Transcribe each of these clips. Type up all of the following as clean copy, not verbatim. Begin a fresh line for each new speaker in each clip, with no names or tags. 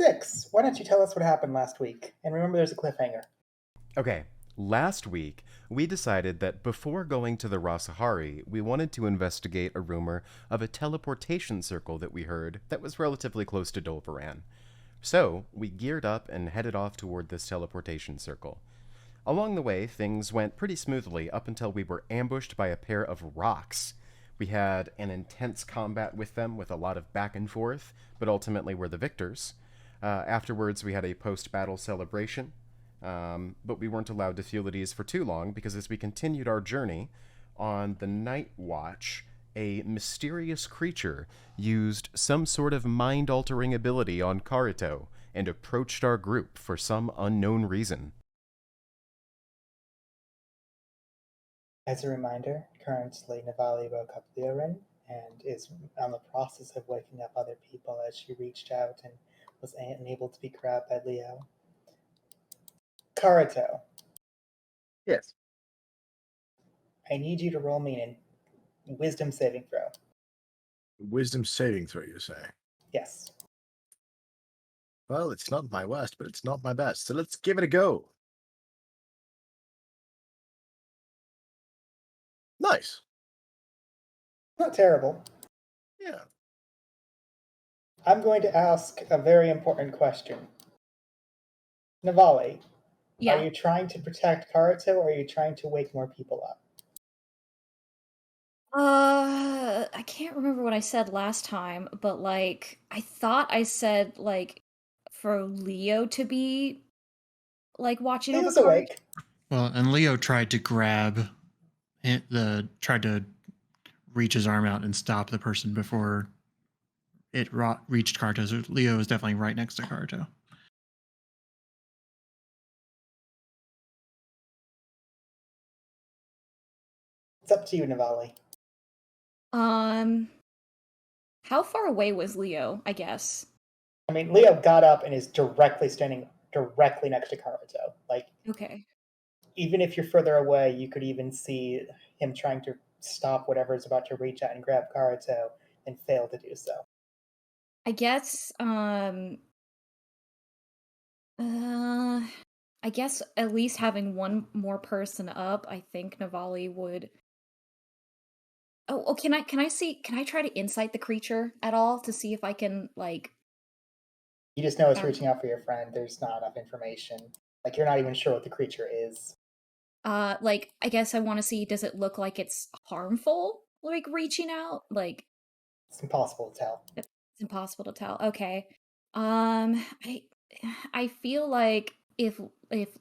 6. Why don't you tell us what happened last week? And remember, there's a cliffhanger.
Okay, last week we decided that before going to the Rasahari, we wanted to investigate a rumor of a teleportation circle that we heard that was relatively close to Dolvaran. So we geared up and headed off toward this teleportation circle. Along the way, things went pretty smoothly up until we were ambushed by a pair of rocks. We had an intense combat with them with a lot of back and forth, but ultimately were the victors. Afterwards, we had a post battle celebration, but we weren't allowed to feel at ease for too long because as we continued our journey on the night watch, a mysterious creature used some sort of mind altering ability on Karito and approached our group for some unknown reason.
As a reminder, currently Navali woke up Leorynn and is on the process of waking up other people as she reached out and was unable to be grabbed by Leo. Karito,
Yes.
I need you to roll me an wisdom saving throw.
Wisdom saving throw, you say?
Yes.
Well, it's not my worst, but it's not my best. So let's give it a go. Nice.
Not terrible.
Yeah.
I'm going to ask a very important question. Navali, are
Yeah.
you trying to protect Karito or are you trying to wake more people up?
I can't remember what I said last time, but like I thought I said like for Leo to be like watching over
Leo's
Karito.
awake.
Well, and Leo tried to tried to reach his arm out and stop the person before it reached Karito. So Leo is definitely right next to Karito.
It's up to you, Navali.
How far away was Leo, I guess?
I mean, Leo got up and is standing directly next to Karito. Like,
Okay.
even if you're further away, you could even see him trying to stop whatever is about to reach out and grab Karito and fail to do so.
I guess I guess at least having one more person up, I think Navali would. Oh, can I try to insight the creature at all to see if I can like
You just know it's reaching out for your friend. There's not enough information. Like, you're not even sure what the creature is.
like I guess I want to see, does it look like it's harmful, like reaching out? Like
It's impossible to tell.
it's impossible to tell. Okay. I I feel like if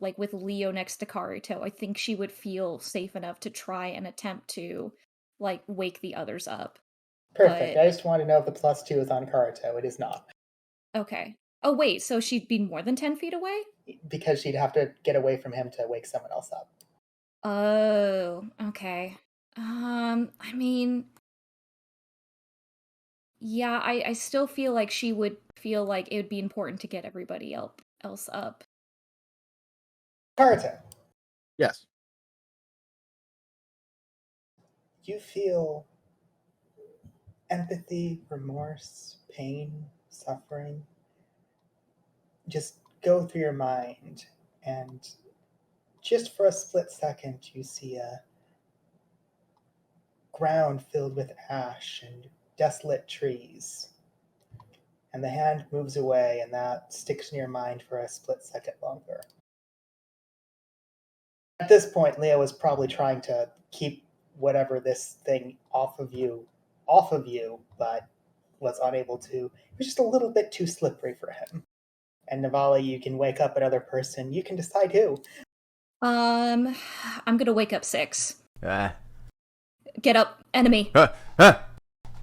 like with Leo next to Karito, I think she would feel safe enough to try and attempt to like wake the others up.
Perfect.
But
I just want to know if the +2 is on Karito. It is not.
okay. Oh wait, so she'd be more than 10 feet away?
Because she'd have to get away from him to wake someone else up.
Oh, okay. I mean, yeah, I still feel like she would feel like it would be important to get everybody else up.
Karito,
Yes.
you feel empathy, remorse, pain, suffering just go through your mind, and just for a split second, you see a ground filled with ash and desolate trees. And the hand moves away, and that sticks in your mind for a split second longer. At this point, Leo is probably trying to keep whatever this thing off of you, but was unable to. It was just a little bit too slippery for him. And Navali, you can wake up another person. You can decide who.
I'm gonna wake up 6.
Ah.
Get up, enemy.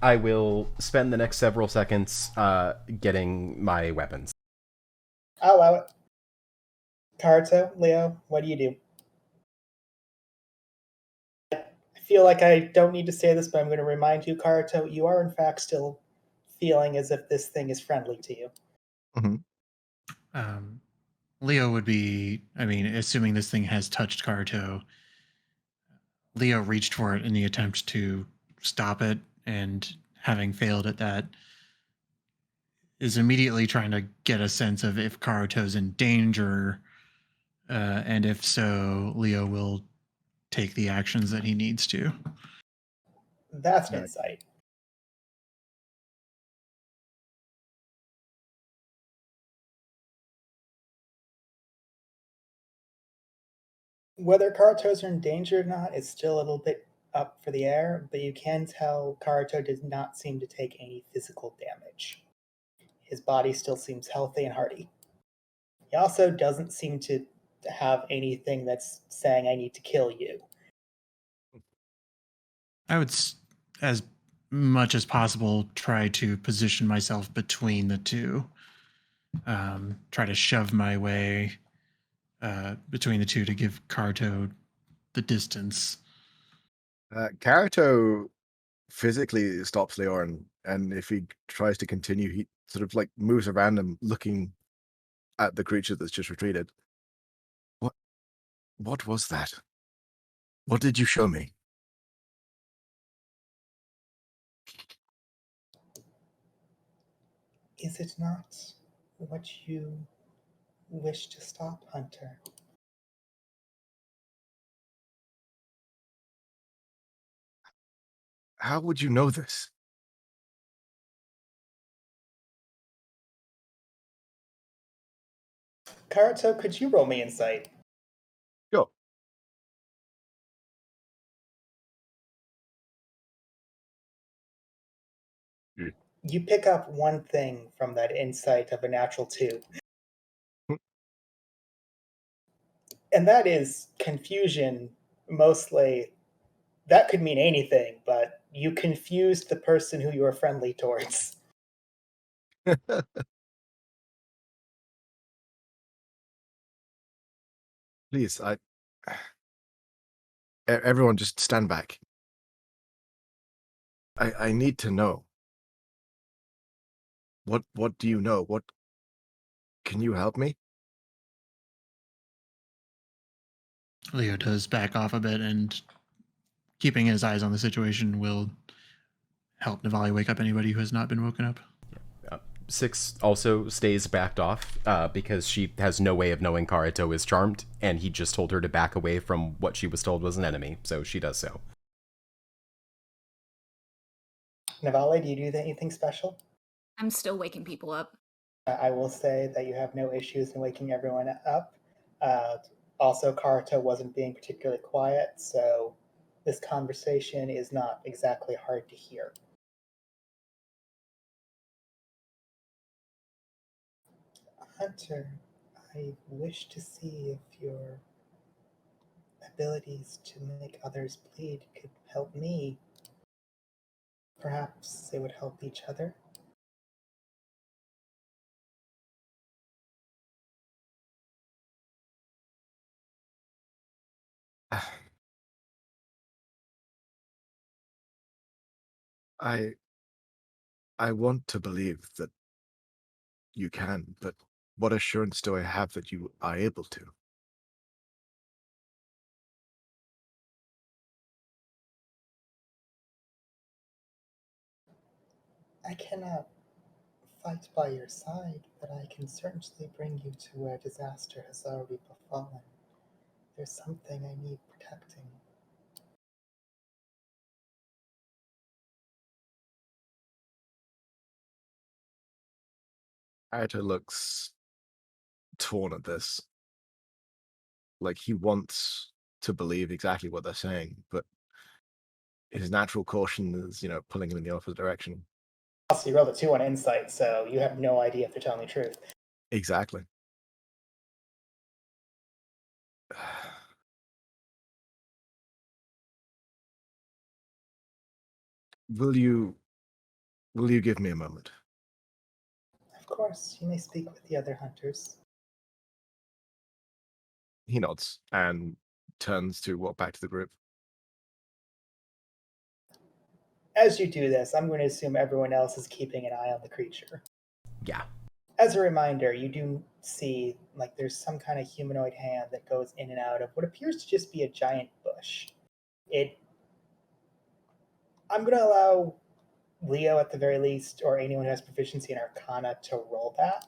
I will spend the next several seconds getting my weapons.
I'll allow it. Karito, Leo, what do you do? I feel like I don't need to say this, but I'm going to remind you, Karito, you are in fact still feeling as if this thing is friendly to you.
Leo would be, I mean, assuming this thing has touched Karito, Leo reached for it in the attempt to stop it, and having failed at that, is immediately trying to get a sense of if Karito's in danger, and if so, Leo will take the actions that he needs to.
That's an
Right.
insight. Whether Karito's are in danger or not is still a little bit up for the air, but you can tell Karito does not seem to take any physical damage. His body still seems healthy and hearty. He also doesn't seem to have anything that's saying, I need to kill you.
I would, as much as possible, try to position myself between the two. Try to shove my way between the two to give Karito the distance.
Karito physically stops Leorynn, and if he tries to continue, he sort of like moves around him, looking at the creature that's just retreated. What was that? What did you show me?
Is it not what you wish to stop, Hunter?
How would you know this?
Karito, could you roll me insight?
Sure.
You pick up one thing from that insight of a natural 2. And that is confusion, mostly. That could mean anything, but you confused the person who you are friendly towards.
Please, everyone just stand back. I need to know. What do you know? What can you help me?
Leo does back off a bit, and keeping his eyes on the situation will help Navali wake up anybody who has not been woken up.
Six also stays backed off because she has no way of knowing Karito is charmed, and he just told her to back away from what she was told was an enemy, so she does so.
Navale, do you do anything special?
I'm still waking people up.
I will say that you have no issues in waking everyone up. Also, Karito wasn't being particularly quiet, so this conversation is not exactly hard to hear. Hunter, I wish to see if your abilities to make others bleed could help me. Perhaps they would help each other.
I want to believe that you can, but what assurance do I have that you are able to?
I cannot fight by your side, but I can certainly bring you to where disaster has already befallen. There's something I need protecting.
Karito looks torn at this. Like he wants to believe exactly what they're saying, but his natural caution is, pulling him in the opposite direction.
Also, you rolled a 2 on insight, so you have no idea if they're telling the truth.
Exactly. Will you give me a moment?
Of course, you may speak with the other hunters.
He nods and turns to walk back to the group.
As you do this, I'm going to assume everyone else is keeping an eye on the creature.
Yeah.
As a reminder, you do see there's some kind of humanoid hand that goes in and out of what appears to just be a giant bush. I'm going to allow Leo at the very least, or anyone who has proficiency in Arcana, to roll that.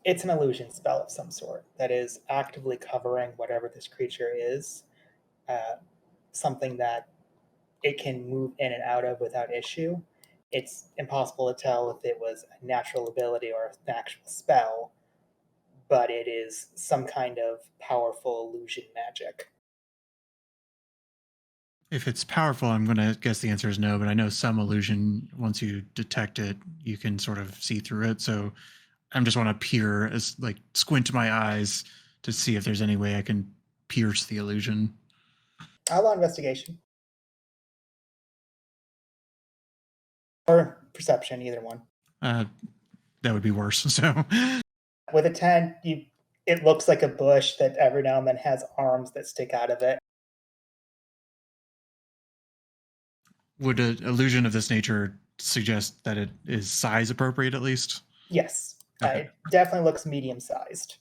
It's an illusion spell of some sort that is actively covering whatever this creature is, something that it can move in and out of without issue. It's impossible to tell if it was a natural ability or an actual spell, but it is some kind of powerful illusion magic.
If it's powerful, I'm going to guess the answer is no, but I know some illusion, once you detect it, you can sort of see through it. So I'm just want to peer, as like squint my eyes to see if there's any way I can pierce the illusion.
Outlaw investigation. Or perception, either one.
That would be worse. So
With a 10, it looks like a bush that every now and then has arms that stick out of it.
would an illusion of this nature suggest that it is size appropriate at least?
Yes,
Okay.
it definitely looks medium-sized.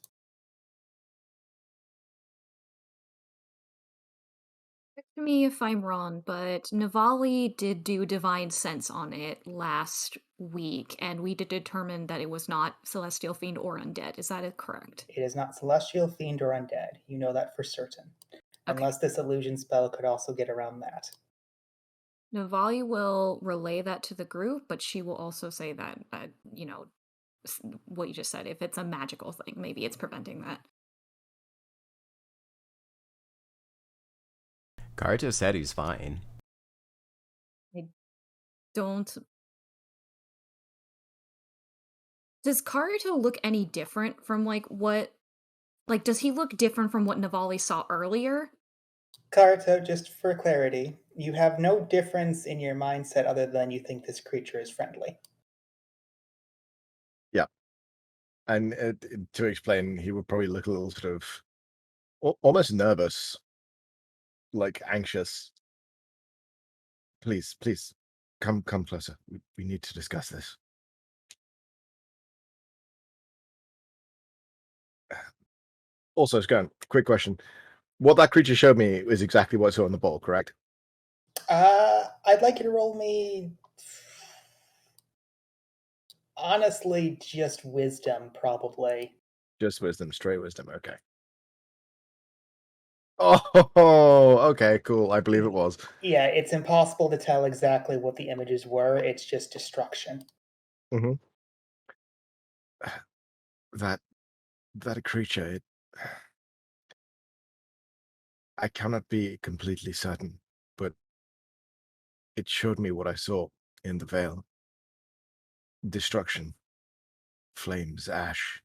Correct me if I'm wrong, but Navali did do Divine Sense on it last week, and we did determine that it was not Celestial Fiend or Undead. Is that correct?
It is not celestial, fiend, or undead. You know that for certain.
Okay.
Unless this illusion spell could also get around that.
Navali will relay that to the group, but she will also say that, what you just said, if it's a magical thing, maybe it's preventing that.
Karito said he's fine.
I don't. Does Karito look any different from does he look different from what Navali saw earlier?
Karito, just for clarity, you have no difference in your mindset other than you think this creature is friendly.
Yeah. And to explain, he would probably look a little sort of almost nervous, like anxious. Please, come closer. We need to discuss this. Also, Scone, quick question. What that creature showed me is exactly what I saw on the ball, correct?
I'd like you to roll me, honestly, just wisdom, probably.
Just wisdom, straight wisdom. Okay. Oh, okay, cool. I believe it was.
Yeah, it's impossible to tell exactly what the images were. It's just destruction.
Mm-hmm. That creature, I cannot be completely certain, but it showed me what I saw in the veil. Destruction, flames, ash.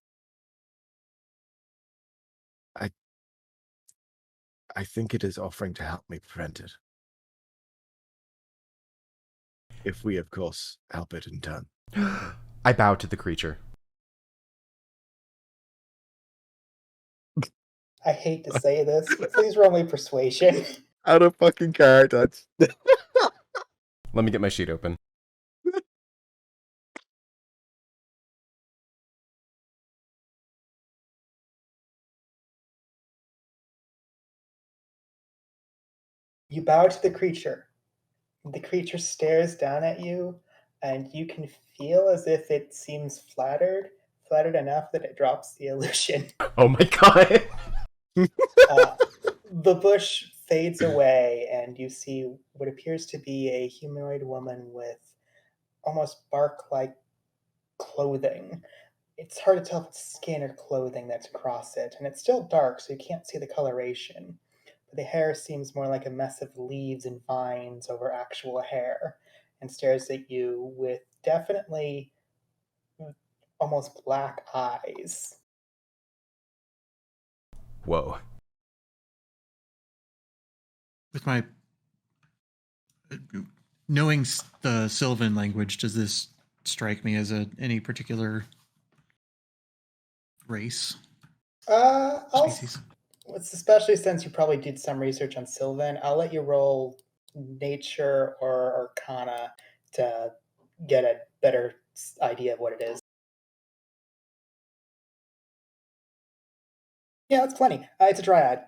I think it is offering to help me prevent it. If we, of course, help it in turn.
I bow to the creature.
I hate to say this, but please roll me persuasion.
Out of fucking character.
Let me get my sheet open.
You bow to the creature. The creature stares down at you, and you can feel as if it seems flattered enough that it drops the illusion.
Oh my god.
The bush fades away, and you see what appears to be a humanoid woman with almost bark-like clothing. It's hard to tell if it's skin or clothing that's across it, and it's still dark, so you can't see the coloration. But the hair seems more like a mess of leaves and vines over actual hair, and stares at you with definitely almost black eyes.
Whoa.
With my knowing the Sylvan language, does this strike me as any particular race? Species?
Especially since you probably did some research on Sylvan, I'll let you roll nature or arcana to get a better idea of what it is. Yeah, that's plenty. It's a dryad.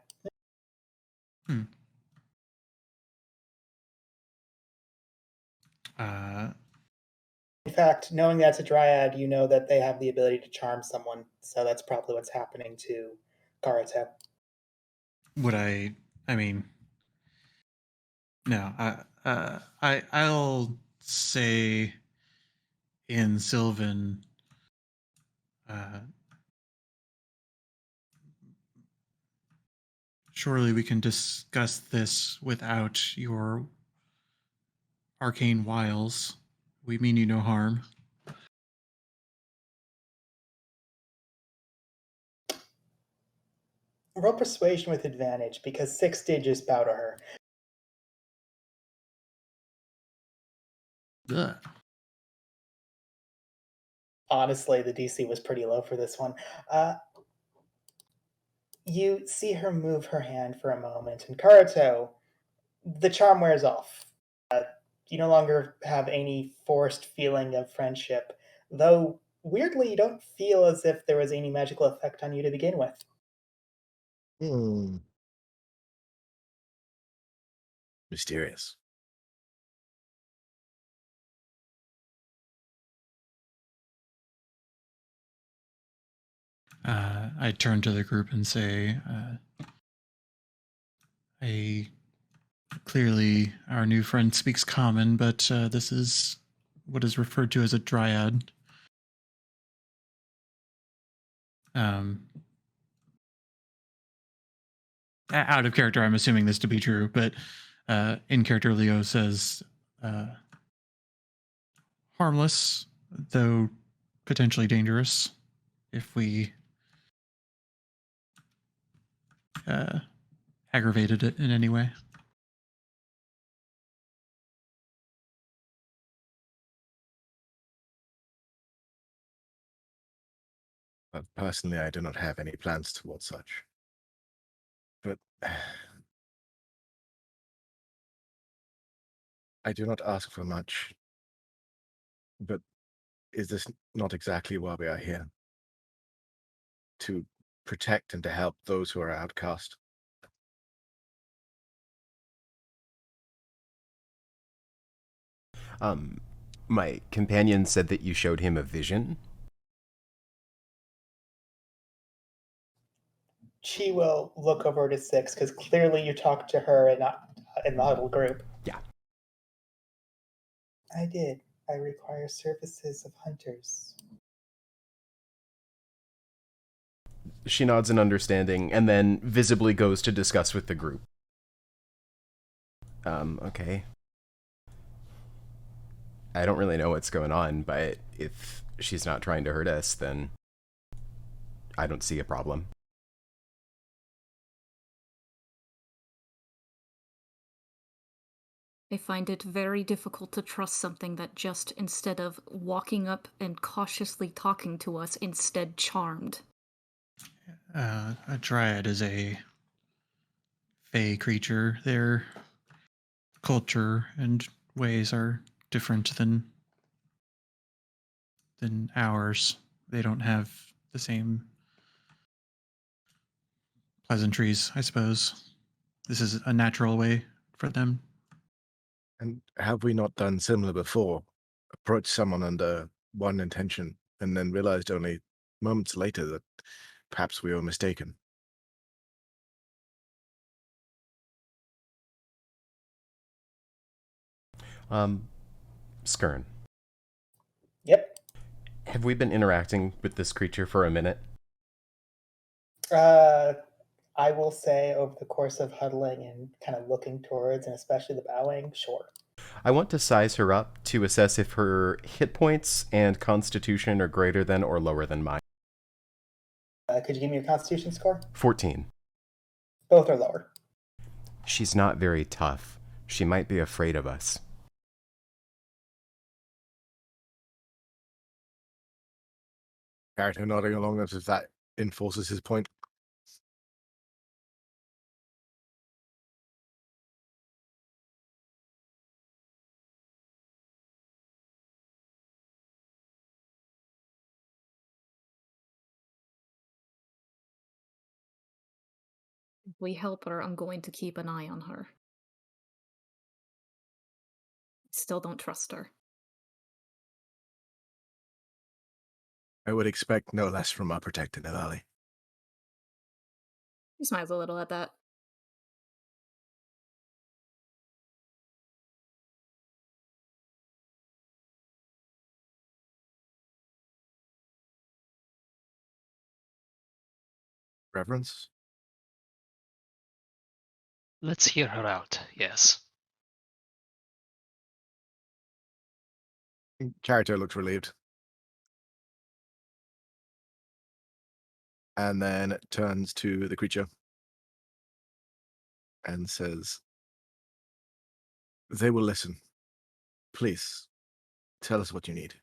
Uh,
In fact, knowing that's a dryad, you know that they have the ability to charm someone, so that's probably what's happening to Karito.
would I mean, no. I'll say in Sylvan. Uh, Surely we can discuss this without your arcane wiles. We mean you no harm.
Roll persuasion with advantage because 6 did just bow to her.
Ugh.
Honestly, the DC was pretty low for this one. You see her move her hand for a moment, and Karito, the charm wears off. You no longer have any forced feeling of friendship, though weirdly, you don't feel as if there was any magical effect on you to begin with.
Hmm. Mysterious.
I turn to the group and say, I clearly our new friend speaks common, but this is what is referred to as a dryad. Um, Out of character, I'm assuming this to be true, but in character, Leo says harmless, though potentially dangerous if we uh, aggravated it in any way.
But personally, I do not have any plans towards such. But I do not ask for much. But is this not exactly why we are here? To protect and to help those who are outcast?
My companion said that you showed him a vision.
She will look over to 6 because clearly you talked to her and not in the huddle group.
Yeah.
I did. I require services of hunters.
She nods in understanding and then visibly goes to discuss with the group. Okay. I don't really know what's going on, but if she's not trying to hurt us, then I don't see a problem.
I find it very difficult to trust something that just, instead of walking up and cautiously talking to us, instead charmed.
A dryad is a fey creature. Their culture and ways are different than ours. They don't have the same pleasantries, I suppose. This is a natural way for them.
And have we not done similar before? Approached someone under one intention and then realized only moments later that perhaps we were mistaken.
Skern,
Yep.
have we been interacting with this creature for a minute?
I will say over the course of huddling and kind of looking towards, and especially the bowing, sure.
I want to size her up to assess if her hit points and constitution are greater than or lower than mine.
Could you give me your constitution score?
14.
Both are lower.
She's not very tough. She might be afraid of us.
Character nodding along as if that enforces his point.
If we help her, I'm going to keep an eye on her. still don't trust her.
I would expect no less from our protector, Nilali.
He smiles a little at that.
Reverence?
Let's hear her out, yes.
Karito looks relieved. And then turns to the creature and says, "They will listen. Please, tell us what you need."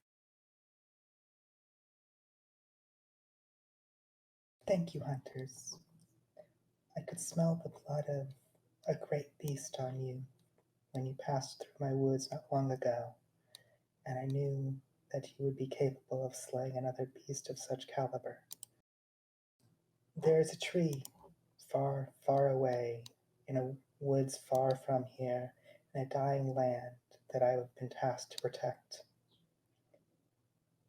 Thank you, hunters. I could smell the blood of a great beast on you when you passed through my woods not long ago, and I knew that you would be capable of slaying another beast of such caliber. There is a tree far, far away, in a woods far from here, in a dying land that I have been tasked to protect.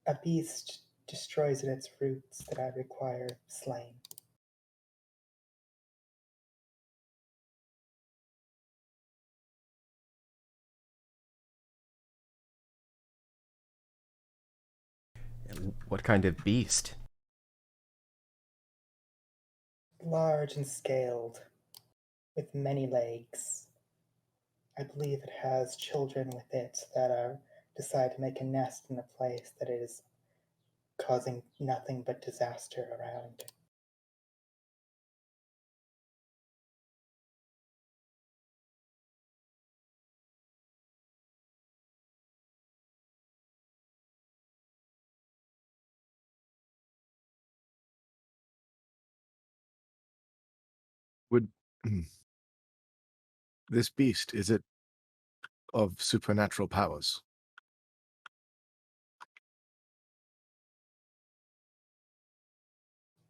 A beast destroys at its roots that I require slain.
What kind of beast?
Large and scaled, with many legs. I believe it has children with it that are decide to make a nest in a place that is causing nothing but disaster around.
Would this beast, is it of supernatural powers?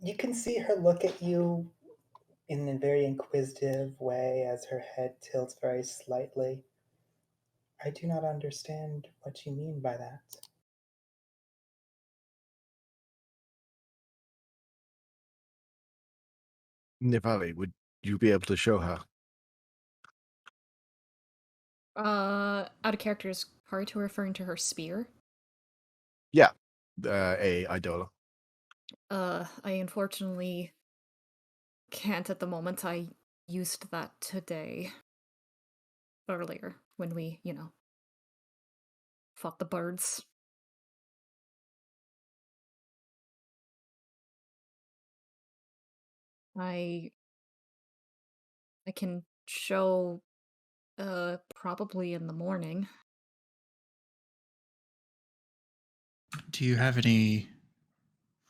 You can see her look at you in a very inquisitive way as her head tilts very slightly. I do not understand what you mean by that.
Nivali, would you be able to show her?
Out of character, is Karito referring to her spear?
Yeah, a idola.
I unfortunately can't at the moment. I used that today. Earlier, when we, fought the birds. I can show probably in the morning.
Do you have any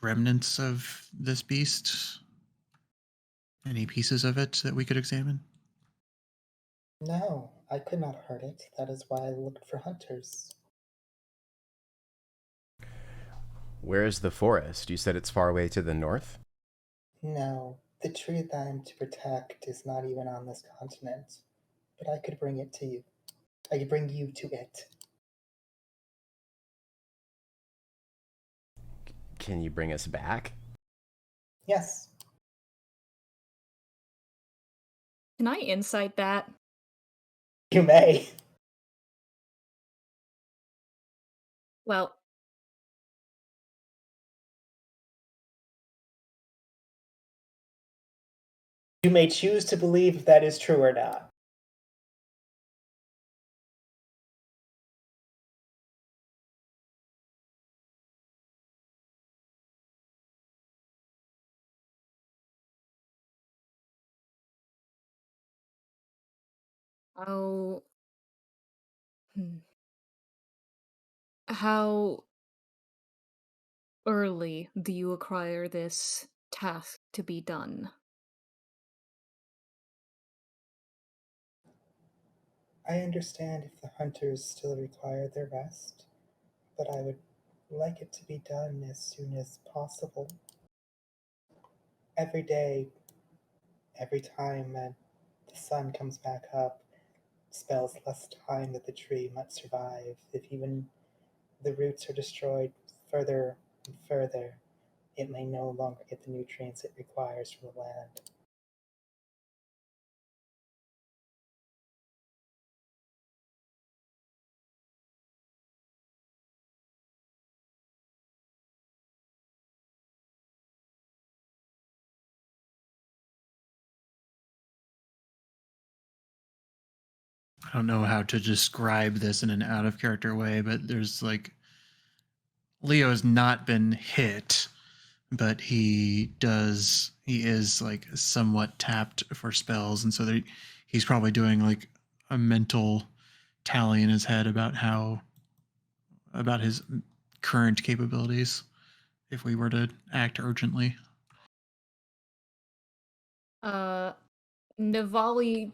remnants of this beast? Any pieces of it that we could examine?
No, I could not hurt it. That is why I looked for hunters.
Where is the forest? You said it's far away to the north?
No, the tree that I am to protect is not even on this continent, but I could bring it to you. I could bring you to it.
Can you bring us back?
Yes.
Can I insight that?
You may.
Well,
You may choose to believe if that is true or not.
how hmm, how early do you acquire this task to be done?
I understand if the hunters still require their rest, but I would like it to be done as soon as possible. Every day, every time the sun comes back up, spells less time that the tree might survive. If even the roots are destroyed further and further, it may no longer get the nutrients it requires from the land.
I don't know how to describe this in an out of character way, but there's like Leo has not been hit, but he is like somewhat tapped for spells, and so he's probably doing like a mental tally in his head about his current capabilities if we were to act urgently.
Navali,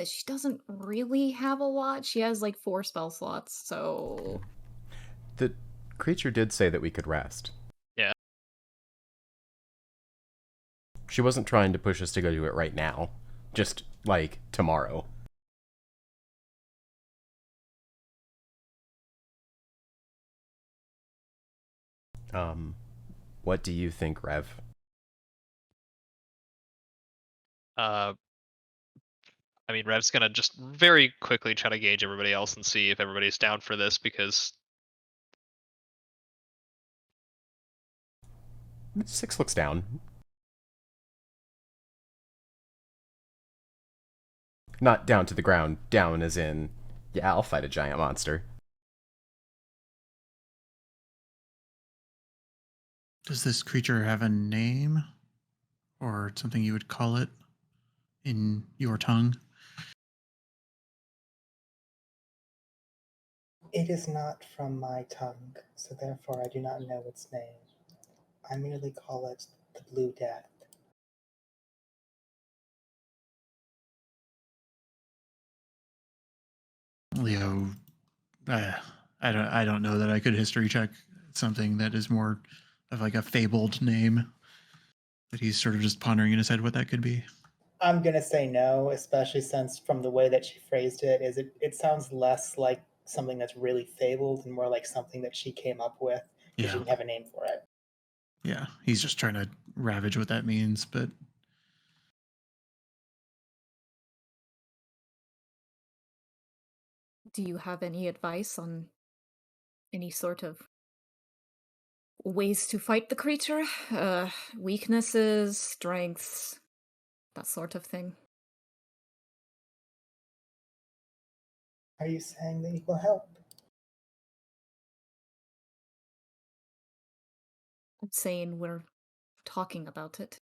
she doesn't really have a lot. She has like 4 spell slots, so
The creature did say that we could rest.
Yeah.
She wasn't trying to push us to go do it right now. Just, like, tomorrow. What do you think, Rev?
I mean, Rev's gonna just very quickly try to gauge everybody else and see if everybody's down for this, because
6 looks down. Not down to the ground, down as in, yeah, I'll fight a giant monster.
Does this creature have a name or something you would call it in your tongue?
It is not from my tongue, so therefore I do not know its name. I merely call it the Blue Death.
Leo, I don't know that I could history check something that is more of like a fabled name that he's sort of just pondering in his head what that could be.
I'm gonna say no, especially since from the way that she phrased it, it sounds less like something that's really fabled and more like something that she came up with because she
Yeah.
didn't have a name for it.
Yeah, he's just trying to ravage what that means, but
do you have any advice on any sort of ways to fight the creature? Weaknesses, strengths, that sort of thing.
Are you saying that you will help?
I'm saying we're talking about it.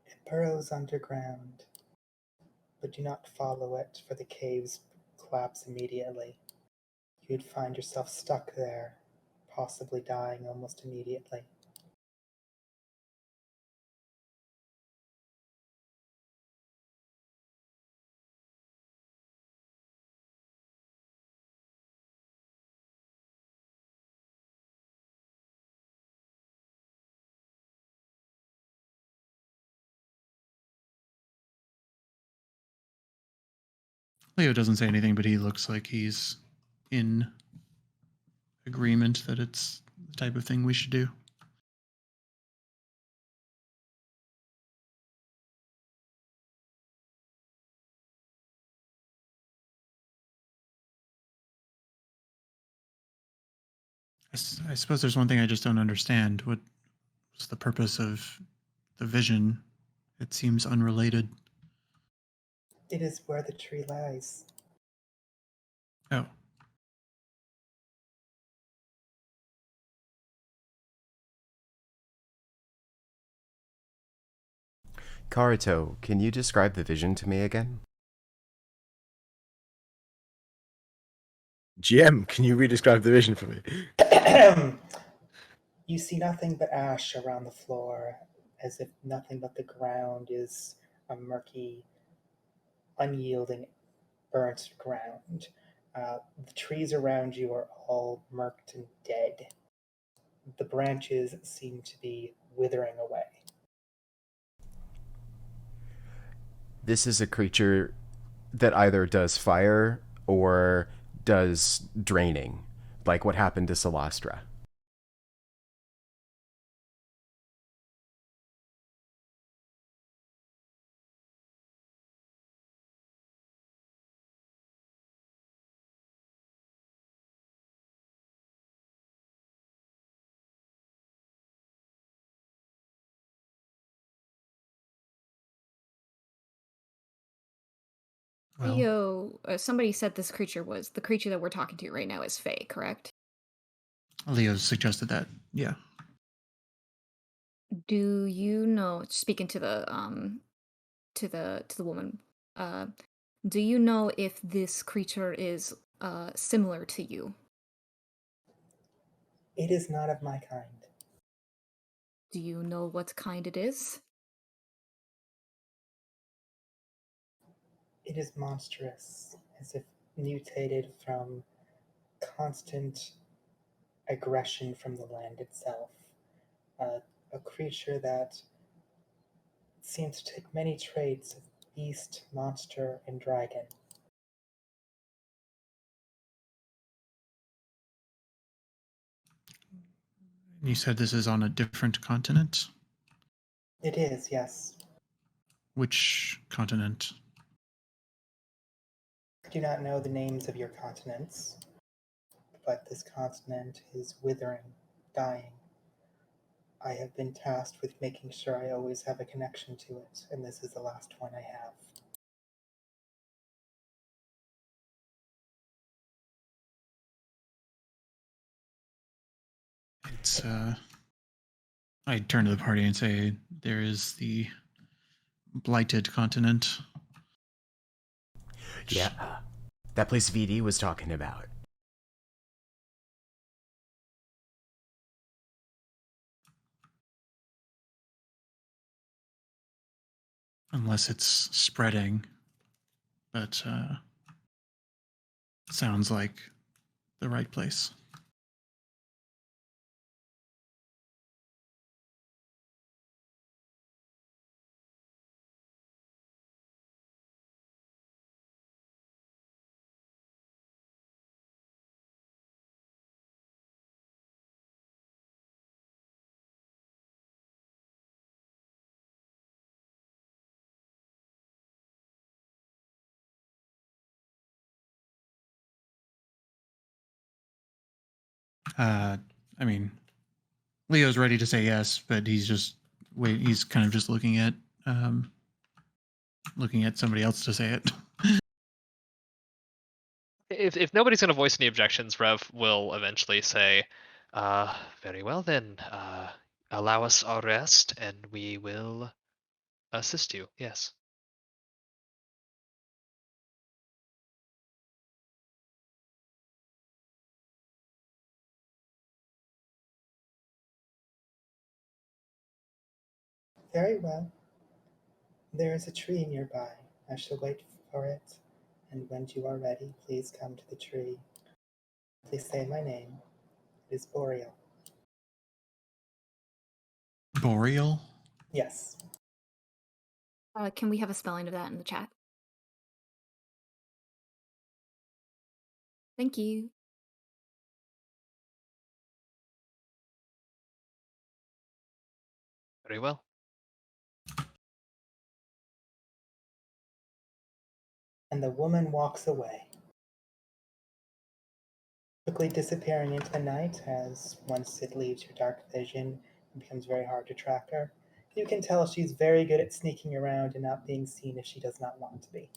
It burrows underground, but do not follow it, for the caves collapse immediately. You'd find yourself stuck there, possibly dying almost immediately.
Leo doesn't say anything, but he looks like he's in agreement that it's the type of thing we should do. I suppose there's one thing I just don't understand. What's the purpose of the vision? It seems unrelated.
It is where the tree lies.
Oh,
Karito, can you describe the vision to me again?
GM, can you re-describe the vision for me?
You see nothing but ash around the floor, as if nothing but the ground is a murky, unyielding, burnt ground. The trees around you are all murked and dead. The branches seem to be withering away.
This is a creature that either does fire or does draining, like what happened to Celastra.
Well,
Leo, somebody said this creature was the creature that we're talking to right now is Fae, correct?
Leo suggested that. Yeah.
Do you know, speaking to the woman, uh, do you know if this creature is similar to you?
It is not of my kind.
Do you know what kind it is?
It is monstrous, as if mutated from constant aggression from the land itself. A creature that seems to take many traits of beast, monster, and dragon.
You said this is on a different continent?
It is, yes.
Which continent?
I do not know the names of your continents, but this continent is withering, dying. I have been tasked with making sure I always have a connection to it, and this is the last one I have.
It's I turn to the party and say there is the blighted continent.
Yeah, that place VD was talking about.
Unless it's spreading. But sounds like the right place. I mean, Leo's ready to say yes, but he's just wait. He's kind of just looking at somebody else to say it.
If nobody's gonna voice any objections, Rev will eventually say, very well then, allow us our rest and we will assist you, yes.
Very well. There is a tree nearby. I shall wait for it, and when you are ready, please come to the tree. Please say my name. It is Boreal.
Boreal?
Yes.
Can we have a spelling of that in the chat? Thank you.
Very well.
And the woman walks away, quickly disappearing into the night as once it leaves your dark vision, it becomes very hard to track her. You can tell she's very good at sneaking around and not being seen if she does not want to be.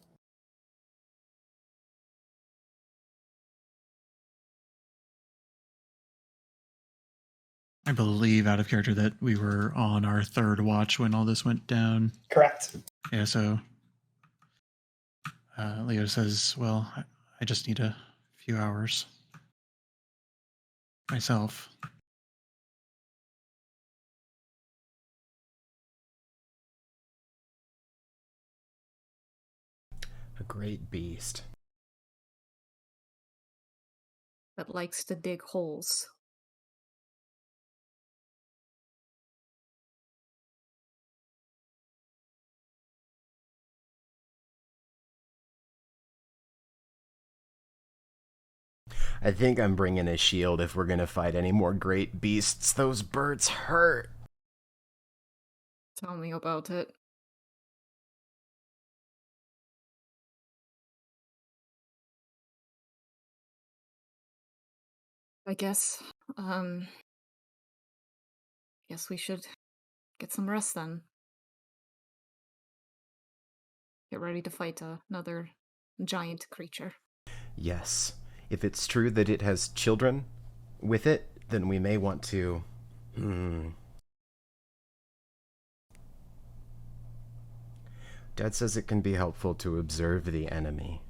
I believe out of character that we were on our third watch when all this went down.
Correct.
Yeah, so Leo says, well, I just need a few hours myself.
A great beast.
That likes to dig holes.
I think I'm bringing a shield if we're gonna fight any more great beasts. Those birds hurt.
Tell me about it. I guess, guess we should get some rest then. Get ready to fight another giant creature.
Yes. If it's true that it has children with it, then we may want to. Dad says it can be helpful to observe the enemy.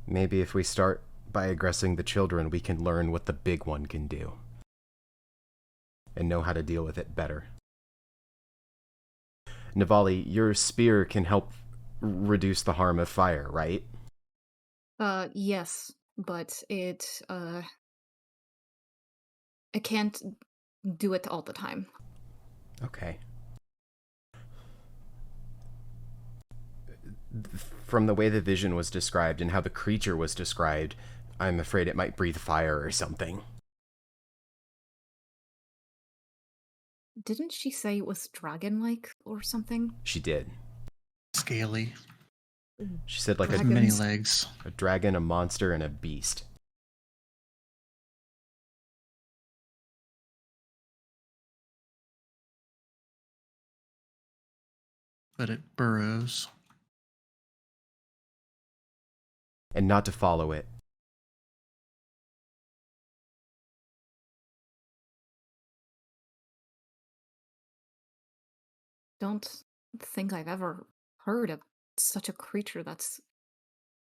Maybe if we start by aggressing the children, we can learn what the big one can do. And know how to deal with it better. Navali, your spear can help reduce the harm of fire, right?
Yes, but it can't do it all the time.
Okay. From the way the vision was described and how the creature was described, I'm afraid it might breathe fire or something.
Didn't she say it was dragon-like or something?
She did.
Scaly.
She said like
With
a
many legs.
a dragon, a monster, and a beast.
But it burrows.
And not to follow it.
Don't think I've ever heard of such a creature that's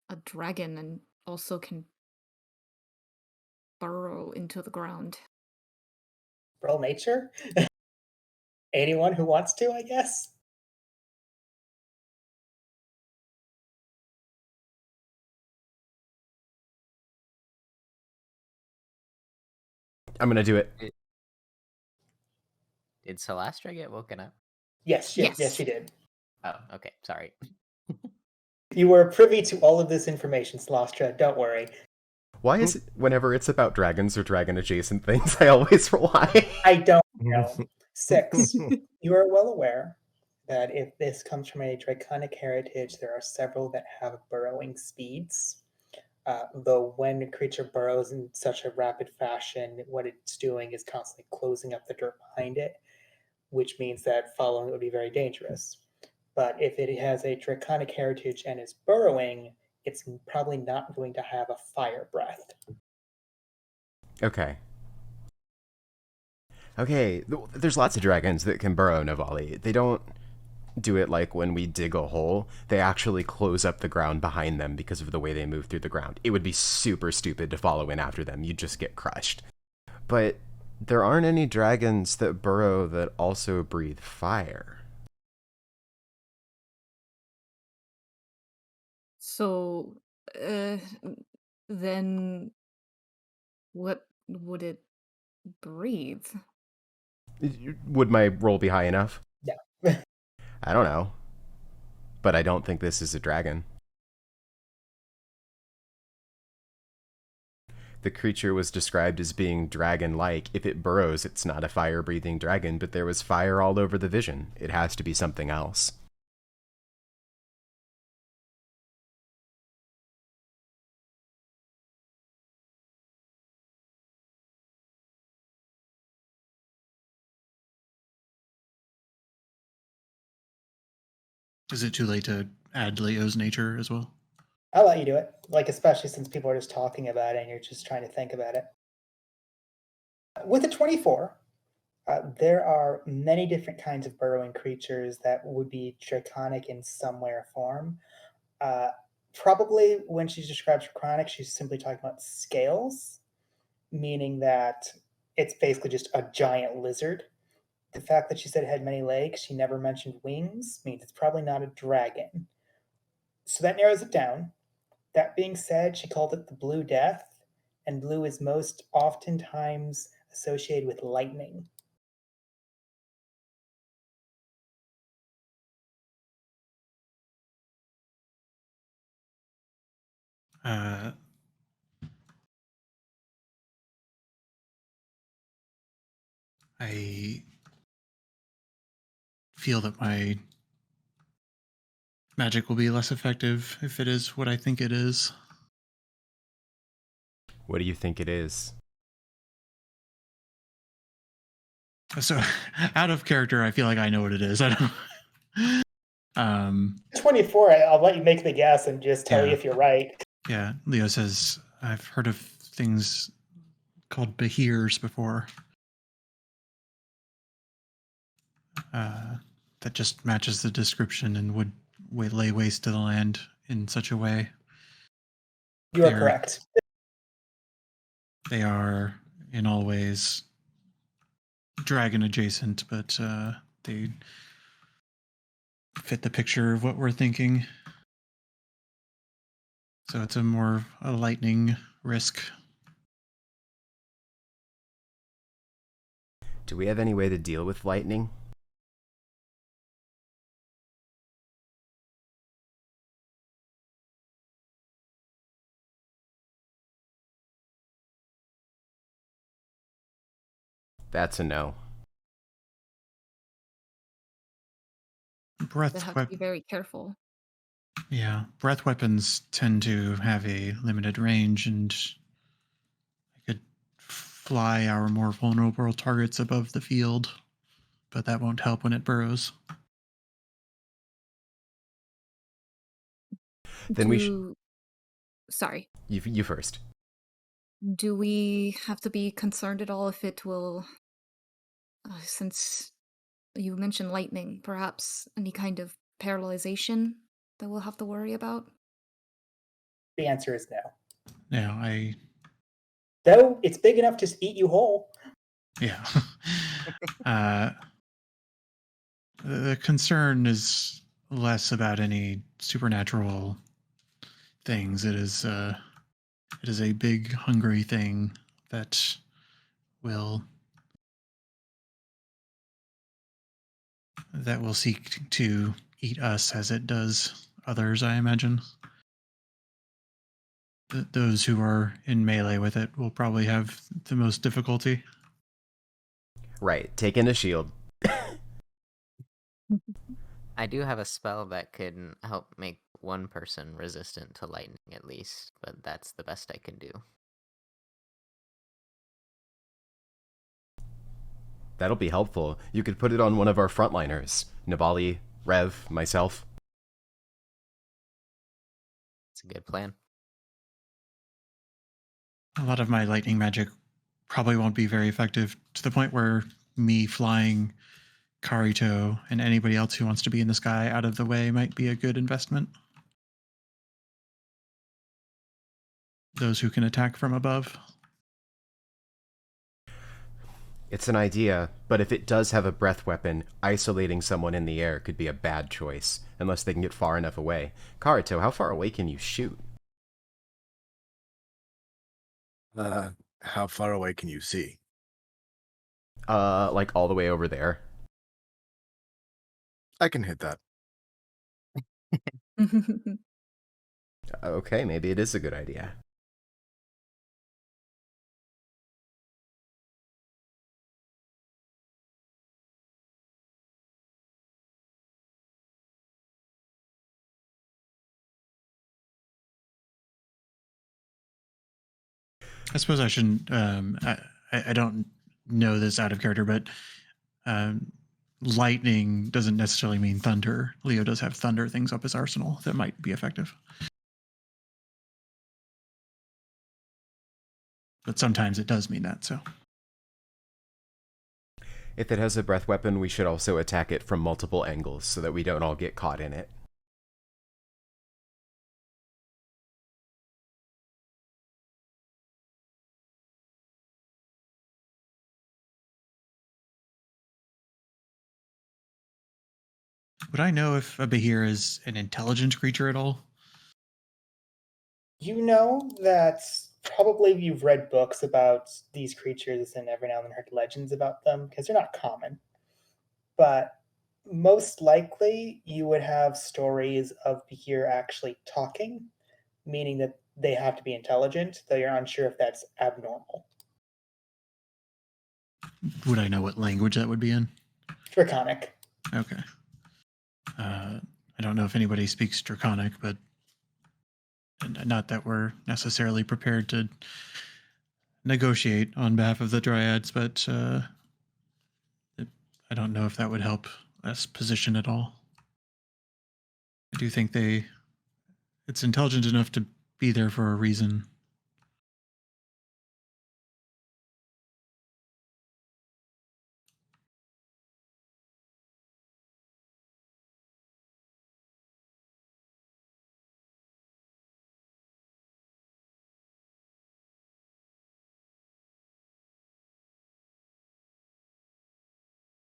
a dragon and also can burrow into the ground.
Roll nature? Anyone who wants to, I guess?
I'm gonna do it.
Did Celastra get woken up?
Yes,
Yes.
she did.
Oh, okay. Sorry.
You were privy to all of this information, Slostra, don't worry.
Why is it whenever it's about dragons or dragon adjacent things, I always roll high?
I don't know. 6. You are well aware that if this comes from a draconic heritage, there are several that have burrowing speeds. Though when a creature burrows in such a rapid fashion, what it's doing is constantly closing up the dirt behind it, which means that following it would be very dangerous. But if it has a draconic heritage and is burrowing, it's probably not going to have a fire breath.
Okay. Okay, there's lots of dragons that can burrow, Navali. They don't do it like when we dig a hole. They actually close up the ground behind them because of the way they move through the ground. It would be super stupid to follow in after them. You'd just get crushed. But there aren't any dragons that burrow that also breathe fire.
So, then what would it breathe?
Would my roll be high enough?
No.
I don't know. But I don't think this is a dragon. The creature was described as being dragon-like. If it burrows, it's not a fire-breathing dragon, but there was fire all over the vision. It has to be something else.
Is it too late to add Leo's nature as well?
I'll let you do it, like especially since people are just talking about it and you're just trying to think about it. With a 24, there are many different kinds of burrowing creatures that would be draconic in some way or form. Probably when she describes draconic, she's simply talking about scales, meaning that it's basically just a giant lizard. The fact that she said it had many legs, she never mentioned wings, means it's probably not a dragon. So that narrows it down. That being said, she called it the Blue Death, and blue is most oftentimes associated with lightning.
I feel that my magic will be less effective if it is what I think it is.
What do you think it is?
So, out of character, I feel like I know what it is. I don't.
24, I'll let you make the guess and just tell you
Yeah.
if you're right.
Yeah, Leo says, I've heard of things called behirs before. That just matches the description and would lay waste to the land in such a way.
You are
They're-
correct.
They are, in all ways, dragon adjacent, but they fit the picture of what we're thinking. So it's a lightning risk.
Do we have any way to deal with lightning? That's a no.
Breath
They have to be very careful.
Yeah, breath weapons tend to have a limited range, and I could fly our more vulnerable targets above the field, but that won't help when it burrows.
Then we
Sorry.
You first.
Do we have to be concerned at all if it will, since you mentioned lightning, perhaps any kind of paralyzation that we'll have to worry about?
The answer is no.
Yeah,
Though it's big enough to eat you whole.
yeah. The concern is less about any supernatural things. It is a big, hungry thing that will seek to eat us as it does others, I imagine. Those who are in melee with it will probably have the most difficulty.
Right, take in a shield.
I do have a spell that could help make one person resistant to lightning at least, but that's the best I can do.
That'll be helpful. You could put it on one of our frontliners. Nabali, Rev, myself.
It's a good plan.
A lot of my lightning magic probably won't be very effective, to the point where me flying Karito and anybody else who wants to be in the sky out of the way might be a good investment. Those who can attack from above.
It's an idea, but if it does have a breath weapon, isolating someone in the air could be a bad choice, unless they can get far enough away. Karito, how far away can you shoot?
How far away can you see?
Like all the way over there.
I can hit that.
Okay, maybe it is a good idea.
I suppose I shouldn't. I don't know this out of character, but lightning doesn't necessarily mean thunder. Leo does have thunder things up his arsenal that might be effective. But sometimes it does mean that, so.
If it has a breath weapon, we should also attack it from multiple angles so that we don't all get caught in it.
Would I know if a Behir is an intelligent creature at all?
You know that probably you've read books about these creatures and every now and then heard legends about them because they're not common. But most likely you would have stories of Behir actually talking, meaning that they have to be intelligent, though you're unsure if that's abnormal.
would I know what language that would be in?
Draconic.
Okay. I don't know if anybody speaks Draconic, but not that we're necessarily prepared to negotiate on behalf of the Dryads, but I don't know if that would help us position at all. I do think it's intelligent enough to be there for a reason.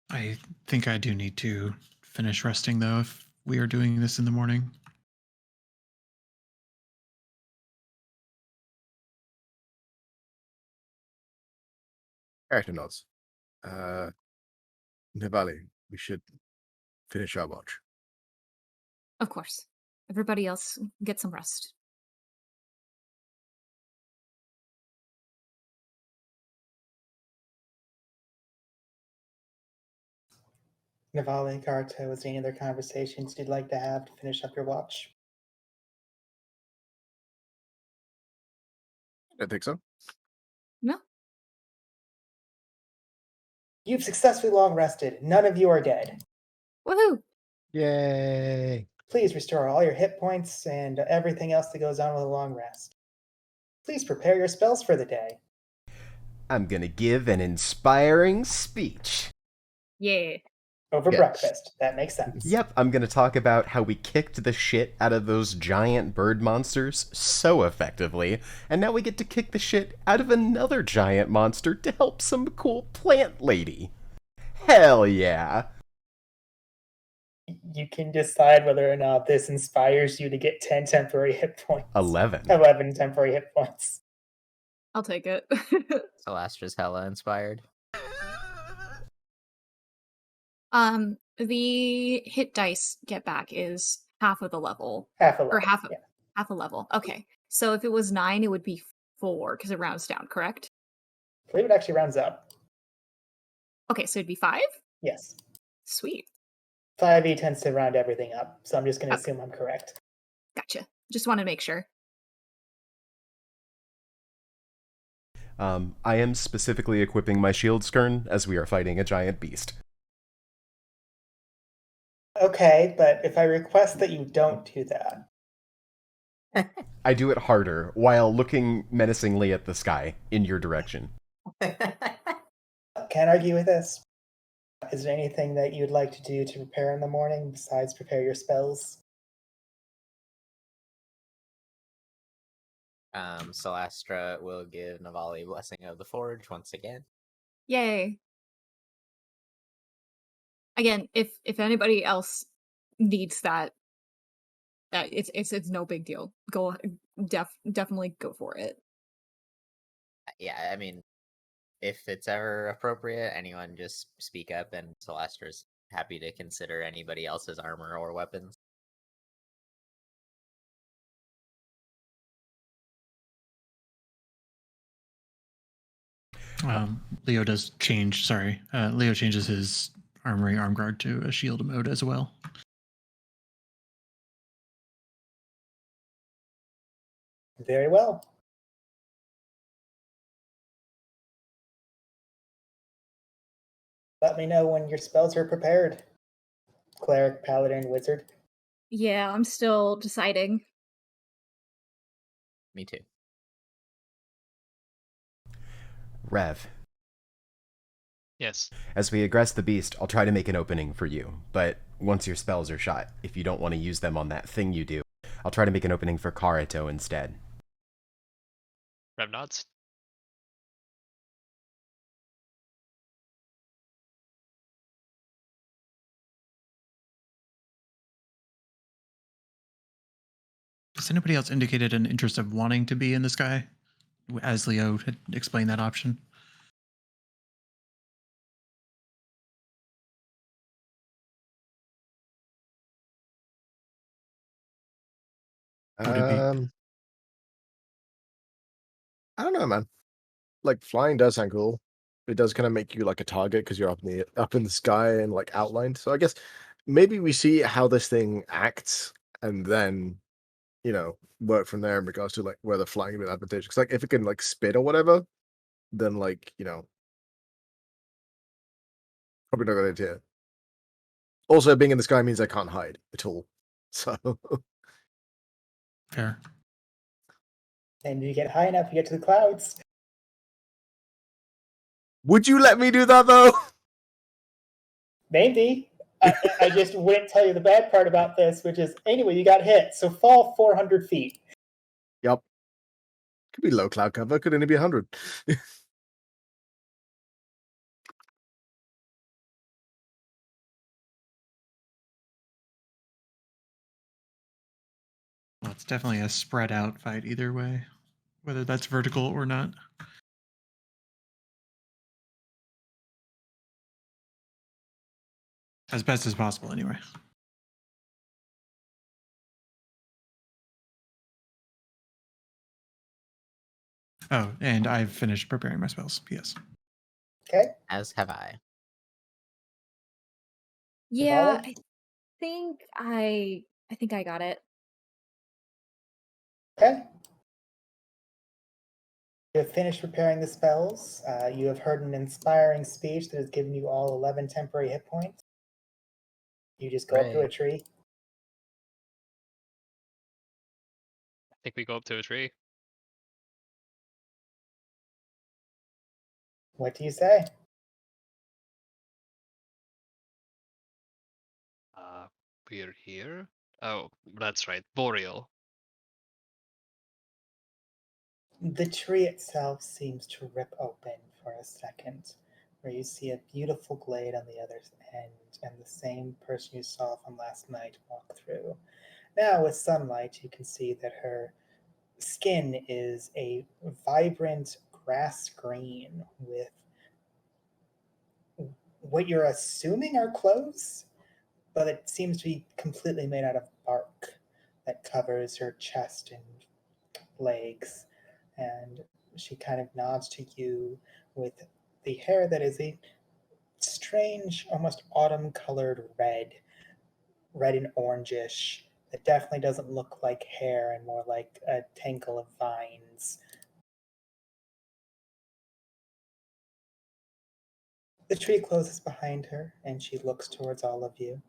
I think I do need to finish resting, though, if we are doing this in the morning.
Character nods. Nivali, we should finish our watch.
Of course. Everybody else, get some rest.
Navali and Karito, is there any other conversations you'd like to have to finish up your watch?
I don't think so.
No?
You've successfully long rested. None of you are dead.
Woohoo!
Yay!
Please restore all your hit points and everything else that goes on with a long rest. Please prepare your spells for the day.
I'm gonna give an inspiring speech.
Yeah.
Over
Yes.
breakfast. That makes sense.
Yep, I'm gonna talk about how we kicked the shit out of those giant bird monsters so effectively, and now we get to kick the shit out of another giant monster to help some cool plant lady. Hell yeah!
You can decide whether or not this inspires you to get 10 temporary hit points.
11.
11 temporary hit points.
I'll take it.
Solastra's hella inspired.
The hit dice get back is half of the level.
Half a
Or
level. Yeah.
half a level. Okay. So if it was 9, it would be 4, because it rounds down, correct?
I believe it actually rounds up.
Okay, so it'd be 5?
Yes.
Sweet.
5e tends to round everything up, so I'm just going to
Okay.
assume I'm correct.
Gotcha. Just want to make sure.
I am specifically equipping my shield skern as we are fighting a giant beast.
Okay, but if I request that you don't do that,
I do it harder while looking menacingly at the sky in your direction.
can't argue with this. Is there anything that you'd like to do to prepare in the morning besides prepare your spells?
Solastra will give Navali Blessing of the Forge once again.
Yay. Again, if anybody else needs that it's no big deal. Go definitely go for it.
Yeah, I mean, if it's ever appropriate, anyone just speak up, and Solastra's happy to consider anybody else's armor or weapons.
Leo does change. Sorry, Leo changes his armory arm guard to a shield mode as well.
Very well. Let me know when your spells are prepared. Cleric, paladin, wizard.
Yeah, I'm still deciding.
Me too.
Rev,
Yes.
as we aggress the beast, I'll try to make an opening for you. But once your spells are shot, if you don't want to use them on that thing you do, I'll try to make an opening for Karito instead.
Rev nods.
Has anybody else indicated an interest of wanting to be in the sky, as Leo had explained that option? Would it be?
I don't know, man. Like, flying does sound cool. it does kind of make you like a target because you're up in the sky and like outlined. So I guess maybe we see how this thing acts and then work from there in regards to like whether flying would be advantageous. Because like if it can like spit or whatever, then like probably not a good idea. Also, being in the sky means I can't hide at all. So
Fair.
And you get high enough, you get to the clouds.
would you let me do that though?
Maybe. I just wouldn't tell you the bad part about this, which is, anyway, you got hit, so fall 400 feet.
Yep. Could be low cloud cover. Could only be 100.
Well, it's definitely a spread out fight either way, whether that's vertical or not. As best as possible, anyway. Oh, and I've finished preparing my spells. Yes.
Okay.
As have I.
Yeah,
Shivali?
I think I got it.
Okay. You have finished preparing the spells. You have heard an inspiring speech that has given you all 11 temporary hit points. You just go up to a
Hooray.
tree.
I think we go up to a tree.
What do you say?
We're here. Oh, that's right. Boreal.
The tree itself seems to rip open for a second, where you see a beautiful glade on the other end, and the same person you saw from last night walk through. Now, with sunlight, you can see that her skin is a vibrant grass green with what you're assuming are clothes, but it seems to be completely made out of bark that covers her chest and legs. And she kind of nods to you with the hair that is a strange, almost autumn colored red and orangish. That definitely doesn't look like hair and more like a tangle of vines. The tree closes behind her and she looks towards all of you.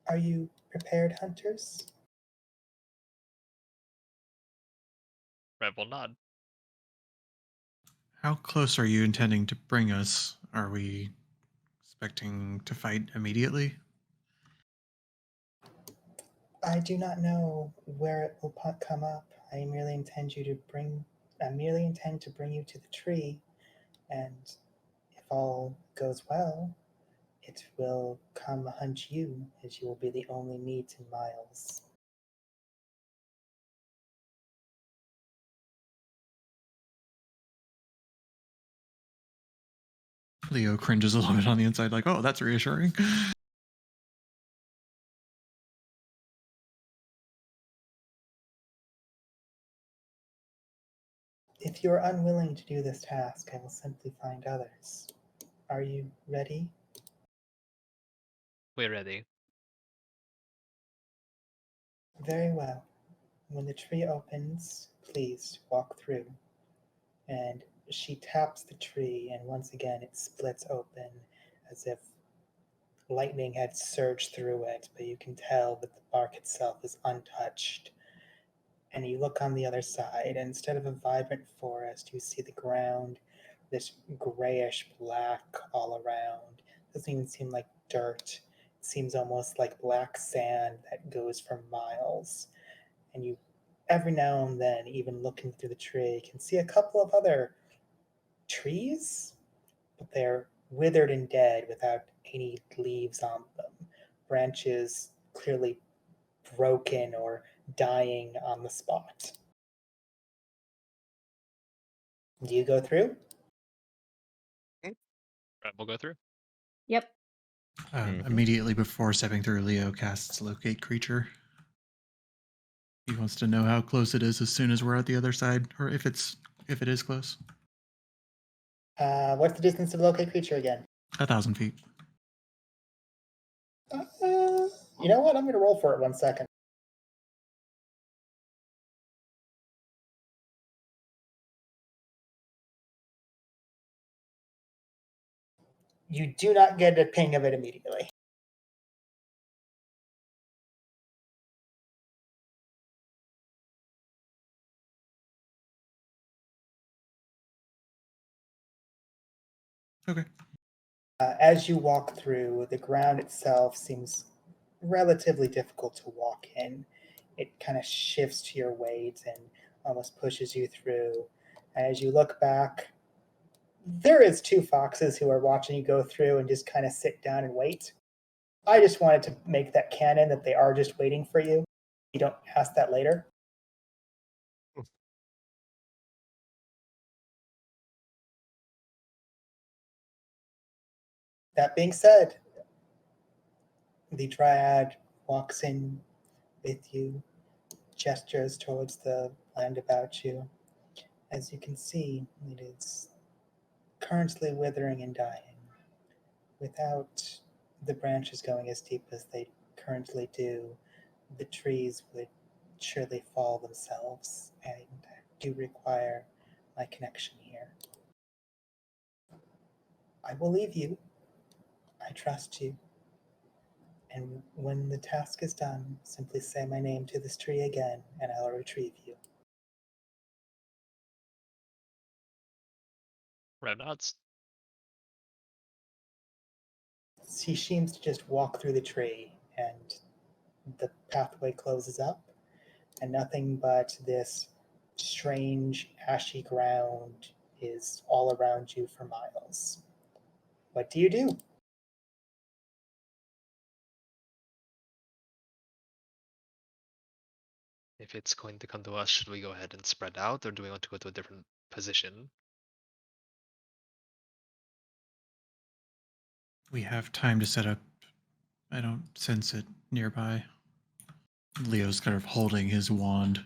Are you prepared, hunters?
Rev will nod.
How close are you intending to bring us? Are we expecting to fight immediately?
I do not know where it will come up. I merely intend to bring you to the tree, and if all goes well, it will come hunt you, as you will be the only meat in miles.
Leo cringes a little bit on the inside, like, oh, that's reassuring.
If you are unwilling to do this task, I will simply find others. Are you ready?
We're ready.
Very well. When the tree opens, please walk through. And she taps the tree, and once again it splits open as if lightning had surged through it, but you can tell that the bark itself is untouched. And you look on the other side, and instead of a vibrant forest, you see the ground, this grayish black all around. It doesn't even seem like dirt. It seems almost like black sand that goes for miles. And you, every now and then, even looking through the tree, can see a couple of other trees, but they're withered and dead without any leaves on them. Branches clearly broken or dying on the spot. Do you go through?
Rev will go through.
Yep.
Immediately before stepping through, Leo casts Locate Creature. He wants to know how close it is as soon as we're at the other side, or if it is close.
What's the distance of locate creature again?
1,000 feet.
You know what? I'm going to roll for it 1 second. You do not get a ping of it immediately.
Okay.
As you walk through, the ground itself seems relatively difficult to walk in. It kind of shifts to your weight and almost pushes you through. As you look back, there is 2 foxes who are watching you go through and just kind of sit down and wait. I just wanted to make that canon that they are just waiting for you. You don't ask that later. That being said, the dryad walks in with you, gestures towards the land about you. As you can see, it is currently withering and dying. Without the branches going as deep as they currently do, the trees would surely fall themselves and do require my connection here. I will leave you. I trust you. And when the task is done, simply say my name to this tree again, and I'll retrieve you.
Rev nods.
She seems to just walk through the tree, and the pathway closes up, and nothing but this strange, ashy ground is all around you for miles. What do you do?
If it's going to come to us, should we go ahead and spread out, or do we want to go to a different position?
We have time to set up. I don't sense it nearby. Leo's kind of holding his wand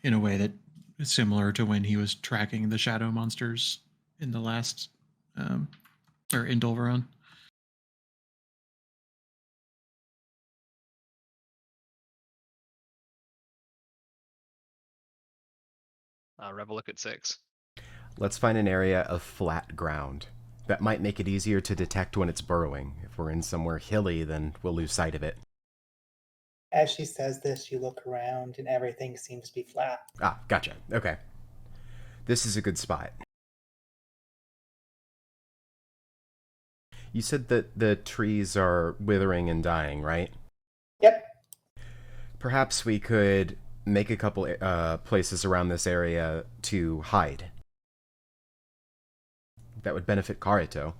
in a way that is similar to when he was tracking the shadow monsters in the last, or in Dolveron.
Rev will look at 6.
Let's find an area of flat ground. That might make it easier to detect when it's burrowing. If we're in somewhere hilly, then we'll lose sight of it.
As she says this, you look around and everything seems to be flat.
Ah, gotcha. Okay. This is a good spot. You said that the trees are withering and dying, right?
Yep.
Perhaps we could make a couple places around this area to hide. That would benefit Karito.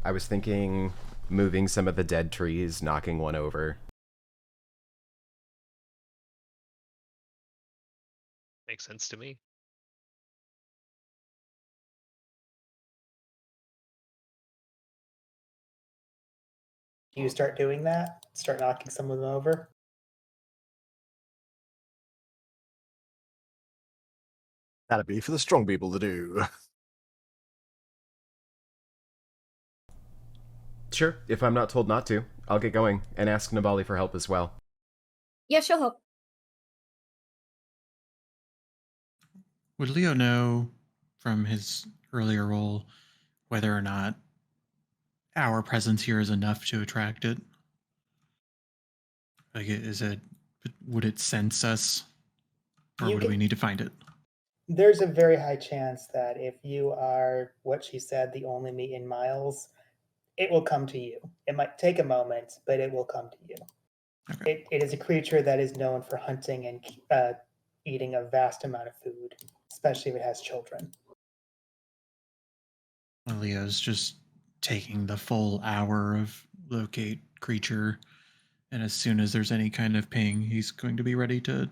I was thinking moving some of the dead trees, knocking one over.
Makes sense to me.
Do you start doing that? Start knocking some of them over?
That'd be for the strong people to do.
Sure, if I'm not told not to, I'll get going and ask Nabali for help as well.
Yeah, she'll help.
Would Leo know from his earlier role whether or not our presence here is enough to attract it? Like, would it sense us, or would we need to find it?
There's a very high chance that if you are what she said, the only meat in miles, it will come to you. It might take a moment, but it will come to you.
Okay.
It is a creature that is known for hunting and eating a vast amount of food, especially if it has children.
Leo's just taking the full hour of locate creature, and as soon as there's any kind of ping, he's going to be ready to,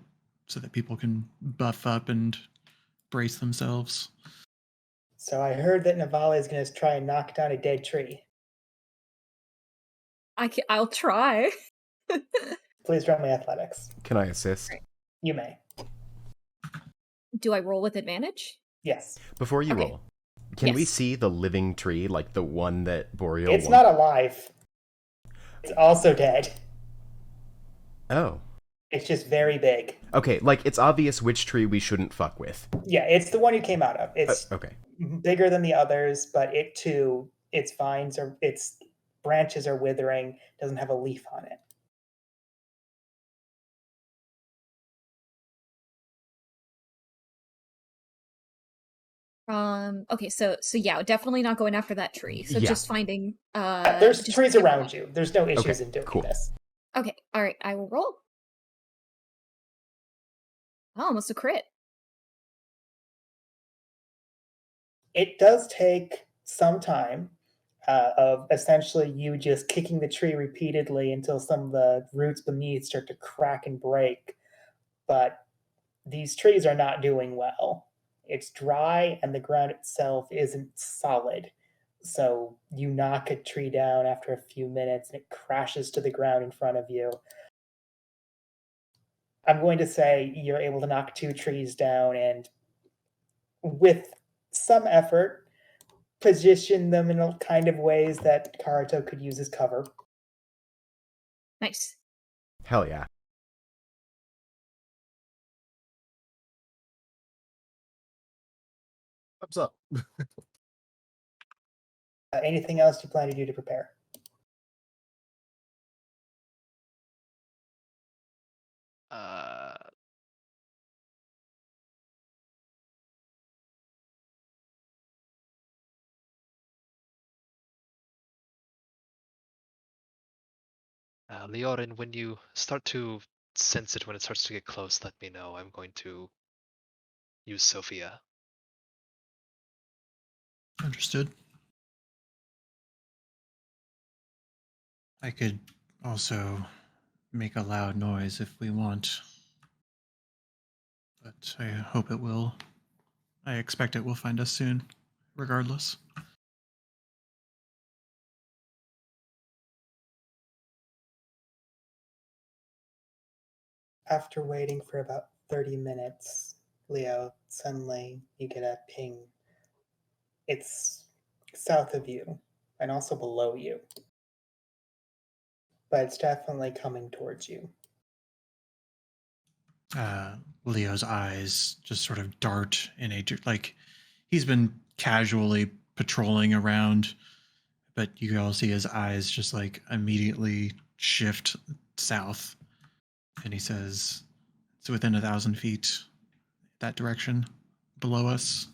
so that people can buff up and brace themselves.
So I heard that Navali is going to try and knock down a dead tree.
I'll try.
Please roll me athletics.
Can I assist?
Right.
You may.
Do I roll with advantage?
Yes.
Before you
Okay.
roll, can we
Yes.
see the living tree, like the one that Boreal
It's not alive. It's also dead.
Oh.
It's just very big.
Okay, like it's obvious which tree we shouldn't fuck with.
Yeah, it's the one you came out of. It's
Okay.
bigger than the others, but it too, its branches are withering, doesn't have a leaf on it.
Okay, so yeah, definitely not going after that tree. So
Yeah.
just finding
There's
just
trees
yeah,
around you. There's no issues
Okay,
in doing
cool.
this.
Okay, all right, I will roll. Oh, almost a crit.
It does take some time of essentially you just kicking the tree repeatedly until some of the roots beneath start to crack and break. But these trees are not doing well. It's dry and the ground itself isn't solid. So you knock a tree down after a few minutes and it crashes to the ground in front of you. I'm going to say you're able to knock 2 trees down and with some effort position them in a kind of ways that Karito could use as cover.
Nice.
Hell yeah.
Thumbs up.
Anything else you plan to do to prepare?
Uh, Leorynn, when you start to sense it, when it starts to get close, let me know. I'm going to use Sophia.
Understood. I could also make a loud noise if we want, but I hope it will. I expect it will find us soon, regardless.
After waiting for about 30 minutes, Leo, suddenly you get a ping. It's south of you and also below you, but it's definitely coming towards you.
Leo's eyes just sort of dart in a like he's been casually patrolling around, but you can all see his eyes just like immediately shift south, and he says, "It's within 1,000 feet, that direction, below us."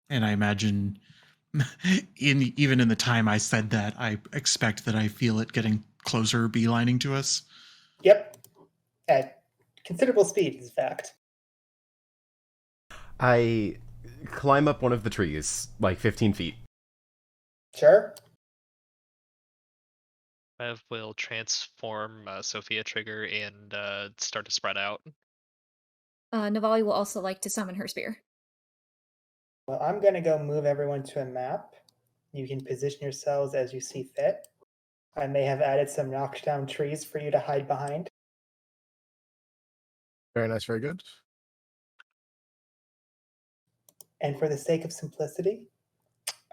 And I imagine, even in the time I said that, I expect that I feel it getting closer, beelining to us.
Yep, at considerable speed, in fact.
I climb up one of the trees, like 15 feet.
Sure.
Rev will transform Sophia trigger and start to spread out.
Navali will also like to summon her spear.
Well, I'm going to go move everyone to a map. You can position yourselves as you see fit. I may have added some knocked down trees for you to hide behind.
Very nice, very good.
And for the sake of simplicity,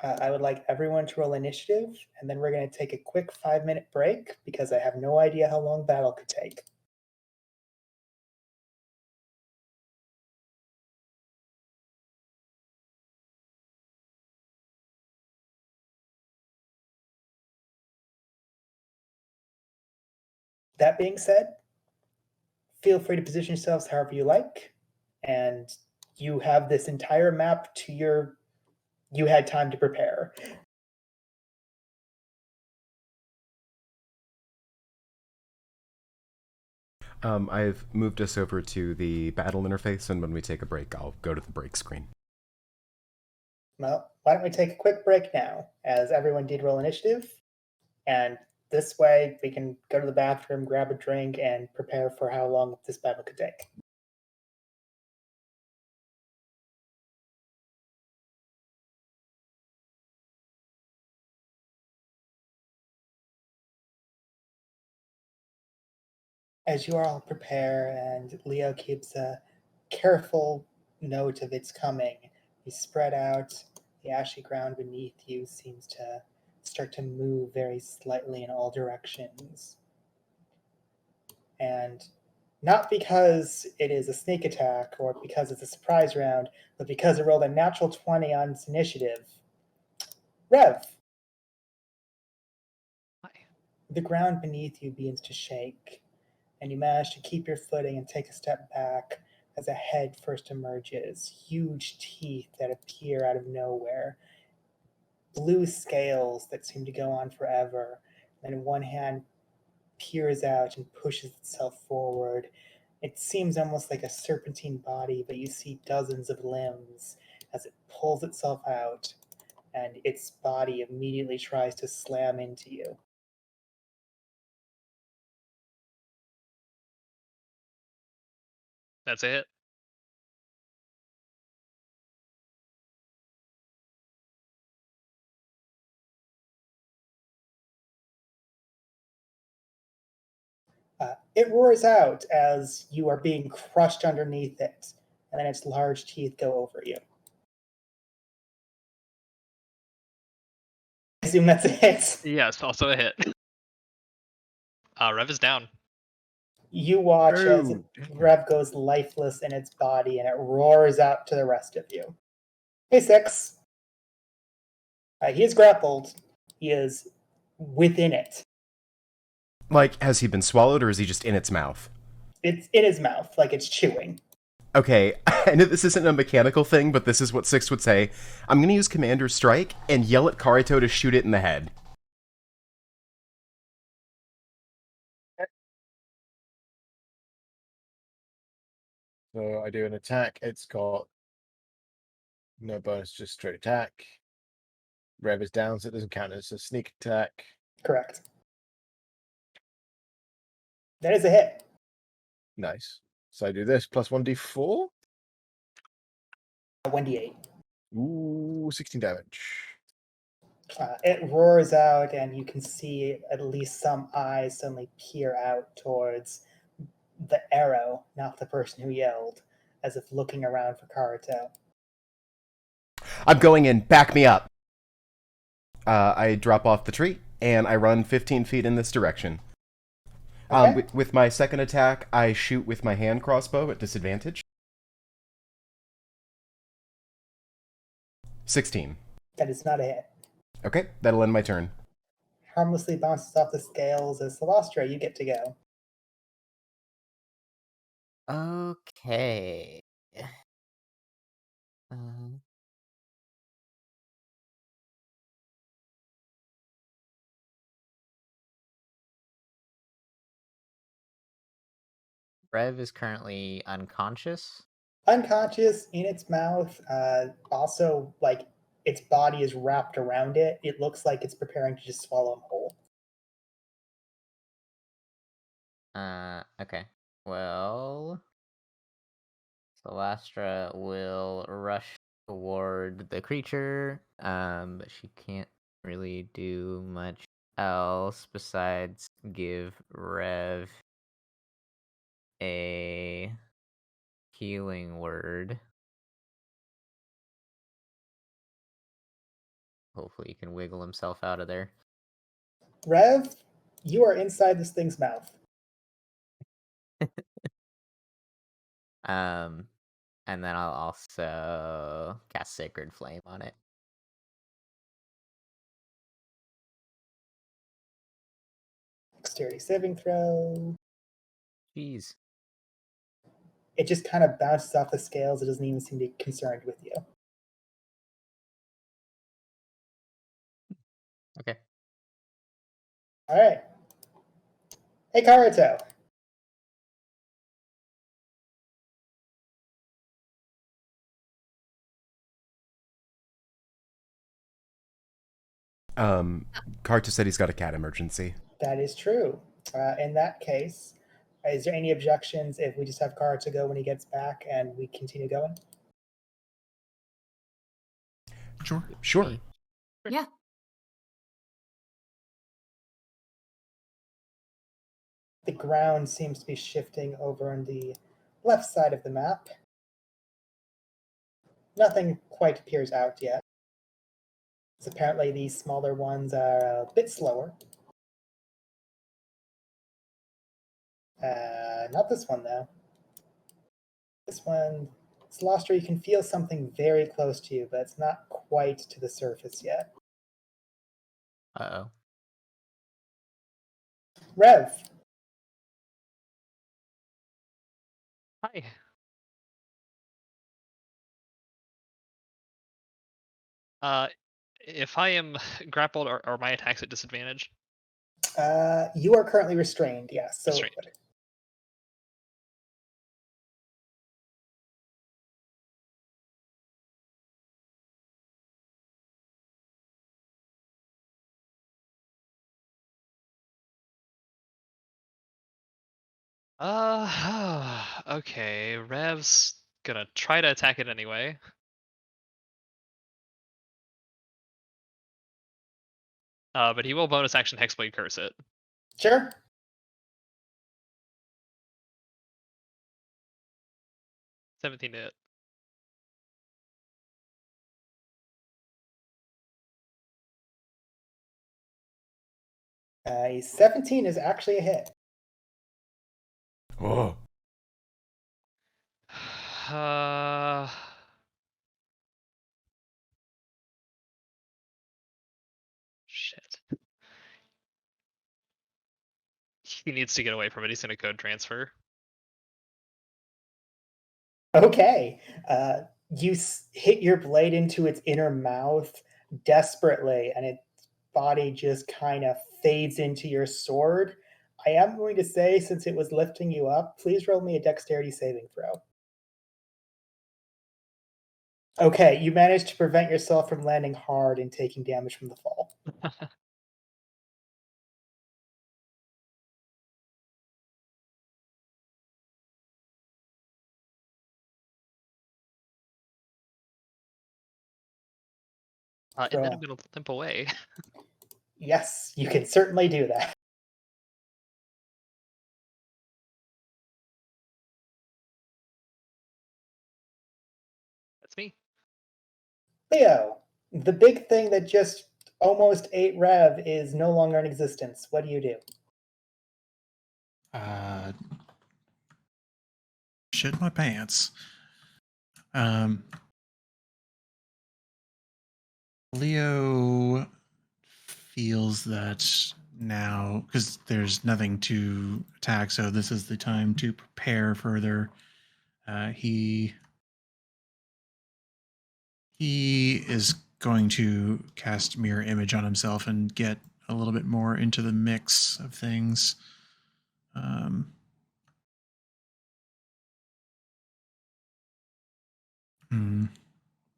I would like everyone to roll initiative, and then we're going to take a quick 5-minute break because I have no idea how long battle could take. That being said, feel free to position yourselves however you like, and you have this entire map to your. You had time to prepare.
I've moved us over to the battle interface, and when we take a break, I'll go to the break screen.
Well, why don't we take a quick break now, as everyone did roll initiative, and this way we can go to the bathroom, grab a drink, and prepare for how long this battle could take. as you all prepare, and Leo keeps a careful note of its coming, you spread out. The ashy ground beneath you seems to start to move very slightly in all directions. And not because it is a sneak attack or because it's a surprise round, but because it rolled a natural 20 on its initiative. Rev,
Hi.
the ground beneath you begins to shake, and you manage to keep your footing and take a step back as a head first emerges, huge teeth that appear out of nowhere, blue scales that seem to go on forever, and one hand peers out and pushes itself forward. It seems almost like a serpentine body, but you see dozens of limbs as it pulls itself out, and its body immediately tries to slam into you.
That's a hit.
It roars out as you are being crushed underneath it, and then its large teeth go over you. I assume that's a hit.
Yes, also a hit. Rev is down.
You watch as
Oh,
Rev goes lifeless in its body, and it roars out to the rest of you. Hey, Six. He is grappled. He is within it.
Like, has he been swallowed, or is he just in its mouth?
It's in his mouth, like it's chewing.
Okay, I know this isn't a mechanical thing, but this is what Six would say. I'm gonna use Commander's Strike and yell at Karito to shoot it in the head.
So I do an attack. It's got no bonus, just straight attack. Rev is down, so it doesn't count as a sneak attack.
Correct. That is a hit.
Nice. So I do this plus 1d4.
1d8.
Ooh, 16 damage.
It roars out, and you can see at least some eyes suddenly peer out towards the arrow, not the person who yelled, as if looking around for Karito.
I'm going in. Back me up. I drop off the tree, and I run 15 feet in this direction.
Okay.
With my second attack, I shoot with my hand crossbow at disadvantage. 16.
That is not a hit.
Okay, that'll end my turn.
Harmlessly bounces off the scales as Celestra, you get to go.
Okay. Um, Rev is currently unconscious.
Unconscious in its mouth, also like its body is wrapped around it. It looks like it's preparing to just swallow him whole.
Okay. Well, Celastra will rush toward the creature, but she can't really do much else besides give Rev a healing word. Hopefully he can wiggle himself out of there.
Rev, you are inside this thing's mouth.
And then I'll also cast Sacred Flame on it.
Dexterity saving throw.
Jeez.
It just kind of bounces off the scales. It doesn't even seem to be concerned with you.
Okay.
All right. Hey, Karito.
Karito said he's got a cat emergency.
That is true. In that case, is there any objections if we just have Karito go when he gets back and we continue going?
Sure.
Sure.
Yeah.
the ground seems to be shifting over on the left side of the map. Nothing quite appears out yet. So apparently these smaller ones are a bit slower. Not this one, though. This one, it's lost where you can feel something very close to you, but it's not quite to the surface yet.
Uh-oh.
Rev,
Hi. If I am grappled, are my attacks at disadvantage?
you are currently restrained, yes. So
Restrained. Okay. Rev's gonna try to attack it anyway. But he will bonus action Hexblade Curse it.
sure.
17 to hit.
A 17 is actually a hit.
Oh.
Shit. He needs to get away from it. He's gonna code transfer.
Okay. You hit your blade into its inner mouth desperately, and its body just kind of fades into your sword. I am going to say, since it was lifting you up, please roll me a dexterity saving throw. Okay, you managed to prevent yourself from landing hard and taking damage from the fall.
And then I'm gonna limp away.
Yes, you can certainly do that.
That's me.
Leo, the big thing that just almost ate Rev is no longer in existence. What do you do?
Shit my pants. Leo feels that now, because there's nothing to attack, so this is the time to prepare further. He is going to cast mirror image on himself and get a little bit more into the mix of things.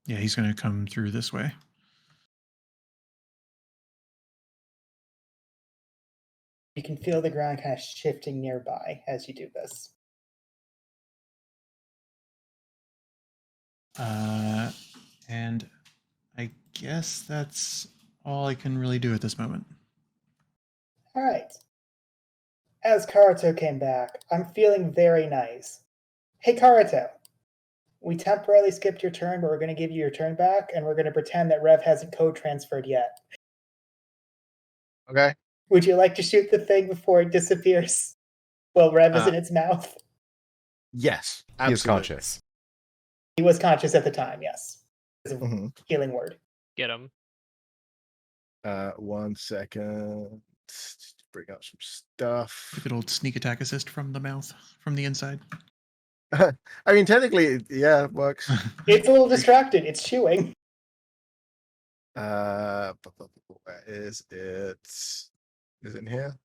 Yeah, he's going to come through this way.
You can feel the ground kind of shifting nearby as you do this.
And I guess that's all I can really do at this moment.
All right. As Karito came back, I'm feeling very nice. Hey, Karito, we temporarily skipped your turn, but we're going to give you your turn back, and we're going to pretend that Rev hasn't code transferred yet.
Okay.
Would you like to shoot the thing before it disappears? Well, Rev is in its mouth.
Yes, absolutely.
He is conscious.
He was conscious at the time, yes.
Mm-hmm.
Healing word.
Get him.
1 second. Bring out some stuff.
Good old sneak attack assist from the mouth, from the inside.
I mean, technically, yeah, it works.
It's a little distracted. It's chewing.
Where is it? Is it in here?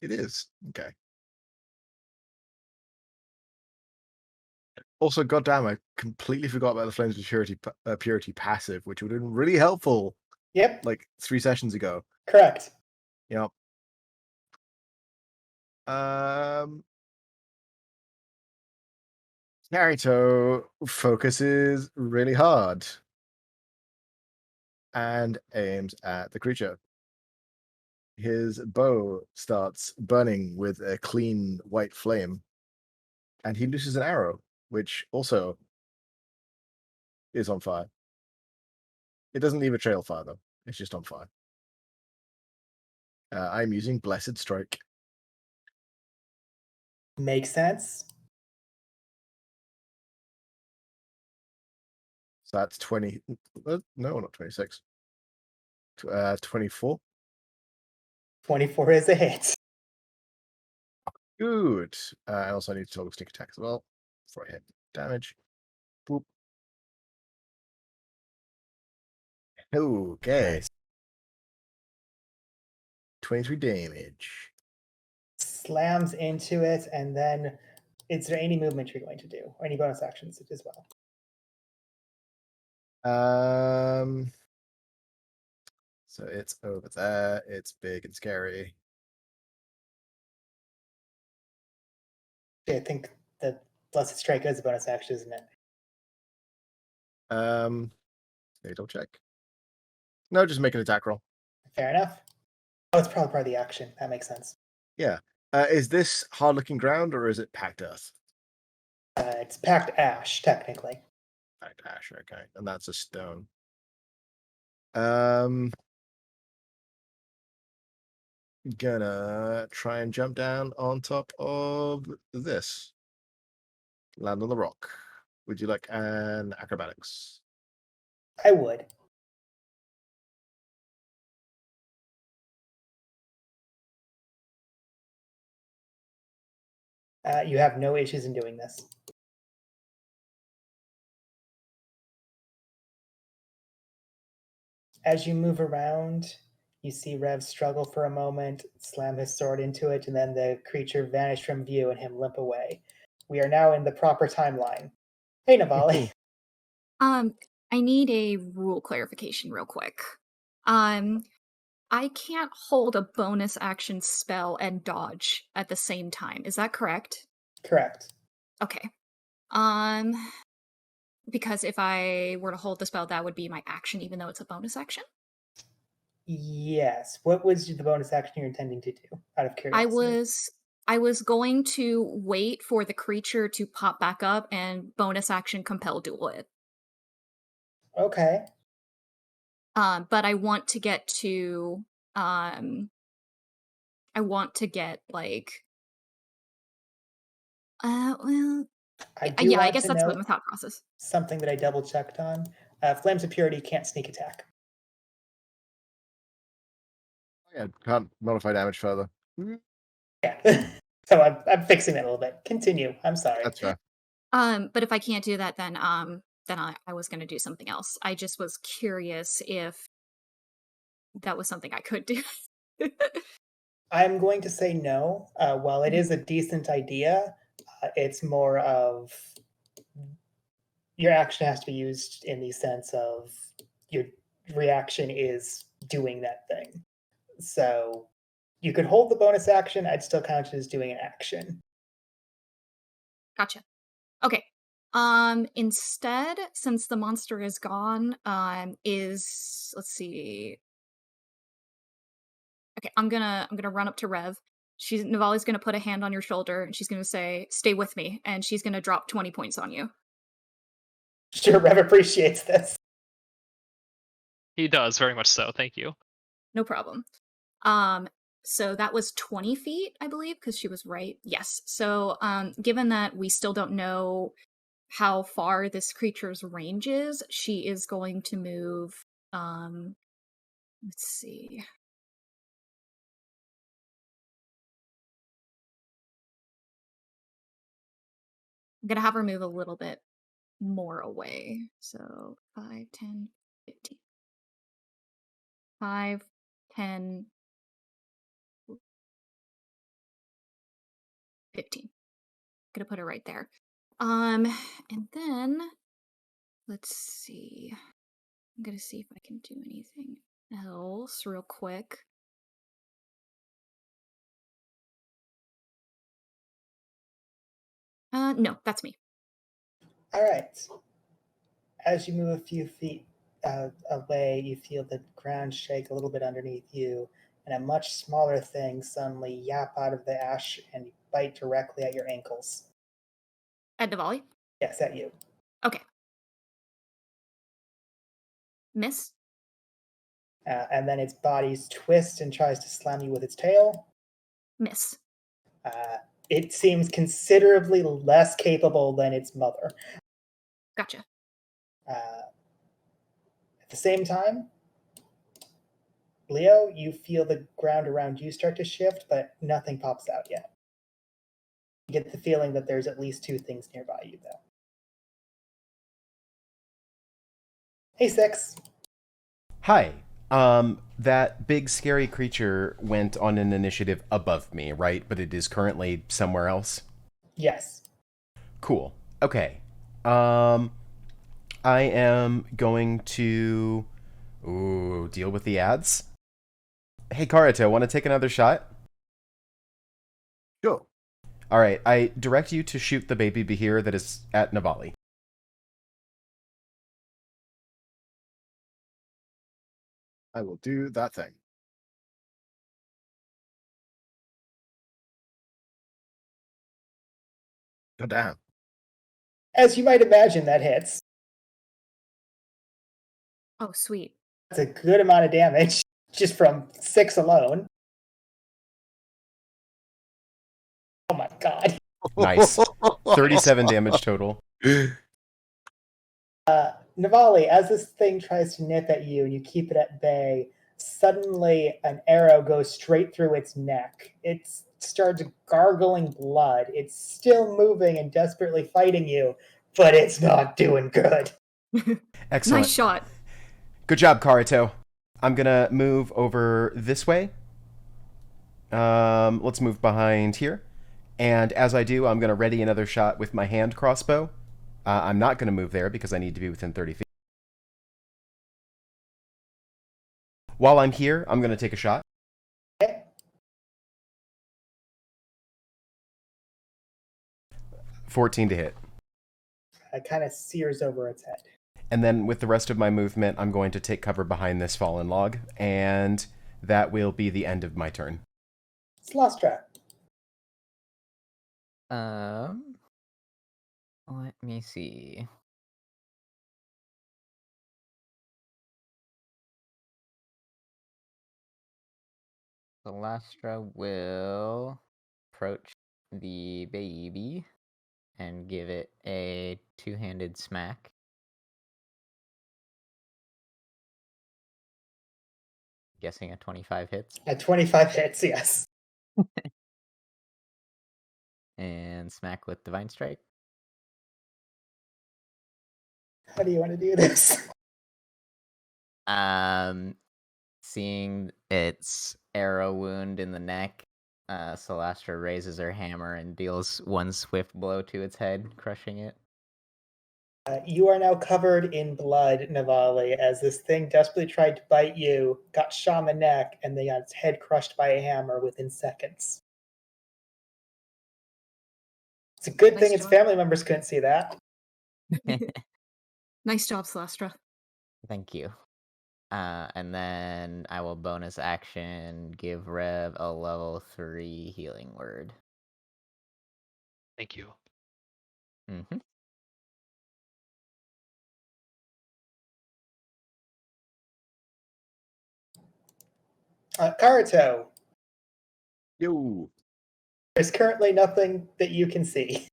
It is. Okay. Also, goddamn, I completely forgot about the Flames of Purity passive, which would have been really helpful.
Yep.
Like 3 sessions ago.
Correct.
Yep. Karito focuses really hard and aims at the creature. his bow starts burning with a clean white flame, and he looses an arrow, which also is on fire. It doesn't leave a trail of fire, though. It's just on fire. I'm using Blessed Strike.
Makes sense.
So that's 20. No, not 26. 24.
24 is a hit.
Good. I also need to toggle sneak attack as well before I hit damage. Boop. Okay.
Nice.
23 damage.
Slams into it, and then is there any movement you're going to do? Or any bonus actions as well?
So it's over there. It's big and scary.
I think the Blessed Strike is a bonus action, isn't it?
Maybe double check. No, just make an attack roll.
Fair enough. Oh, it's probably part of the action. That makes sense.
Yeah. Is this hard looking ground or is it packed earth?
It's packed ash, technically.
Packed ash, okay. And that's a stone. Gonna try and jump down on top of this. Land on the rock. Would you like an acrobatics?
I would. You have no issues in doing this. As you move around, you see Rev struggle for a moment, slam his sword into it, and then the creature vanish from view and him limp away. We are now in the proper timeline. Hey, Navali.
I need a rule clarification real quick. I can't hold a bonus action spell and dodge at the same time. Is that correct?
Correct.
Okay. Because if I were to hold the spell, that would be my action, even though it's a bonus action.
Yes. What was the bonus action you're intending to do? Out of curiosity.
I was going to wait for the creature to pop back up and bonus action compel duel it.
Okay.
But I want to get to like well
I do
yeah, I
want
guess
to
that's
note
my thought process.
something that I double checked on. Flames of Purity can't sneak attack.
Yeah, can't modify damage further.
Yeah. So I'm fixing that a little bit. Continue. I'm sorry.
That's fair.
But if I can't do that, then I was going to do something else. I just was curious if that was something I could do.
I'm going to say no. While it is a decent idea, it's more of your action has to be used in the sense of your reaction is doing that thing. So you could hold the bonus action. I'd still count it as doing an action.
Gotcha. Okay. Instead, since the monster is gone, let's see. Okay, I'm gonna run up to Rev. Navali's gonna put a hand on your shoulder and she's gonna say, "Stay with me," and she's gonna drop 20 points on you.
Sure, Rev appreciates this.
He does, very much so. Thank you.
No problem. So that was 20 feet, I believe, because she was right. Yes. So, given that we still don't know how far this creature's range is, she is going to move. Let's see. I'm gonna have her move a little bit more away. So 5, 10, 15. 5, 10, 15. Gonna put her right there. And then let's see. I'm gonna see if I can do anything else real quick. No, that's me.
All right. As you move a few feet away, you feel the ground shake a little bit underneath you. and a much smaller thing suddenly yap out of the ash and bite directly at your ankles.
At Navali?
Yes, at you.
Okay. Miss?
And then its body twists and tries to slam you with its tail.
Miss.
It seems considerably less capable than its mother.
Gotcha.
At the same time, Leo, you feel the ground around you start to shift, but nothing pops out yet. You get the feeling that there's at least two things nearby you, though. Hey, Six.
Hi. That big scary creature went on an initiative above me, right? But it is currently somewhere else?
Yes.
Cool. Okay. I am going to deal with the ads. Hey, Karito, want to take another shot?
Sure.
All right, I direct you to shoot the baby Behir that is at Navali.
I will do that thing. Oh, damn.
As you might imagine, that hits.
Oh, sweet.
That's a good amount of damage just from 6 alone. Oh my god.
Nice. 37 damage total.
Navali, as this thing tries to nip at you and you keep it at bay, suddenly an arrow goes straight through its neck. It starts gargling blood. It's still moving and desperately fighting you, but it's not doing good.
Excellent.
Nice shot.
Good job, Karito. I'm gonna move over this way. Let's move behind here. And as I do, I'm gonna ready another shot with my hand crossbow. I'm not gonna move there because I need to be within 30 feet. While I'm here, I'm gonna take a shot.
Okay.
14 to hit.
It kind of sears over its head.
And then with the rest of my movement, I'm going to take cover behind this fallen log, and that will be the end of my turn.
It's Lustra.
Let me see. Celastra will approach the baby and give it a two-handed smack. Guessing a 25 hits.
At 25 hits, yes.
And smack with Divine Strike.
How do you want to do this?
Seeing its arrow wound in the neck, Celastra raises her hammer and deals one swift blow to its head, crushing it.
You are now covered in blood, Navali, as this thing desperately tried to bite you, got shot in the neck, and then got its head crushed by a hammer within seconds. It's a good
Nice
thing its
job.
family members couldn't see that.
Nice job, Celastra.
Thank you. And then I will bonus action give Rev a level 3 healing word.
Thank you.
Mm-hmm.
Karito,
Yo.
there's currently nothing that you can see.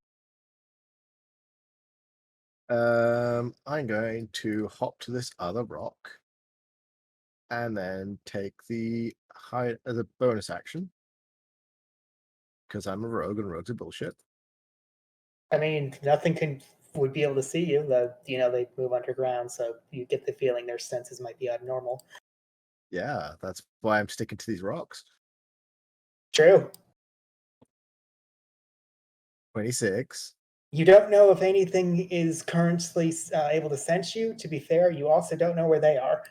I'm going to hop to this other rock and then take the hide as a bonus action because I'm a rogue and rogues are bullshit.
I mean, would be able to see you. They move underground, so you get the feeling their senses might be abnormal.
Yeah, that's why I'm sticking to these rocks.
True.
26.
You don't know if anything is currently able to sense you. To be fair, you also don't know where they are.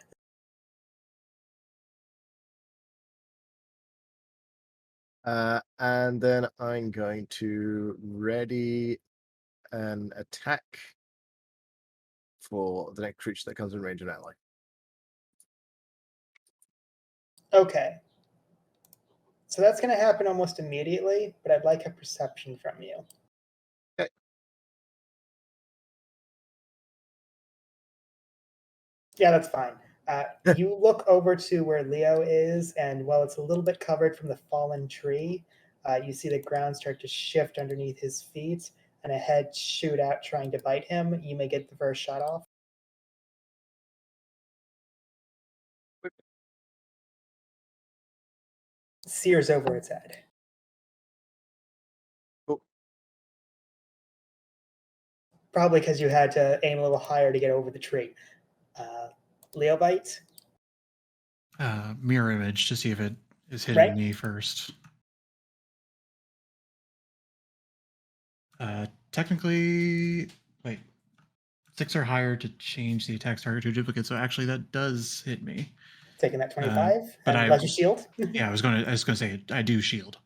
And then I'm going to ready an attack for the next creature that comes in range of an ally.
Okay. So that's going to happen almost immediately, but I'd like a perception from you.
Okay.
Yeah, that's fine. You look over to where Leo is, and while it's a little bit covered from the fallen tree, you see the ground start to shift underneath his feet, and a head shoot out trying to bite him. You may get the first shot off. Sears over its head.
Cool.
Probably because you had to aim a little higher to get over the tree. Leo bites.
Mirror image to see if it is hitting
Right.
me first. Technically, wait, 6 or higher to change the attack target to a duplicate. So actually, that does hit me.
Taking that 25.
But
and does you shield?
Yeah, I was gonna say I do shield.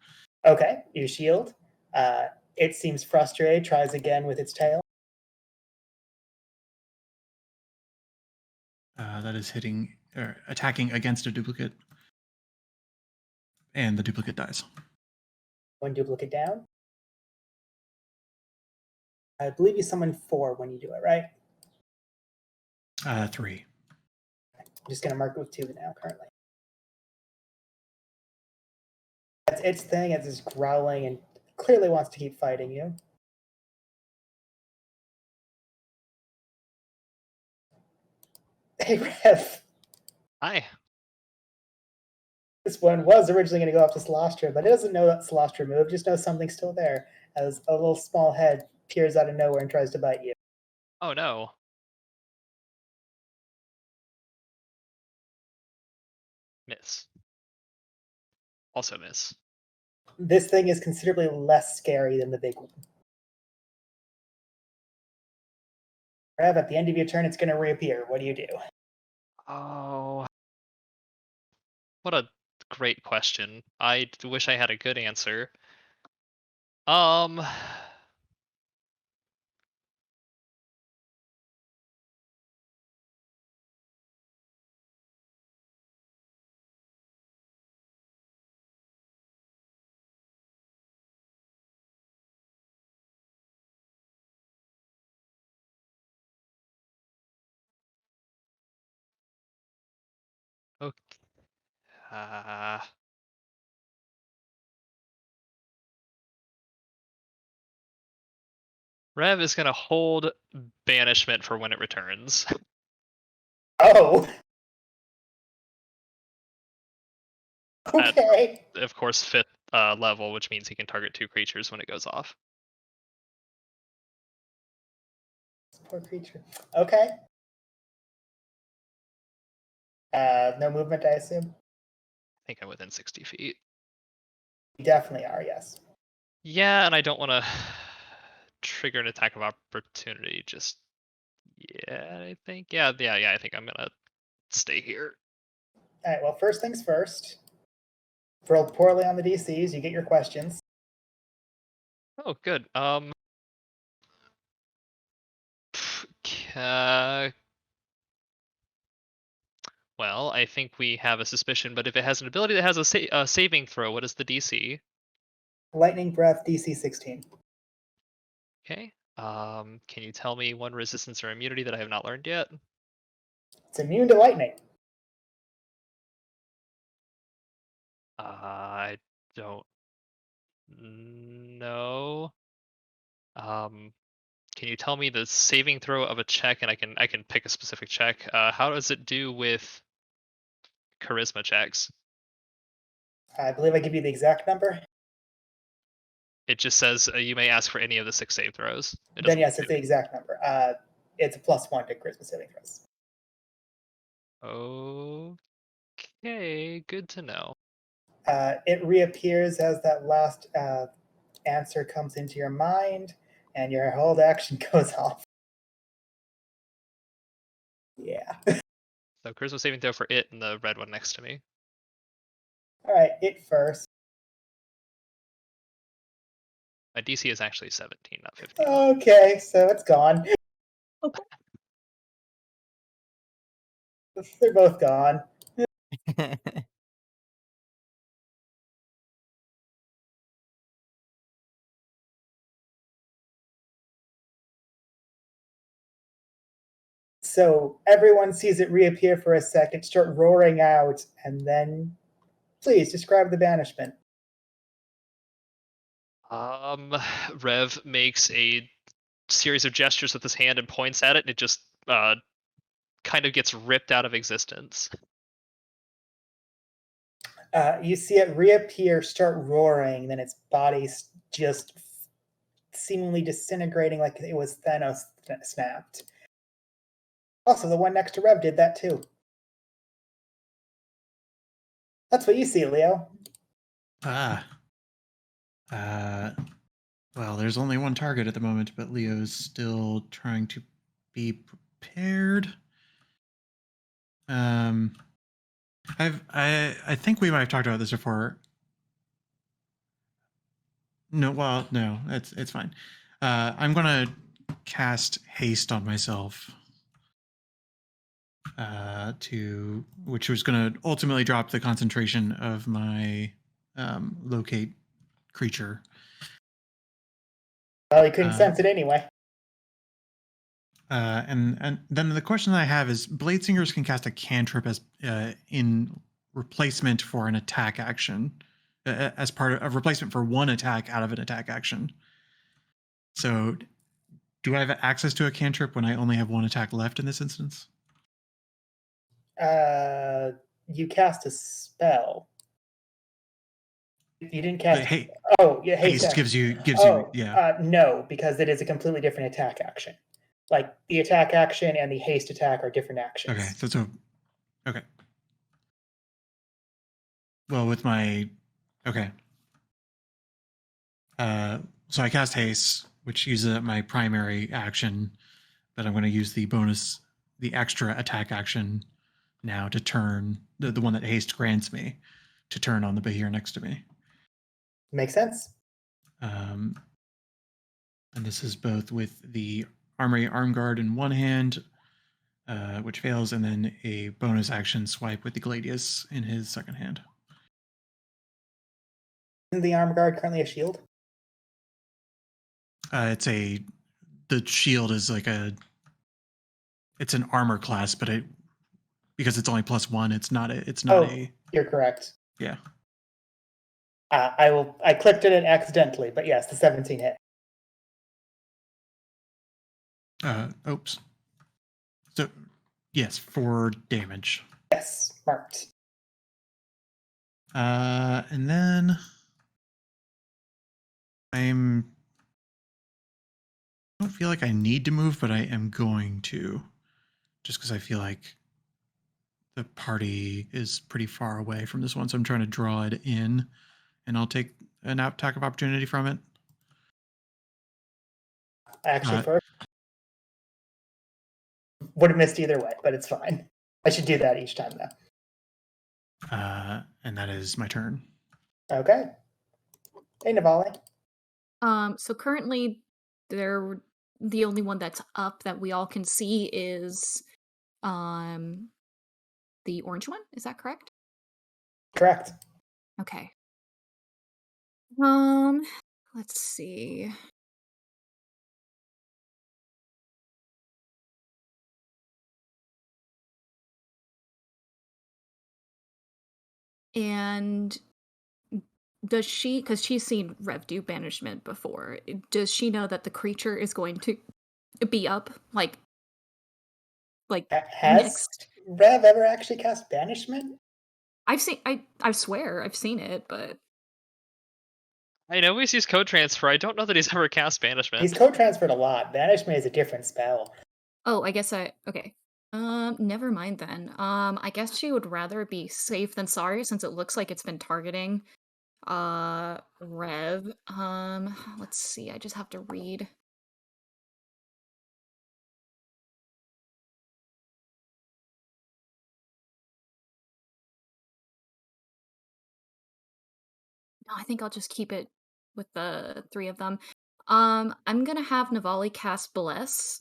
Okay, you shield. It seems frustrated. Tries again with its tail.
That is hitting or attacking against a duplicate, and the duplicate dies.
One duplicate down. I believe you summon 4 when you do it, right?
3.
I'm just going to mark it with 2 now, currently. That's its thing. It's just growling and clearly wants to keep fighting you. Hey, Rev.
Hi.
This one was originally going to go up to Slostra, but it doesn't know that Slostra move. Just knows something's still there, as a little small head peers out of nowhere and tries to bite you.
Oh no. Miss. Also miss.
This thing is considerably less scary than the big one. Rev, at the end of your turn, it's going to reappear. What do you do?
Oh. What a great question. I wish I had a good answer. Okay. Rev is gonna hold banishment for when it returns.
Oh! Okay.
Of course, 5th level, which means he can target 2 creatures when it goes off.
Poor creature. Okay. No movement, I assume?
I think I'm within 60 feet.
You definitely are, yes.
Yeah, and I don't want to trigger an attack of opportunity just yet, I think. Yeah, I think I'm gonna stay here.
All right, well, first things first. Rolled poorly on the DCs. You get your questions.
Oh, good. Well, I think we have a suspicion, but if it has an ability that has a saving throw, what is the DC?
Lightning Breath, DC 16.
Okay. Can you tell me one resistance or immunity that I have not learned yet?
It's immune to lightning.
I don't know. Can you tell me the saving throw of a check, and I can pick a specific check. How does it do with charisma checks?
I believe I give you the exact number.
It just says you may ask for any of the 6 save throws.
Then yes, it's the exact number. It's a +1 to charisma saving throws.
Okay, good to know.
It reappears as that last answer comes into your mind, and your hold action goes off. Yeah.
So charisma saving throw for it and the red one next to me.
All right, it first.
My DC is actually 17, not 15.
Okay, so it's gone. They're both gone. So everyone sees it reappear for a second, start roaring out, and then please describe the banishment.
Rev makes a series of gestures with his hand and points at it, and it just kind of gets ripped out of existence.
You see it reappear, start roaring, then its body just seemingly disintegrating like it was Thanos snapped. Also, the one next to Rev did that too. That's what you see, Leo.
Well, there's only one target at the moment, but Leo's still trying to be prepared. I think we might have talked about this before. No, it's fine. I'm gonna cast haste on myself. Which was gonna ultimately drop the concentration of my locate creature.
Well, he couldn't sense it anyway.
And then the question I have is, Blade Singers can cast a cantrip as in replacement for an attack action, as part of replacement for one attack out of an attack action. So, do I have access to a cantrip when I only have one attack left in this instance?
You cast a spell. You didn't cast.
Hey,
oh, yeah,
haste gives you yeah.
No, because it is a completely different attack action. Like the attack action and the haste attack are different actions.
Okay, so okay. Well, with my okay. So I cast haste, which uses up my primary action, but I'm going to use the extra attack action now to turn the one that haste grants me to turn on the Bahir next to me.
Makes sense.
And this is both with the Armory Arm Guard in one hand, which fails, and then a bonus action swipe with the Gladius in his second hand.
Isn't the Arm Guard currently a shield?
The shield is like it's an armor class, but because it's only +1, it's not a.
You're correct.
Yeah.
I clicked it accidentally, but yes, the 17 hit.
Oops. So, yes, 4 damage.
Yes, marked.
And then I don't feel like I need to move, but I am going to, just because I feel like the party is pretty far away from this one, so I'm trying to draw it in, and I'll take an attack of opportunity from it.
Action first. Would have missed either way, but it's fine. I should do that each time though.
And that is my turn.
Okay. Hey, Navali.
So currently, the only one that's up that we all can see is the orange one. Is that correct?
Correct.
Okay. Let's see. And does she, because she's seen Rev do banishment before, does she know that the creature is going to be up? Like
Has
next?
Rev ever actually cast banishment?
I've seen, I swear I've seen it, but
I know he's used code transfer. I don't know that he's ever cast banishment.
He's code transferred a lot. Banishment is a different spell.
oh, I guess okay. Never mind then. I guess she would rather be safe than sorry since it looks like it's been targeting Rev. Let's see. I just have to read. No, I think I'll just keep it with the 3 of them. I'm gonna have Navali cast Bless.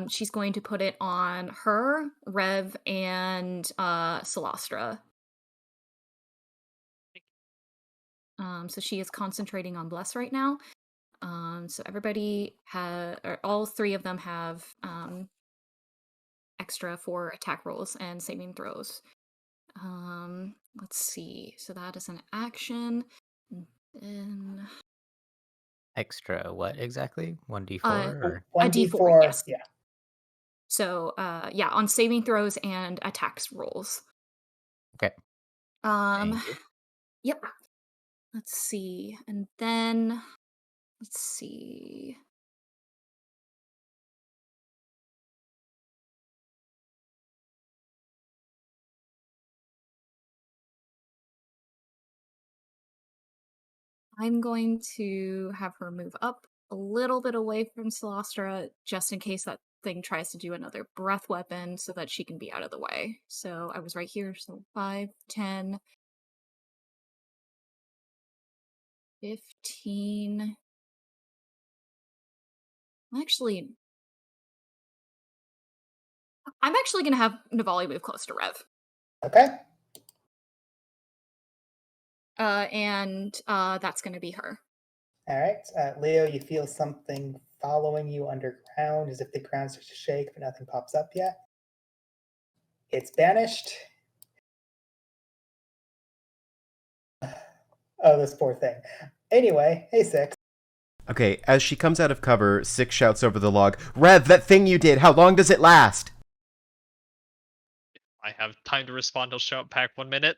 She's going to put it on her, Rev, and Celastra. So she is concentrating on Bless right now. So everybody all 3 of them have extra for attack rolls and saving throws. Let's see. So that is an action. And then
Extra what exactly? 1d4 or?
a D4,
1d4,
yes.
yeah.
So yeah, on saving throws and attacks rolls.
Okay. Thank you.
Yep. Let's see. And then let's see. I'm going to have her move up a little bit away from Celestra just in case that thing tries to do another breath weapon so that she can be out of the way. So I was right here. So 5, 10, 15. Actually, I'm actually going to have Navali move close to Rev.
Okay.
And that's going to be her.
All right. Leo, you feel something following you underground as if the ground starts to shake, but nothing pops up yet. It's banished. Oh, this poor thing. Anyway, hey, Six.
Okay, as she comes out of cover, Six shouts over the log, Rev, that thing you did, how long does it last?
I have time to respond. He'll show up back 1 minute.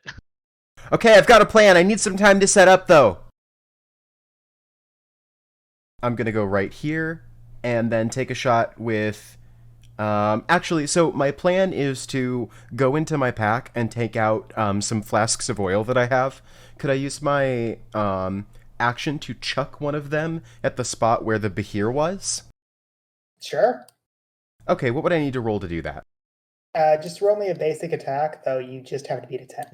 Okay, I've got a plan. I need some time to set up, though. I'm going to go right here and then take a shot with... actually, so my plan is to go into my pack and take out some flasks of oil that I have. Could I use my action to chuck one of them at the spot where the Behir was?
Sure.
Okay, what would I need to roll to do that?
Just roll me a basic attack, though you just have to beat a 10.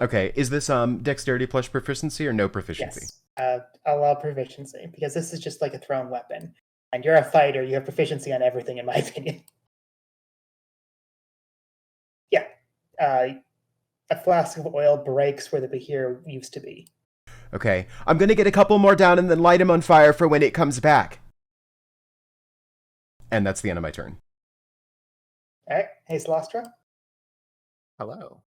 Okay, is this dexterity plus proficiency or no proficiency?
Yes. Allow proficiency, because this is just like a thrown weapon. And you're a fighter, you have proficiency on everything, in my opinion. Yeah. A flask of oil breaks where the Behir used to be.
Okay, I'm gonna get a couple more down and then light him on fire for when it comes back. And that's the end of my turn.
Alright, hey Celestra.
Hello.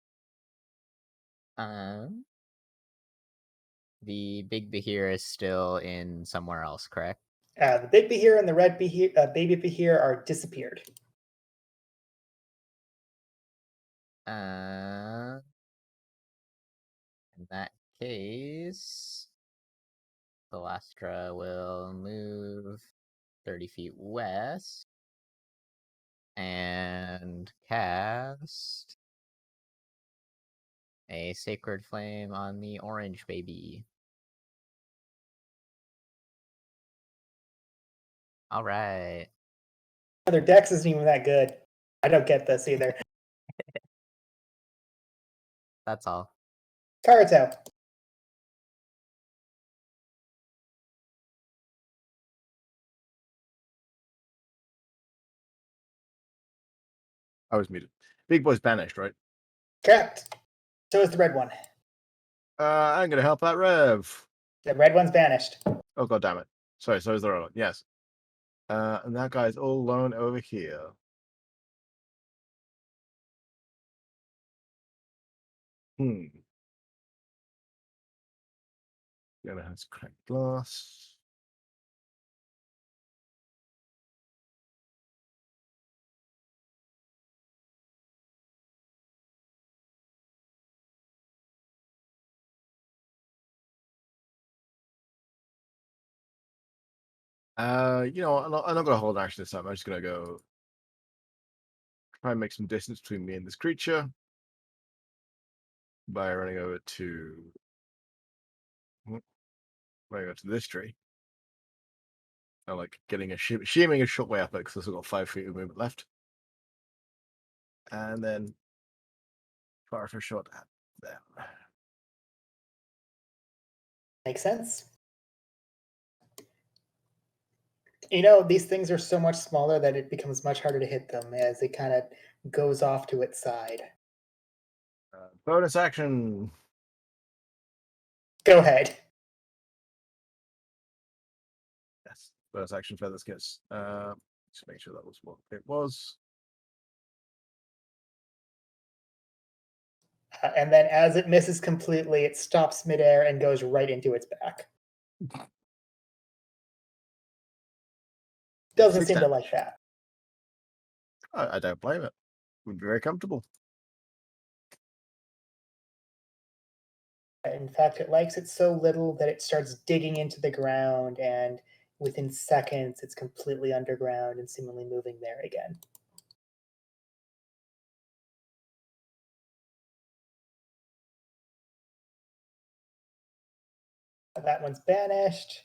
The big Behir is still in somewhere else, correct?
The big Behir and the red Behir, baby Behir are disappeared.
In that case, Celestra will move 30 feet west and cast a Sacred Flame on the orange baby. All right.
Their dex isn't even that good. I don't get this either.
That's all.
Karito.
I was muted. Big boy's banished, right?
Correct. So is the red one.
I'm gonna help that Rev.
The red one's banished.
Oh god damn it. Sorry, so is the red one. Yes. And that guy's all alone over here. Gonna have to crack glass. I'm not gonna hold action this time. I'm just gonna go try and make some distance between me and this creature by running over to this tree. I like getting shimming a short way up it because I've still got 5 feet of movement left. And then fire for a shot at them.
Makes sense. You know, these things are so much smaller that it becomes much harder to hit them as it kind of goes off to its side.
Bonus action.
Go ahead.
Yes, bonus action for this kiss. Just make sure that was what it was.
And then as it misses completely, it stops midair and goes right into its back. Doesn't
6
seem to
damage.
like that.
I don't blame it. Would be very comfortable.
In fact, it likes it so little that it starts digging into the ground, and within seconds, it's completely underground and seemingly moving there again. That one's banished.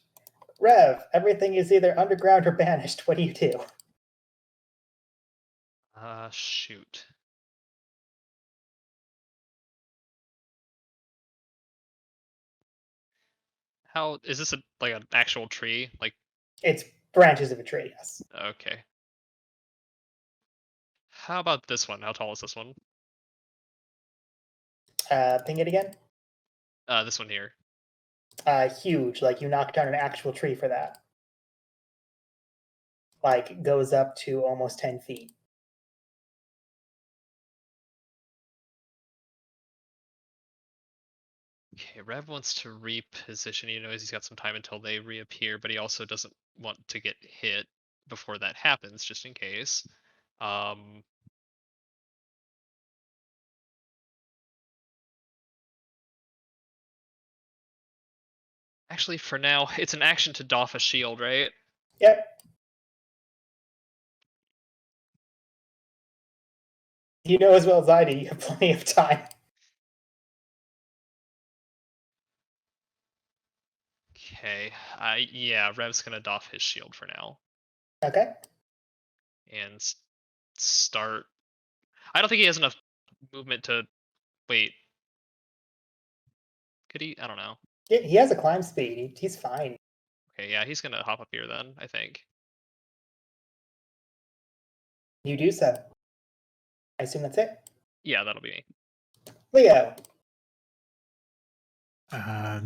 Rev, everything is either underground or banished. What do you do?
Shoot. How is this like an actual tree? Like,
It's branches of a tree, yes.
okay. How about this one? How tall is this one?
Ping it again.
This one here.
Huge. Like you knocked down an actual tree for that. Like goes up to almost 10 feet.
Okay, Rev wants to reposition. He knows he's got some time until they reappear, but he also doesn't want to get hit before that happens, just in case. Actually, for now, it's an action to doff a shield, right?
Yep. You know as well as I do, you have plenty of time.
Okay, yeah, Rev's gonna doff his shield for now
Okay.
and start. I don't think he has enough movement to wait. Could he? I don't know.
He has a climb speed. He's fine.
Okay, yeah, he's gonna hop up here then, I think.
You do so. I assume that's it.
Yeah, that'll be me.
Leo.
I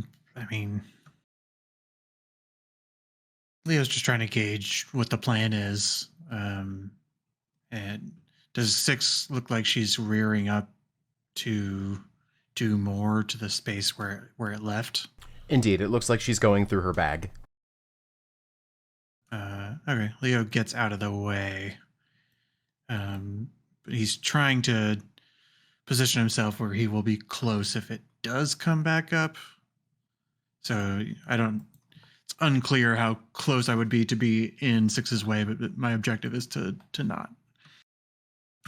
mean, Leo's just trying to gauge what the plan is. And does 6 look like she's rearing up to do more to the space where it left?
Indeed, it looks like she's going through her bag.
Okay, Leo gets out of the way. But he's trying to position himself where he will be close if it does come back up. So it's unclear how close I would be to be in 6's way, but my objective is to not.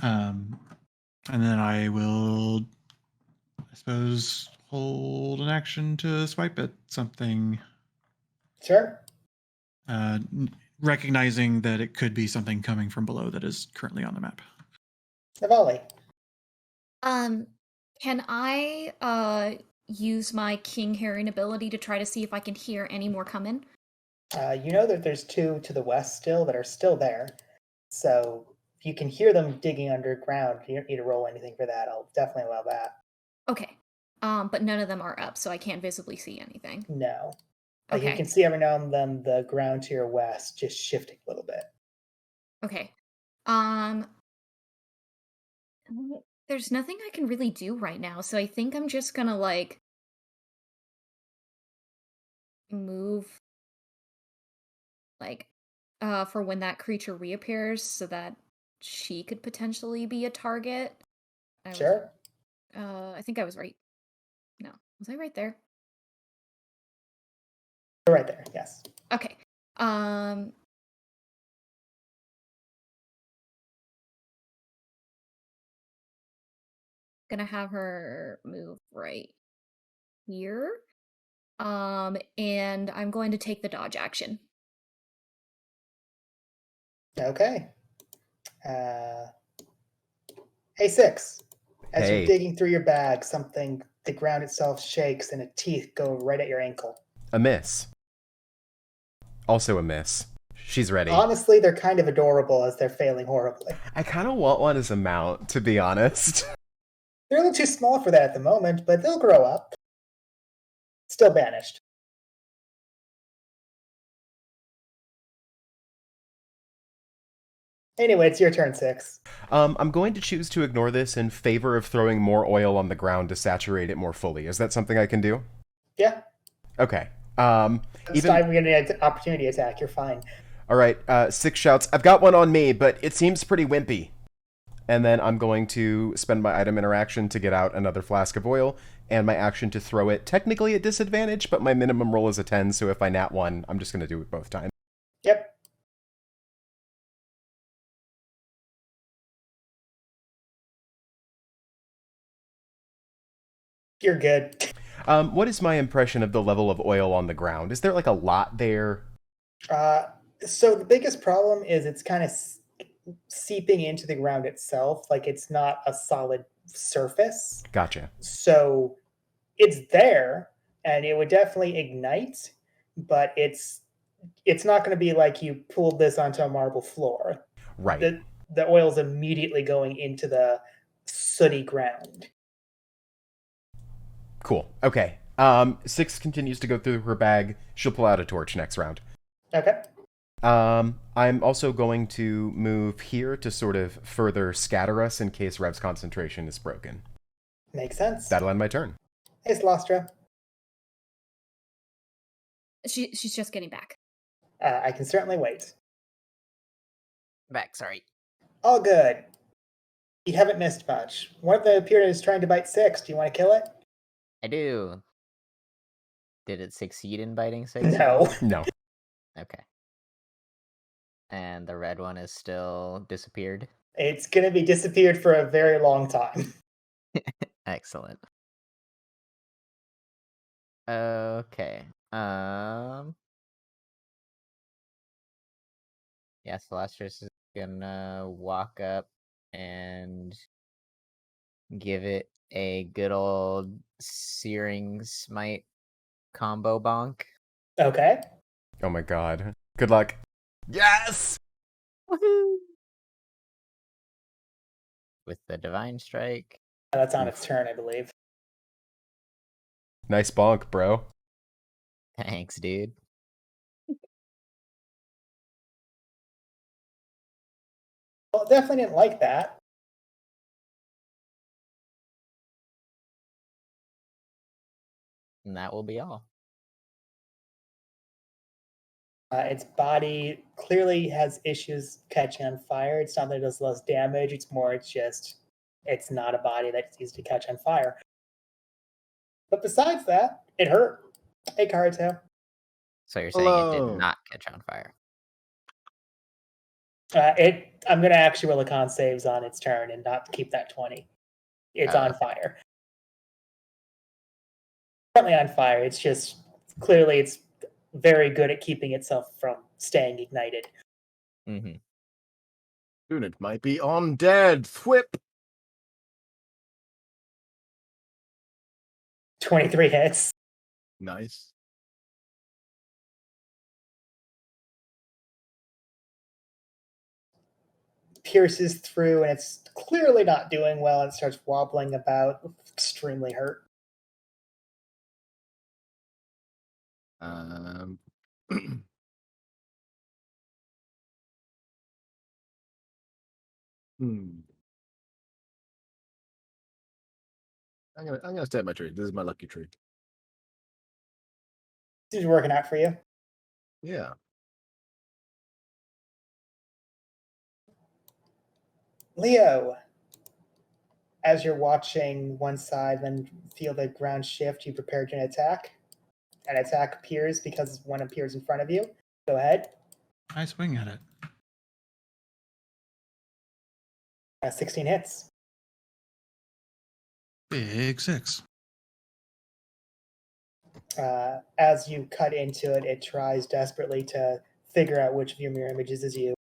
And then I will, I suppose, hold an action to swipe at something.
Sure.
Recognizing that it could be something coming from below that is currently on the map.
Navali.
Can I use my king hearing ability to try to see if I can hear any more come in?
You know that there's 2 to the west still that are still there. So if you can hear them digging underground, you don't need to roll anything for that. I'll definitely allow that.
Okay. But none of them are up, so I can't visibly see anything.
No. Like you
Okay.
can see every now and then the ground to your west just shifting a little bit.
Okay. There's nothing I can really do right now, so I think I'm just gonna like move like for when that creature reappears so that she could potentially be a target.
Sure.
I think I was right. No. Was I right there?
You're right there, yes.
Okay. Gonna have her move right here. And I'm going to take the dodge action.
Okay. Hey, 6. As
Hey.
you're digging through your bag, the ground itself shakes and teeth go right at your ankle.
A miss. Also a miss. She's ready.
Honestly, they're kind of adorable as they're failing horribly.
I kind of want one as a mount, to be honest.
They're a little too small for that at the moment, but they'll grow up. Still banished. Anyway, it's your turn, Six.
I'm going to choose to ignore this in favor of throwing more oil on the ground to saturate it more fully. Is that something I can do?
Yeah.
Okay.
This time we get an opportunity attack. You're fine.
All right. Six shouts. I've got one on me, but it seems pretty wimpy. And then I'm going to spend my item interaction to get out another flask of oil, and my action to throw it technically at disadvantage, but my minimum roll is a 10, so if I nat 1, I'm just going to do it both times.
Yep. You're good.
What is my impression of the level of oil on the ground? Is there like a lot there?
So the biggest problem is it's kind of seeping into the ground itself. Like it's not a solid surface.
Gotcha.
So it's there, and it would definitely ignite, but it's not going to be like you pulled this onto a marble floor.
Right.
The oil's immediately going into the sooty ground.
Cool. Okay. Six continues to go through her bag. She'll pull out a torch next round.
Okay.
I'm also going to move here to sort of further scatter us in case Rev's concentration is broken.
Makes sense.
That'll end my turn.
Hey, Slostra.
She's just getting back.
I can certainly wait.
Back, sorry.
All good. You haven't missed much. One of the Pyrrha is trying to bite Six. Do you want to kill it?
I do. Did it succeed in biting 6?
No.
No.
Okay. And the red one is still disappeared?
It's going to be disappeared for a very long time.
Excellent. Okay. Yeah, Celestris is gonna walk up and give it a good old searing smite combo bonk.
Okay.
Oh my god. Good luck. Yes!
Woohoo! With the divine strike.
That's on its turn, I believe.
Nice bonk, bro.
Thanks, dude.
Well, it definitely didn't like that.
And that will be all.
Its body clearly has issues catching on fire. It's not that it does less damage. It's not a body that's easy to catch on fire. But besides that, it hurt. Hey, Karito.
So you're saying it
Hello.
did not catch on fire?
I'm going to actually roll a con saves on its turn and not keep that 20. It's on fire. Currently on fire. It's just clearly it's very good at keeping itself from staying ignited.
Mm-hmm.
Soon it might be on dead. Thwip.
23 hits.
Nice.
Pierces through, and it's clearly not doing well, and starts wobbling about, extremely hurt.
I'm gonna stay at my tree. This is my lucky tree.
This is working out for you.
Yeah.
Leo, as you're watching one side, then feel the ground shift, you prepare to attack. An attack appears because one appears in front of you. Go ahead.
I swing at it.
16 hits.
Big 6.
As you cut into it, it tries desperately to figure out which of your mirror images is you.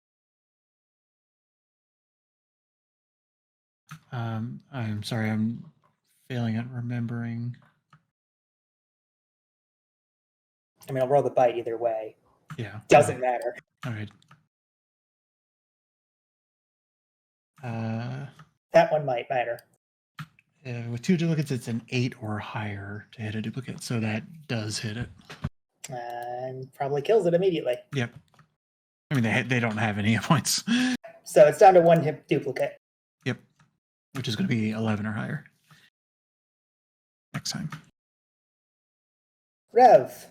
I'm sorry, I'm failing at remembering.
I mean, I'll roll the bite either way.
Yeah.
Doesn't matter.
All right.
That one might matter.
With 2 duplicates, it's an 8 or higher to hit a duplicate, so that does hit it.
And probably kills it immediately.
Yep. I mean, they don't have any points.
So it's down to 1 hit duplicate.
Yep. Which is going to be 11 or higher next time.
Rev.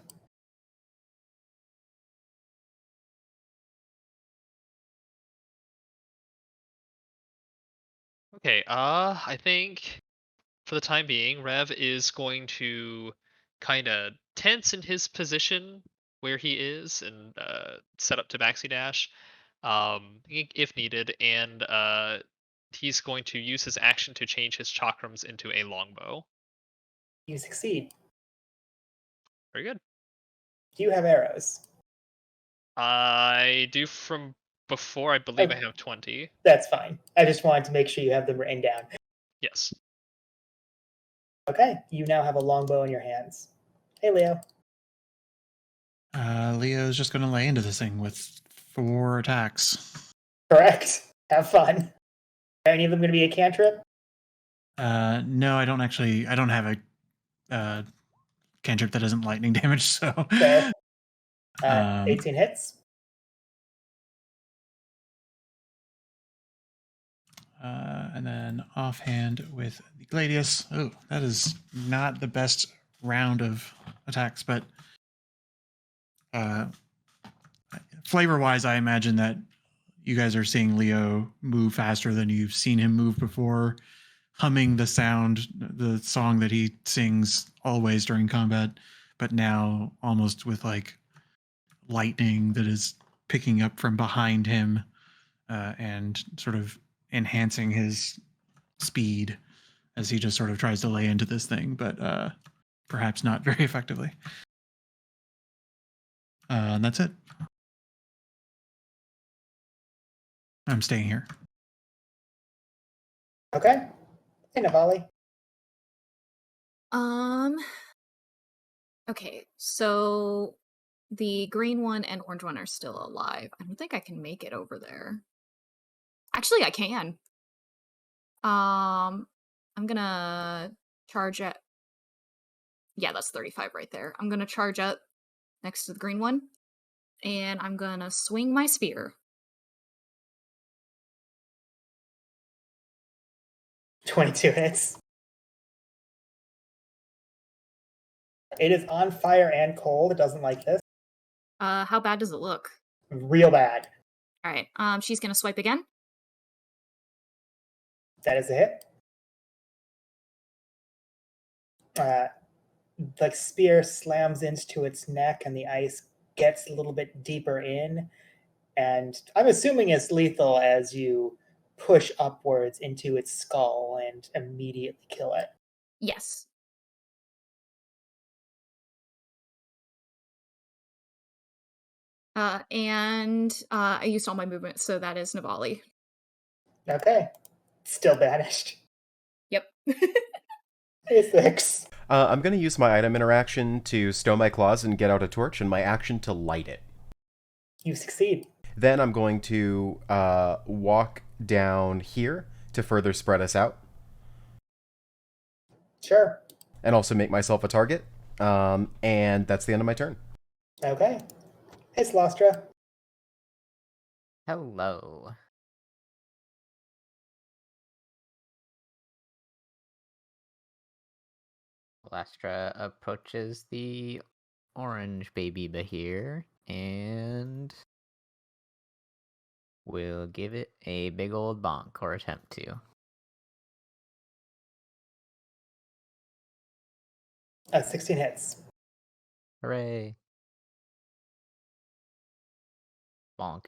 Okay, I think for the time being, Rev is going to kind of tense in his position where he is and set up to maxi dash, if needed, and he's going to use his action to change his chakrams into a longbow.
You succeed.
Very good.
Do you have arrows?
I do from before. I believe I
Okay.
have 20.
That's fine. I just wanted to make sure you have them written down.
Yes.
Okay, you now have a longbow in your hands. Hey, Leo.
Leo's just going to lay into this thing with 4 attacks.
Correct. Have fun. Are any of them going to be a cantrip?
No, I don't have a cantrip that isn't lightning damage, so.
Fair. 18 hits.
And then offhand with the Gladius. Oh, that is not the best round of attacks, but flavor-wise, I imagine that you guys are seeing Leo move faster than you've seen him move before, humming the song that he sings always during combat, but now almost with like lightning that is picking up from behind him and sort of enhancing his speed as he just sort of tries to lay into this thing, but perhaps not very effectively. And that's it. I'm staying here.
Okay. Hey, Navali.
Okay, so the green one and orange one are still alive. I don't think I can make it over there. Actually, I can. I'm gonna charge at. Yeah, that's 35 right there. I'm gonna charge up next to the green one, and I'm gonna swing my spear.
22 hits. It is on fire and cold. It doesn't like this.
How bad does it look?
Real bad.
All right. She's gonna swipe again.
That is a hit. The spear slams into its neck, and the ice gets a little bit deeper in. And I'm assuming it's lethal as you push upwards into its skull and immediately kill it.
Yes. And I used all my movement, so that is Navali.
Okay. Still banished.
Yep.
Hey, 6.
I'm going to use my item interaction to stow my claws and get out a torch, and my action to light it.
You succeed.
Then I'm going to walk down here to further spread us out.
Sure.
And also make myself a target. And that's the end of my turn.
Okay. Hey, Slostra.
Hello. Lastra approaches the orange baby Bahir and will give it a big old bonk, or attempt to.
16 hits.
Hooray. Bonk.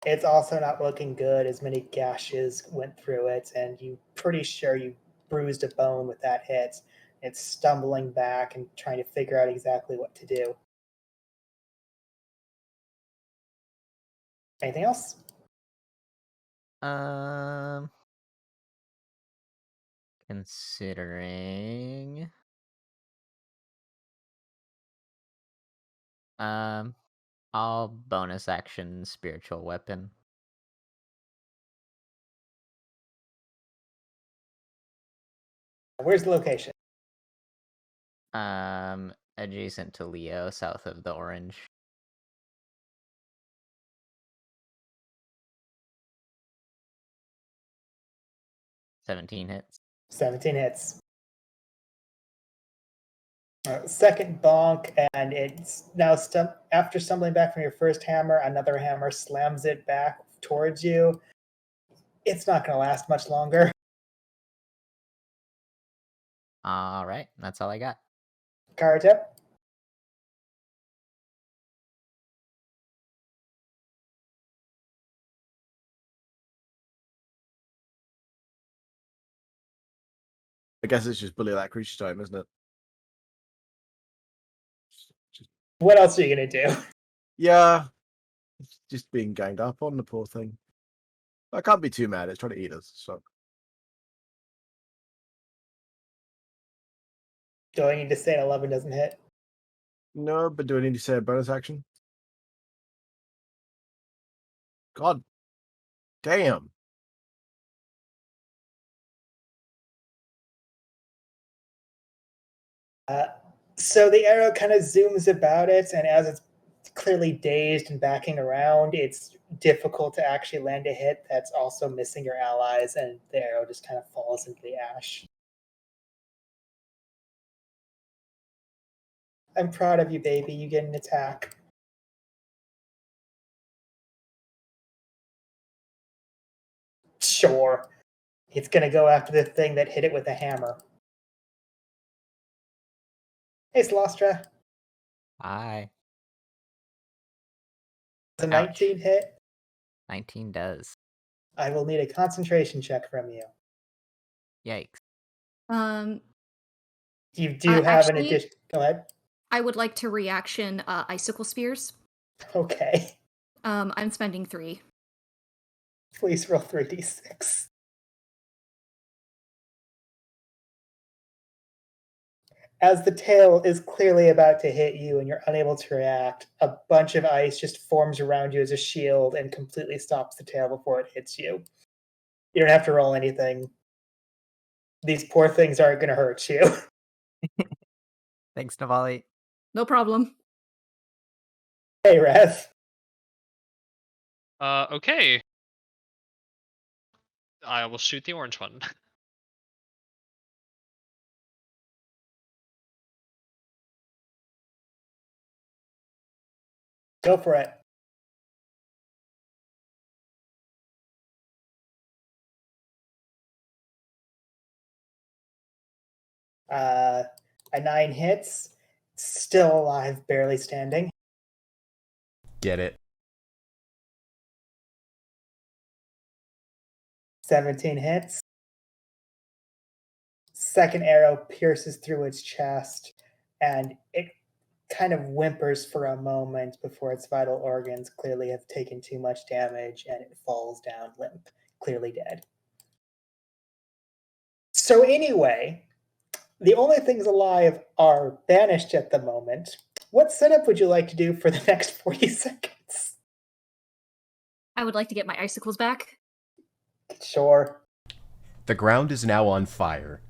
It's also not looking good, as many gashes went through it, and you're pretty sure you bruised a bone with that hit. It's stumbling back and trying to figure out exactly what to do. Anything else?
Considering I'll bonus action spiritual weapon.
Where's the location?
Adjacent to Leo, south of the orange. 17 hits.
17 hits. Second bonk, and it's now after stumbling back from your first hammer, another hammer slams it back towards you. It's not going to last much longer.
All right, that's all I got.
Karito?
I guess it's just bully that creature time, isn't it?
What else are you going to do?
Yeah. It's just being ganged up on, the poor thing. I can't be too mad. It's trying to eat us, so.
Do I need to say 11 doesn't hit?
No, but do I need to say a bonus action? God damn.
So the arrow kind of zooms about it, and as it's clearly dazed and backing around, it's difficult to actually land a hit that's also missing your allies, and the arrow just kind of falls into the ash. I'm proud of you, baby. You get an attack. Sure. It's going to go after the thing that hit it with a hammer. Hey, Slostra.
Hi.
It's a 19 hit.
19 does.
I will need a concentration check from you.
Yikes.
Do you have an
actually,
addition? Go ahead.
I would like to reaction icicle spears.
Okay.
I'm spending 3.
Please roll 3d6. As the tail is clearly about to hit you and you're unable to react, a bunch of ice just forms around you as a shield and completely stops the tail before it hits you. You don't have to roll anything. These poor things aren't going to hurt you.
Thanks, Navali.
No problem.
Hey, Rev.
Okay. I will shoot the orange one.
Go for it. A 9 hits. Still alive, barely standing.
Get it.
17 hits. Second arrow pierces through its chest, and it kind of whimpers for a moment before its vital organs clearly have taken too much damage, and it falls down limp, clearly dead. So anyway, the only things alive are banished at the moment. What setup would you like to do for the next 40 seconds?
I would like to get my icicles back.
Sure.
The ground is now on fire.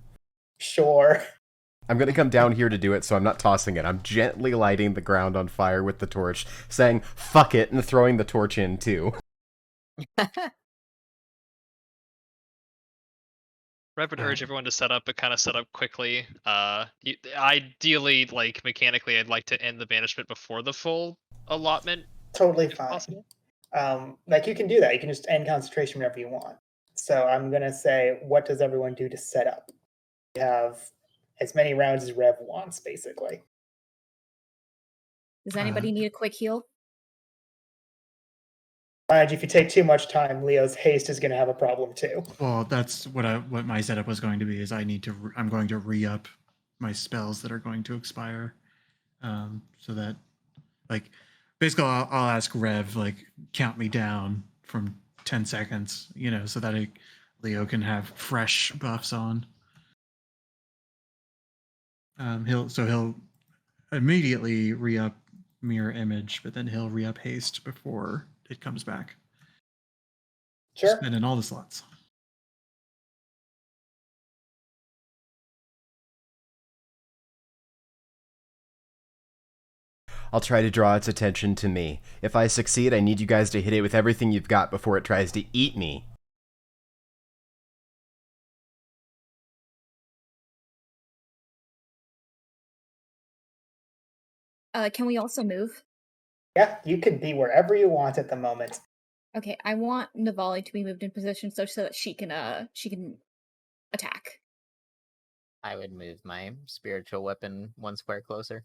Sure.
I'm going to come down here to do it, so I'm not tossing it. I'm gently lighting the ground on fire with the torch, saying, fuck it, and throwing the torch in, too.
Red would urge everyone to set up, but kind of set up quickly. Ideally, like, mechanically, I'd like to end the banishment before the full allotment.
Totally fine. Possible. Like, you can do that. You can just end concentration whenever you want. So I'm going to say, what does everyone do to set up? You have as many rounds as Rev wants, basically.
Does anybody need a quick heal?
Mind you, if you take too much time, Leo's haste is going to have a problem too.
Well, that's what my setup was going to be. Is I'm going to re-up my spells that are going to expire, so that, like, basically I'll ask Rev, like, count me down from 10 seconds, so that Leo can have fresh buffs on. He'll immediately re-up mirror image, but then he'll re-up haste before it comes back.
Sure.
Spending all the slots.
I'll try to draw its attention to me. If I succeed, I need you guys to hit it with everything you've got before it tries to eat me.
Can we also move?
Yeah, you can be wherever you want at the moment.
Okay, I want Navali to be moved in position so that she can attack.
I would move my spiritual weapon 1 square closer.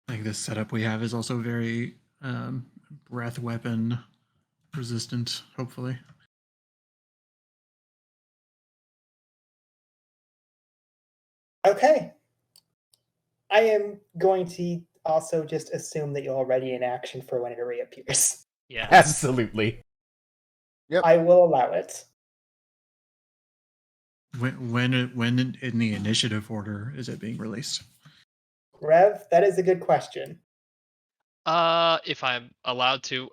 I think this setup we have is also very breath weapon resistant, hopefully.
Okay. I am going to also just assume that you're already in action for when it reappears.
Yeah.
Absolutely.
I will allow it.
When in the initiative order is it being released?
Rev, that is a good question.
If I'm allowed to,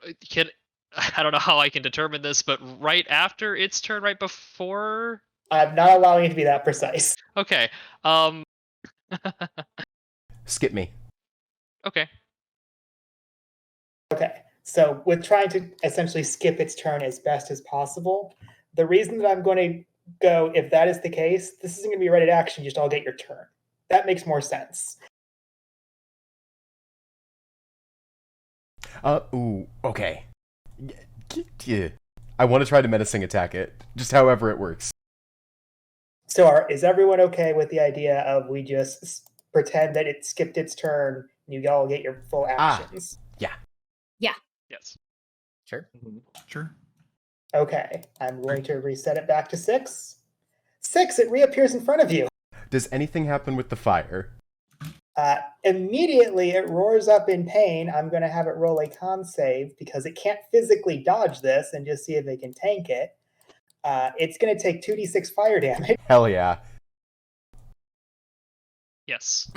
I don't know how I can determine this, but right after its turn, right before.
I'm not allowing it to be that precise.
Okay.
Skip me.
Okay.
Okay, so with trying to essentially skip its turn as best as possible, the reason that I'm going to go, if that is the case, this isn't going to be a ready to action, just all get your turn. That makes more sense.
Ooh, okay. Yeah. I want to try to menacing attack it, just however it works.
So is everyone okay with the idea of we just pretend that it skipped its turn and you all get your full actions?
Yeah.
Yes.
Sure.
Sure.
Okay, I'm going to reset it back to 6. 6, it reappears in front of you.
Does anything happen with the fire?
Immediately, it roars up in pain. I'm going to have it roll a con save because it can't physically dodge this and just see if it can tank it. It's going to take 2d6 fire damage.
Hell yeah.
Yes.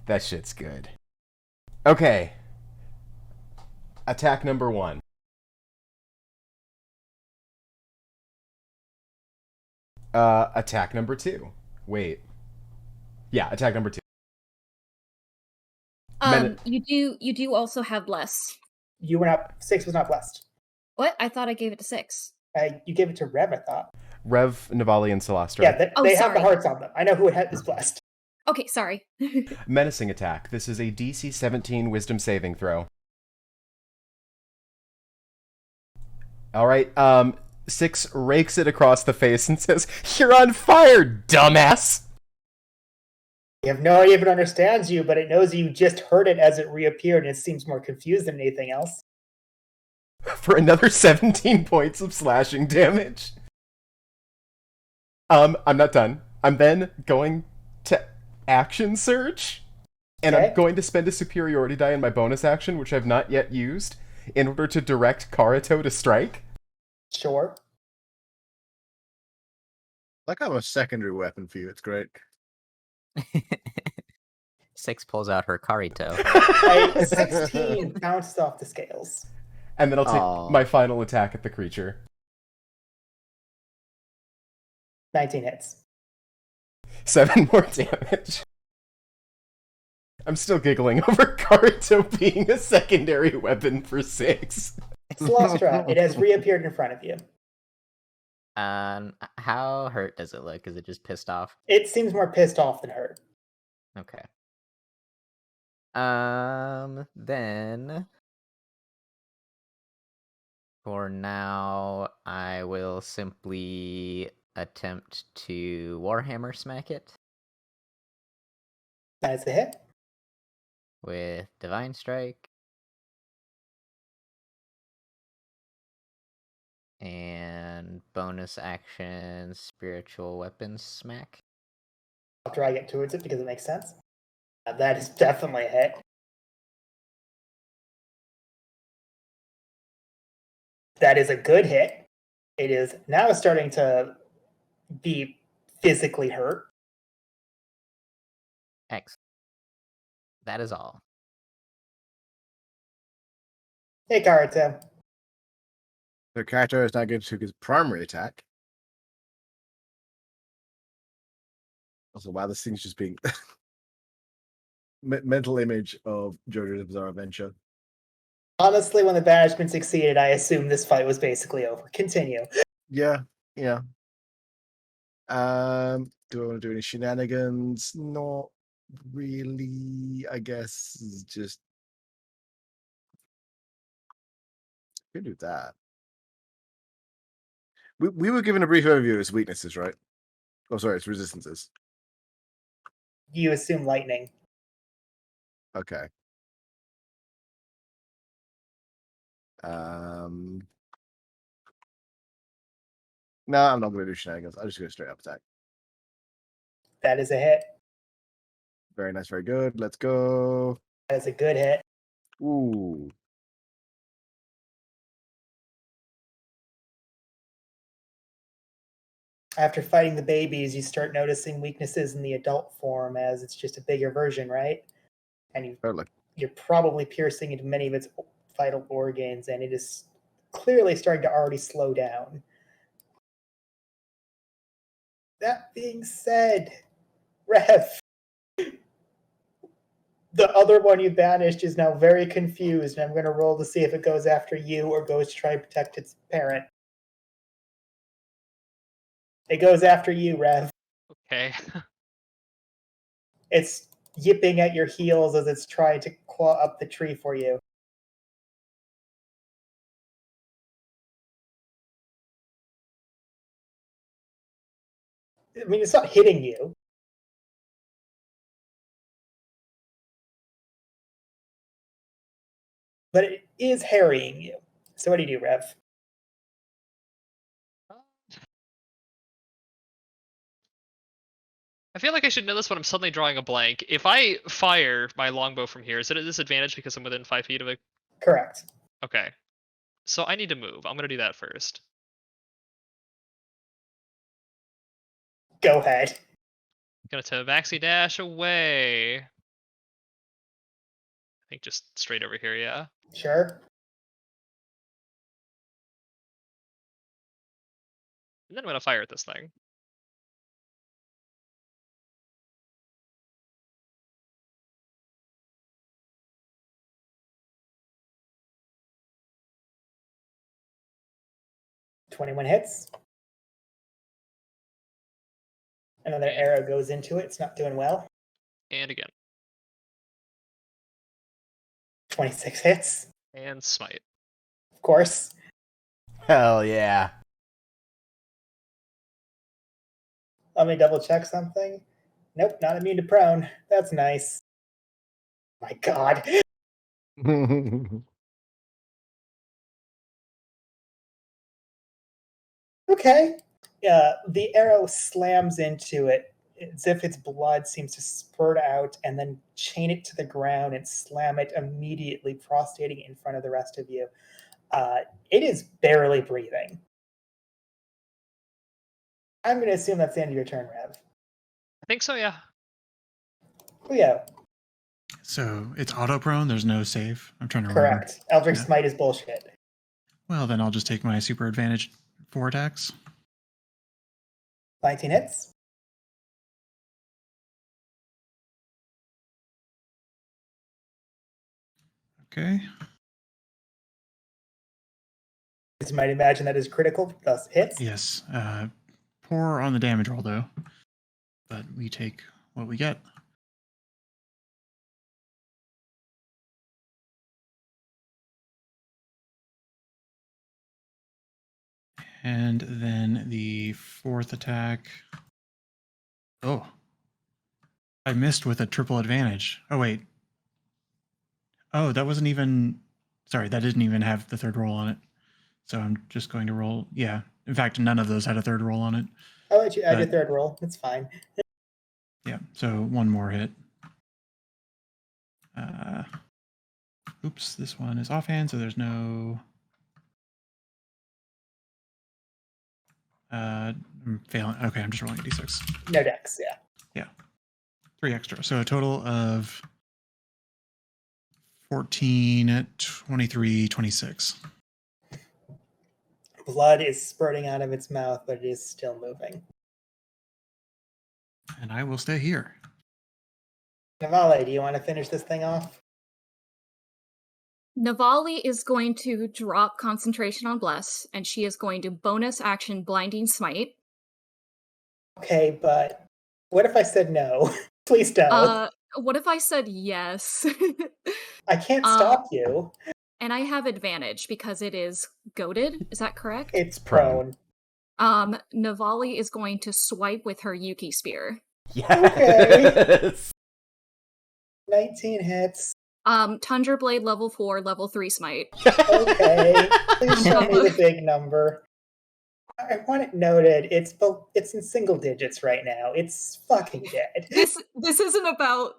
That shit's good. Okay. Attack number 1. Attack number 2. Wait. Yeah, attack number 2.
You do also have less.
You were not 6 was not blessed.
What? I thought I gave it to 6.
You gave it to Rev, I thought.
Rev, Navali, and Celestra.
Yeah, they have the
sorry.
hearts on them. I know who is blessed.
Okay, sorry.
Menacing attack. This is a DC 17 Wisdom saving throw. Alright, 6 rakes it across the face and says, "You're on fire, dumbass!"
You have no idea if it understands you, but it knows you just heard it as it reappeared, and it seems more confused than anything else.
For another 17 points of slashing damage. I'm not done. I'm then going to action surge, and
Okay.
I'm going to spend a superiority die in my bonus action, which I've not yet used, in order to direct Karito to strike.
Sure.
Like I'm a secondary weapon for you. It's great.
6 pulls out her Karito.
A 16 bounced off the scales.
And then I'll take
Aw.
my final attack at the creature.
19 hits.
7 more damage. I'm still giggling over Karito being a secondary weapon for 6.
Celestra, it has reappeared in front of you.
How hurt does it look? Is it just pissed off?
It seems more pissed off than hurt.
Okay. Then for now, I will simply attempt to Warhammer smack it
That is the hit.
with Divine Strike. And bonus action, Spiritual Weapons Smack.
I'll drag it towards it because it makes sense. That is definitely a hit. That is a good hit. It is now starting to be physically hurt.
Excellent. That is all.
Hey, Karito.
The character is now going to his primary attack. Also, wow, this thing's just being mental image of JoJo's Bizarre Adventure.
Honestly, when the banishment succeeded, I assumed this fight was basically over. Continue.
Yeah. Do I want to do any shenanigans? Not really, I guess. Just could do that. We were given a brief overview of his weaknesses, right? Oh, sorry, it's resistances.
You assume lightning.
Okay. No, I'm not going to do shenanigans. I'm just going to straight up attack.
That is a hit.
Very nice, very good. Let's go.
That is a good hit.
Ooh.
After fighting the babies, you start noticing weaknesses in the adult form as it's just a bigger version, right? And
Totally.
you're probably piercing into many of its vital organs, and it is clearly starting to already slow down. That being said, Rev, the other one you banished is now very confused, and I'm going to roll to see if it goes after you or goes to try and protect its parent. It goes after you, Rev.
Okay.
It's yipping at your heels as it's trying to claw up the tree for you. I mean, it's not hitting you. But it is harrying you. So what do you do, Rev?
I feel like I should know this, but I'm suddenly drawing a blank. If I fire my longbow from here, is it a disadvantage because I'm within 5 feet of it?
Correct.
Okay. So I need to move. I'm going to do that first.
Go ahead.
I'm going to maxi dash away. I think just straight over here, yeah.
Sure.
And then I'm going to fire at this thing.
$21 hits. Another arrow goes into it. It's not doing well.
And again.
26 hits.
And smite.
Of course.
Hell yeah.
Let me double check something. Nope, not immune to prone. That's nice. My God. Okay. The arrow slams into it as if its blood seems to spurt out and then chain it to the ground and slam it immediately, prostrating it in front of the rest of you. It is barely breathing. I'm going to assume that's the end of your turn, Rev.
I think so, yeah.
Leo.
So it's auto prone. There's no save. I'm trying to
Correct. Eldritch
Yeah.
Smite is bullshit.
Well, then I'll just take my super advantage 4 attacks.
19 hits.
Okay.
As you might imagine, that is critical, thus hits.
Yes. Poor on the damage roll, though. But we take what we get. And then the 4th attack. Oh. I missed with a triple advantage. Oh, wait. Oh, that wasn't even... Sorry, that didn't even have the 3rd roll on it. So I'm just going to roll... Yeah. In fact, none of those had a 3rd roll on it.
I'll let you add your
But-
3rd roll. It's fine.
Yeah, so 1 more hit. Oops, this one is offhand, so there's no... I'm failing. Okay, I'm just rolling a d6.
No dex, yeah.
3 extra. So a total of 14, 23, 26.
Blood is spurting out of its mouth, but it is still moving.
And I will stay here.
Navale, do you want to finish this thing off?
Navali is going to drop concentration on Bless, and she is going to bonus action Blinding Smite.
Okay, but What if I said no? Please don't.
What if I said yes?
I can't
uh,
stop you.
and I have advantage because it is goaded. Is that correct?
It's
Prone.
prone.
Navali is going to swipe with her Yuki spear.
Yes.
19 hits.
Tundra Blade level 4, level 3 smite.
Okay. Please show me the big number. I want it noted. It's in single digits right now. It's fucking dead.
This isn't about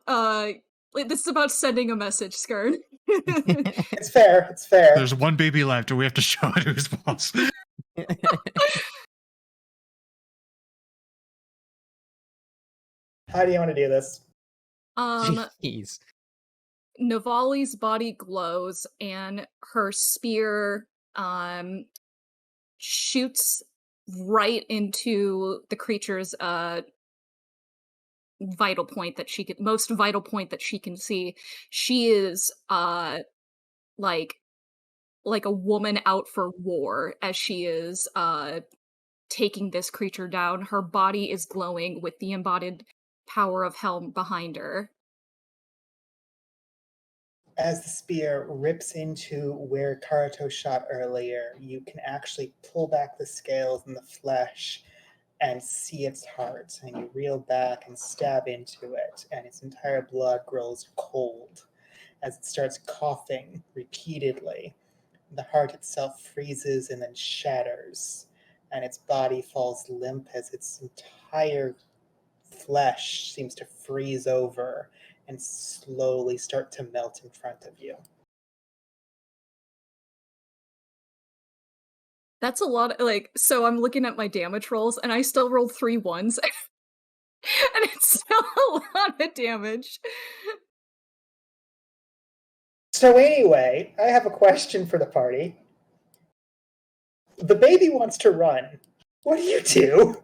this is about sending a message, Skern.
It's fair. It's fair.
There's one baby left, and we have to show it who's boss.
How do you want to do this?
Jeez.
Navali's body glows and her spear shoots right into the creature's vital point that she can most vital point that she can see. She is like a woman out for war as she is taking this creature down. Her body is glowing with the embodied power of Helm behind her.
As the spear rips into where Karito shot earlier, you can actually pull back the scales in the flesh and see its heart. And you reel back and stab into it, and its entire blood grows cold as it starts coughing repeatedly. The heart itself freezes and then shatters, and its body falls limp as its entire flesh seems to freeze over and slowly start to melt in front of you.
That's a lot so I'm looking at my damage rolls and I still rolled 3 1s. And it's still a lot of damage.
So anyway, I have a question for the party. The baby wants to run. What do you do?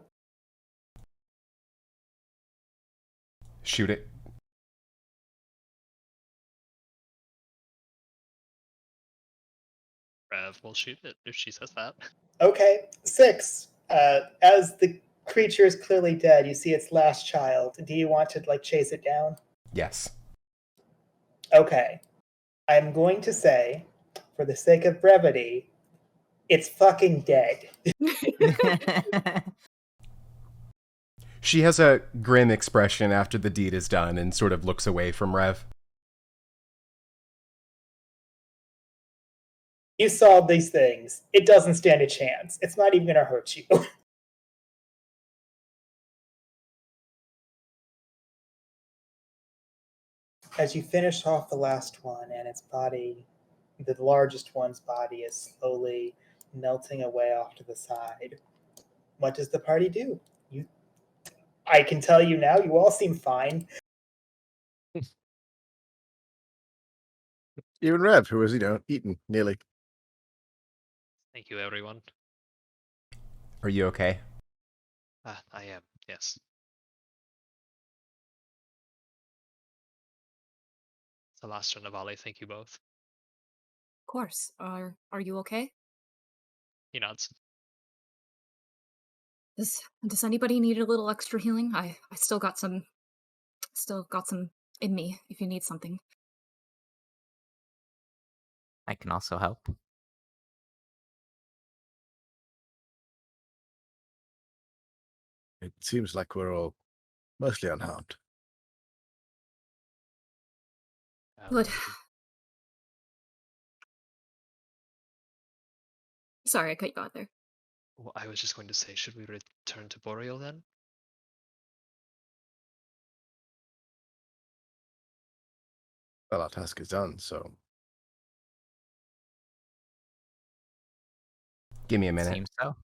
Shoot it.
Rev will shoot it if she says that.
Okay, 6. As the creature is clearly dead, you see its last child. Do you want to chase it down?
Yes.
Okay. I'm going to say, for the sake of brevity, it's fucking dead.
She has a grim expression after the deed is done and sort of looks away from Rev.
You saw these things. It doesn't stand a chance. It's not even going to hurt you. As you finish off the last one, and its body, the largest one's body, is slowly melting away off to the side, what does the party do? I can tell you now, you all seem fine.
Even Rev, who was, eaten nearly.
Thank you, everyone.
Are you okay?
I am, yes. Salastra Navali, thank you both.
Of course. Are you okay?
He nods.
Does anybody need a little extra healing? I still got some in me if you need something.
I can also help.
It seems like we're all mostly unharmed.
Good. Sorry, I cut you out there.
Well, I was just going to say, should we return to Boreal then?
Well, our task is done, so
Give me a minute.
Seems so.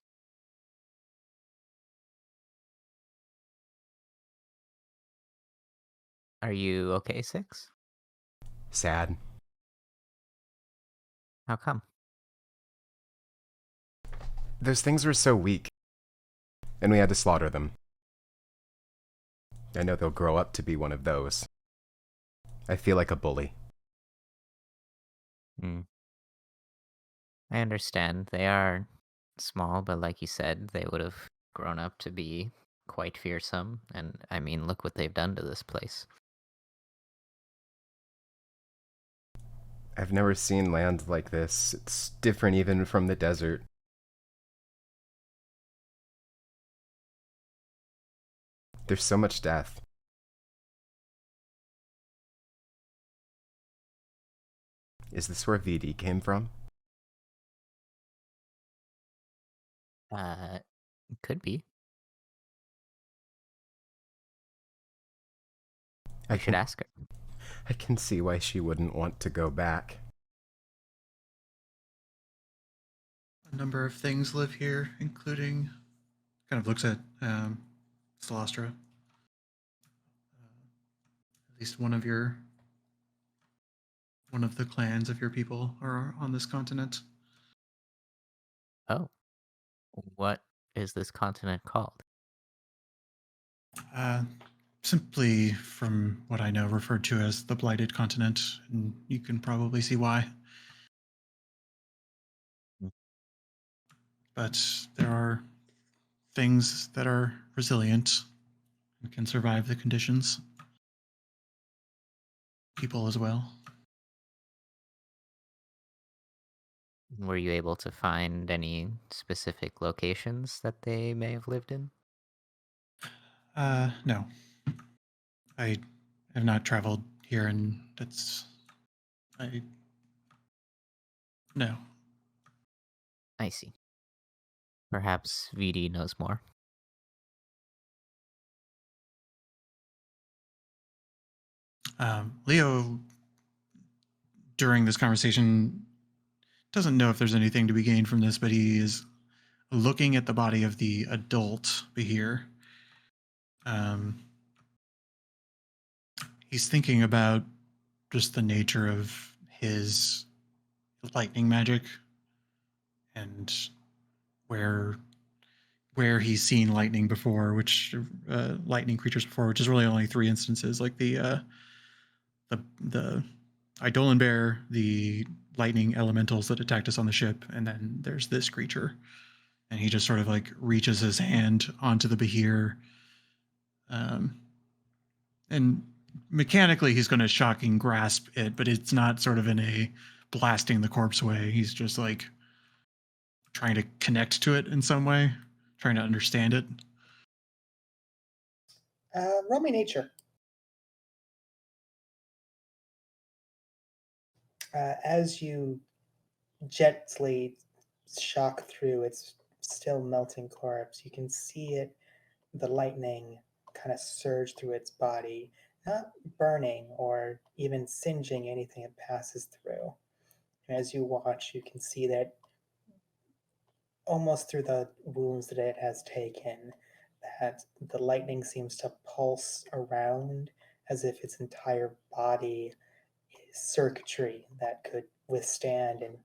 Are you okay, Six?
Sad.
How come?
Those things were so weak. And we had to slaughter them. I know they'll grow up to be one of those. I feel like a bully.
I understand. They are small, but like you said, they would have grown up to be quite fearsome, and I mean, look what they've done to this place.
I've never seen land like this. It's different even from the desert. There's so much death. Is this where VD came from?
Could be. I should ask her.
I can see why she wouldn't want to go back.
A number of things live here, including, kind of looks at Celestra. At least one of the clans of your people are on this continent.
Oh, what is this continent called?
Simply, from what I know, referred to as the Blighted Continent, and you can probably see why. But there are things that are resilient and can survive the conditions. People as well.
Were you able to find any specific locations that they may have lived in?
No. I have not traveled here, and no.
I see. Perhaps VD knows more.
Leo, during this conversation, doesn't know if there's anything to be gained from this, but he is looking at the body of the adult Behir. He's thinking about just the nature of his lightning magic and where he's seen lightning before, which lightning creatures before, which is really only 3 instances, like the Eidolon bear, the lightning elementals that attacked us on the ship, and then there's this creature. And he just sort of like reaches his hand onto the Behir, and mechanically he's going to shocking grasp it, but it's not sort of in a blasting the corpse way. He's just like trying to connect to it in some way, trying to understand it.
Roll me nature. As you gently shock through its still melting corpse, you can see it, the lightning kind of surge through its body, not burning or even singeing anything it passes through. And as you watch, you can see that almost through the wounds that it has taken, that the lightning seems to pulse around as if its entire body is circuitry that could withstand and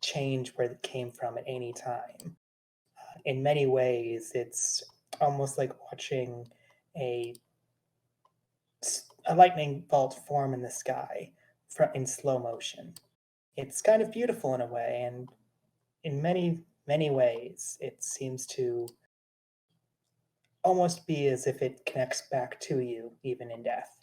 change where it came from at any time. In many ways, it's almost like watching a lightning bolt form in the sky in slow motion. It's kind of beautiful in a way, and in many ways, it seems to almost be as if it connects back to you, even in death.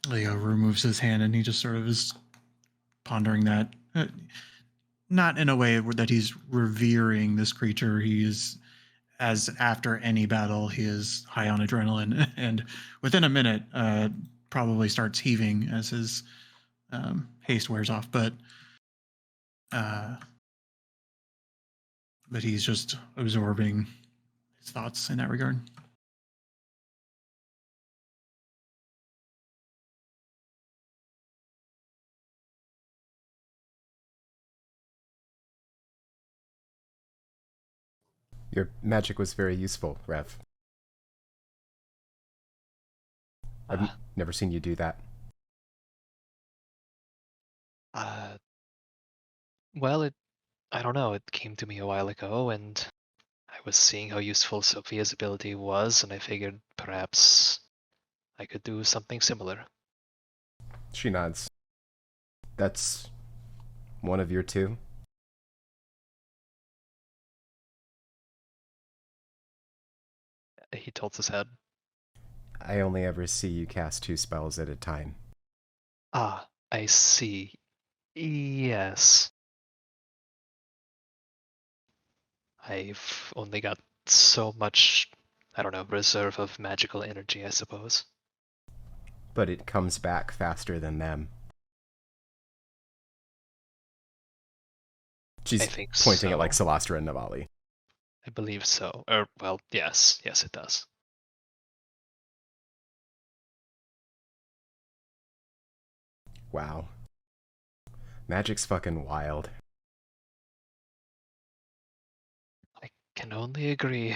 Leo removes his hand and he just sort of is pondering that. Not in a way that he's revering this creature. He is, as after any battle, he is high on adrenaline, and within a minute, probably starts heaving as his haste wears off. But he's just absorbing his thoughts in that regard.
Your magic was very useful, Rev. I've never seen you do that.
Well, I don't know. It came to me a while ago, and I was seeing how useful Sophia's ability was, and I figured perhaps I could do something similar.
She nods. That's one of your two?
He tilts his head.
I only ever see you cast 2 spells at a time.
Ah, I see. Yes. I've only got so much, I don't know, reserve of magical energy, I suppose.
But it comes back faster than them. She's
I think
pointing
so.
at like Celastra and Navali.
I believe so. Or, well, yes. Yes, it does.
Wow. Magic's fucking wild.
I can only agree.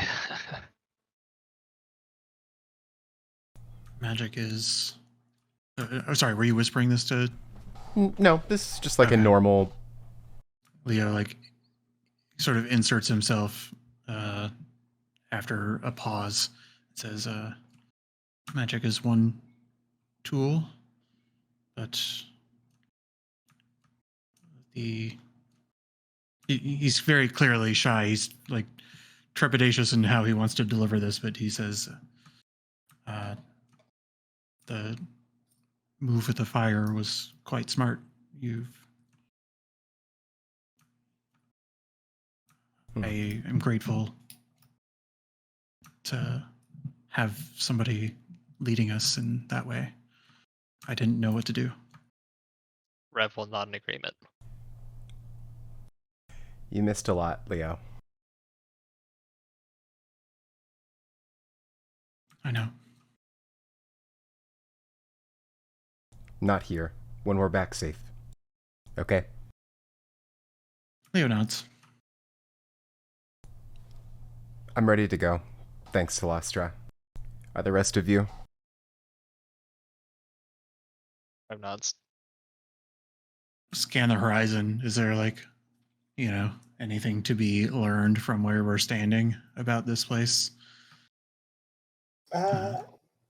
Magic is. Sorry, were you whispering this to
No, this is just like a
Okay.
normal.
Leo? Like, sort of inserts himself after a pause. It says, "Magic is one tool, but he's very clearly shy. He's like trepidatious in how he wants to deliver this, but he says, the move with the fire was quite smart. I am grateful to have somebody leading us in that way. I didn't know what to do."
Rev will nod in agreement.
You missed a lot, Leo.
I know.
Not here. When we're back safe. Okay?
Leo nods.
I'm ready to go. Thanks, Celastra. Are the rest of you?
Rev nods.
Scan the horizon. Is there like, anything to be learned from where we're standing about this place?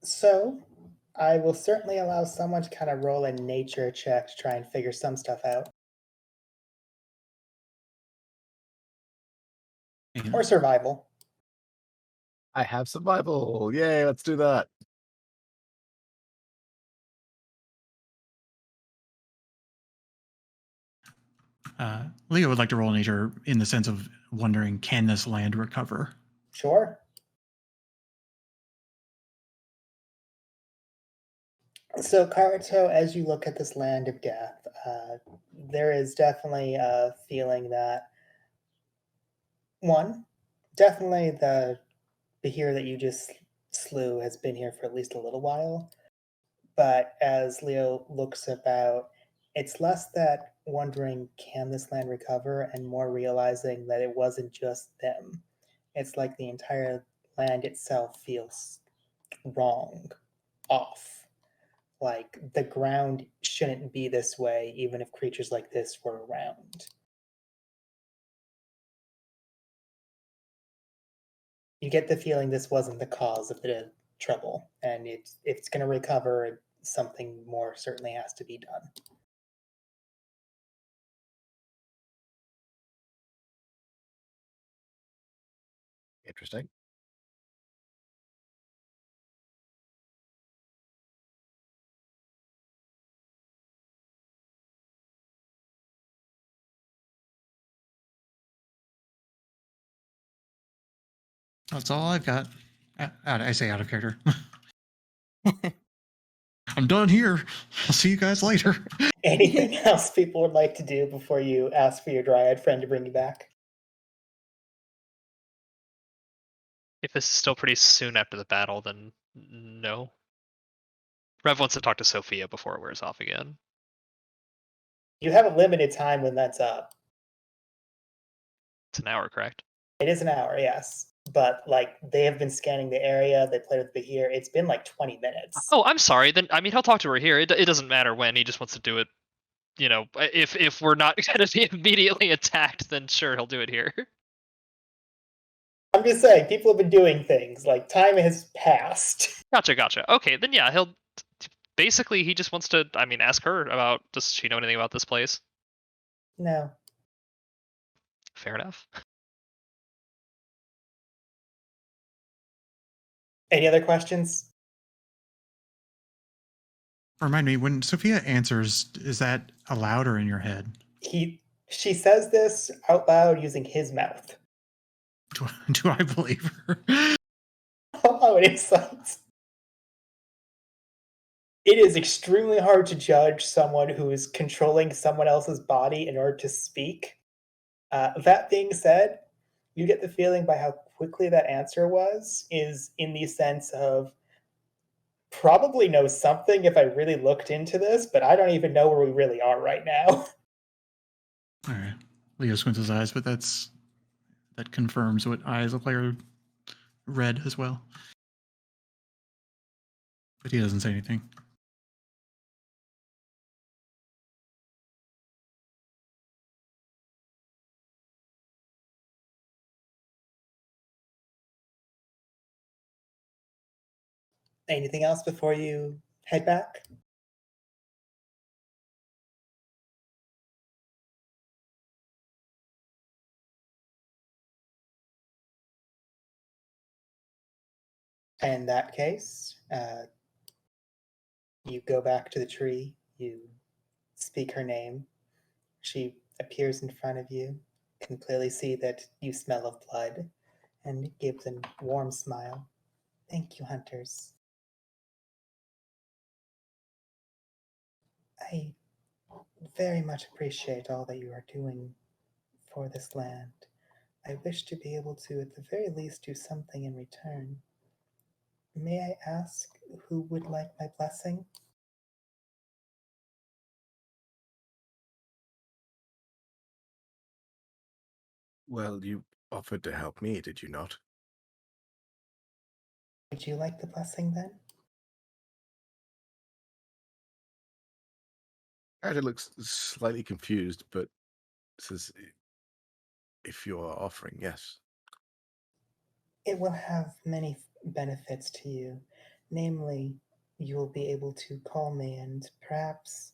So I will certainly allow someone to kind of roll a nature check to try and figure some stuff out. Or survival.
I have survival. Yay, let's do that.
Leo would like to roll nature in the sense of wondering, can this land recover?
Sure. So, Karito, as you look at this land of death, there is definitely a feeling that, one, definitely the Behir that you just slew has been here for at least a little while. But as Leo looks about, it's less that wondering, can this land recover, and more realizing that it wasn't just them. It's like the entire land itself feels wrong, off. Like the ground shouldn't be this way, even if creatures like this were around. You get the feeling this wasn't the cause of the trouble, and if it's going to recover, something more certainly has to be done.
Interesting.
That's all I've got. I say out of character. I'm done here. I'll see you guys later.
Anything else people would like to do before you ask for your dryad friend to bring you back?
If this is still pretty soon after the battle, then no. Rev wants to talk to Sophia before it wears off again.
You have a limited time when that's up.
It's an hour, correct?
It is an hour, yes. But like they have been scanning the area, they played with Behir. It's been like 20 minutes.
Oh, I'm sorry. Then I mean, he'll talk to her here. It doesn't matter when. He just wants to do it. You know, if we're not going to be immediately attacked, then sure, he'll do it here.
I'm just saying, people have been doing things. Like time has passed.
Gotcha. Okay, then yeah, he'll. Basically, he just wants to. I mean, ask her about. Does she know anything about this place?
No.
Fair enough.
Any other questions?
Remind me, when Sophia answers, is that aloud or in your head?
She says this out loud using his mouth.
Do I believe her?
Oh, it is. It is extremely hard to judge someone who is controlling someone else's body in order to speak. That being said, you get the feeling by how quickly that answer was, is in the sense of probably know something if I really looked into this, but I don't even know where we really are right now.
All right. Leo squints his eyes, but that confirms what I, as a player, read as well. But he doesn't say anything.
Anything else before you head back? In that case, you go back to the tree, you speak her name. She appears in front of you, can clearly see that you smell of blood, and gives a warm smile. Thank you, hunters. I very much appreciate all that you are doing for this land. I wish to be able to, at the very least, do something in return. May I ask who would like my blessing?
Well, you offered to help me, did you not?
Would you like the blessing then?
Karito looks slightly confused, but says, if you are offering, yes.
It will have many benefits to you. Namely, you will be able to call me, and perhaps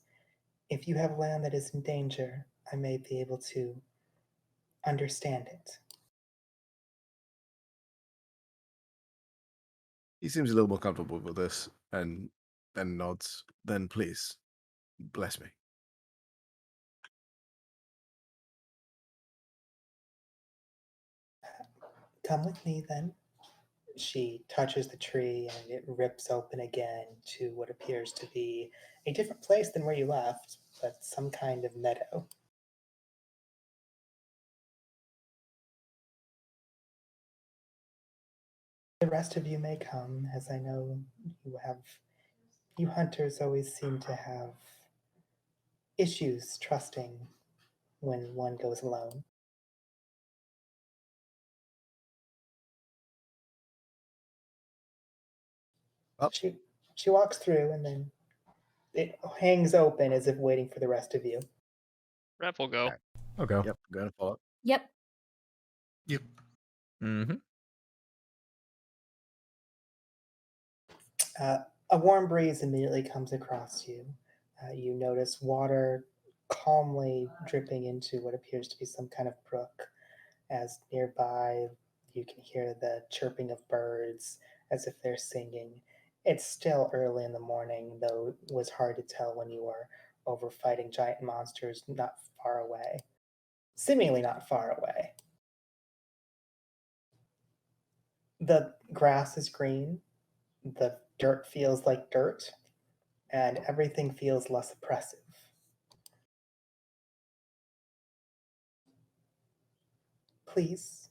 if you have land that is in danger, I may be able to understand it.
He seems a little more comfortable with this and then nods. Then please, bless me.
Come with me then. She touches the tree and it rips open again to what appears to be a different place than where you left, but some kind of meadow. The rest of you may come, as I know you hunters always seem to have issues trusting when one goes alone.
Oh.
She walks through and then it hangs open as if waiting for the rest of you.
Rev will go.
Alright.
I'll go.
Yep, I'm going to follow.
Yep.
Yep.
Mm-hmm.
A warm breeze immediately comes across you. You notice water calmly dripping into what appears to be some kind of brook, as nearby you can hear the chirping of birds as if they're singing. It's still early in the morning, though it was hard to tell when you were over fighting giant monsters not far away. Seemingly not far away. The grass is green, the dirt feels like dirt, and everything feels less oppressive. Please,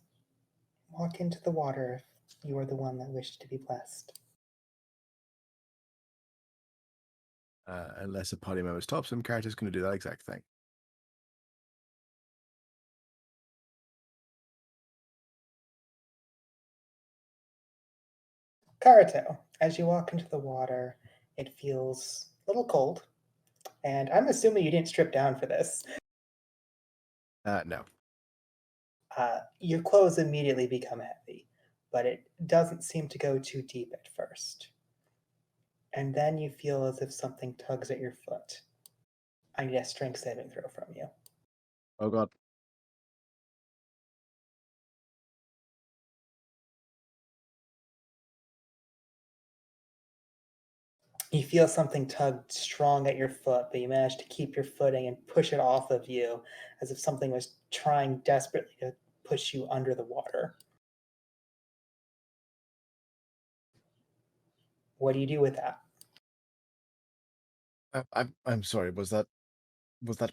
walk into the water if you are the one that wished to be blessed.
Unless a party member stops him, Karito's going to do that exact thing.
Karito, as you walk into the water, it feels a little cold, and I'm assuming you didn't strip down for this.
No.
Your clothes immediately become heavy, but it doesn't seem to go too deep at first. And then you feel as if something tugs at your foot. I need a strength saving throw from you.
Oh god.
You feel something tug strong at your foot, but you manage to keep your footing and push it off of you as if something was trying desperately to push you under the water. What do you do with that?
I'm sorry. Was that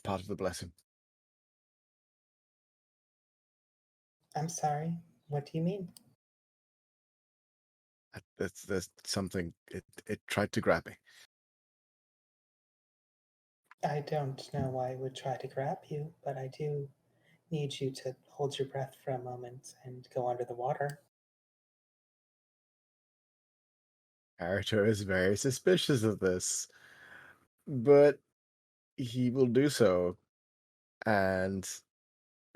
part of the blessing?
I'm sorry. What do you mean?
There's something. It tried to grab me.
I don't know why it would try to grab you, but I do need you to hold your breath for a moment and go under the water.
Karito is very suspicious of this, but he will do so and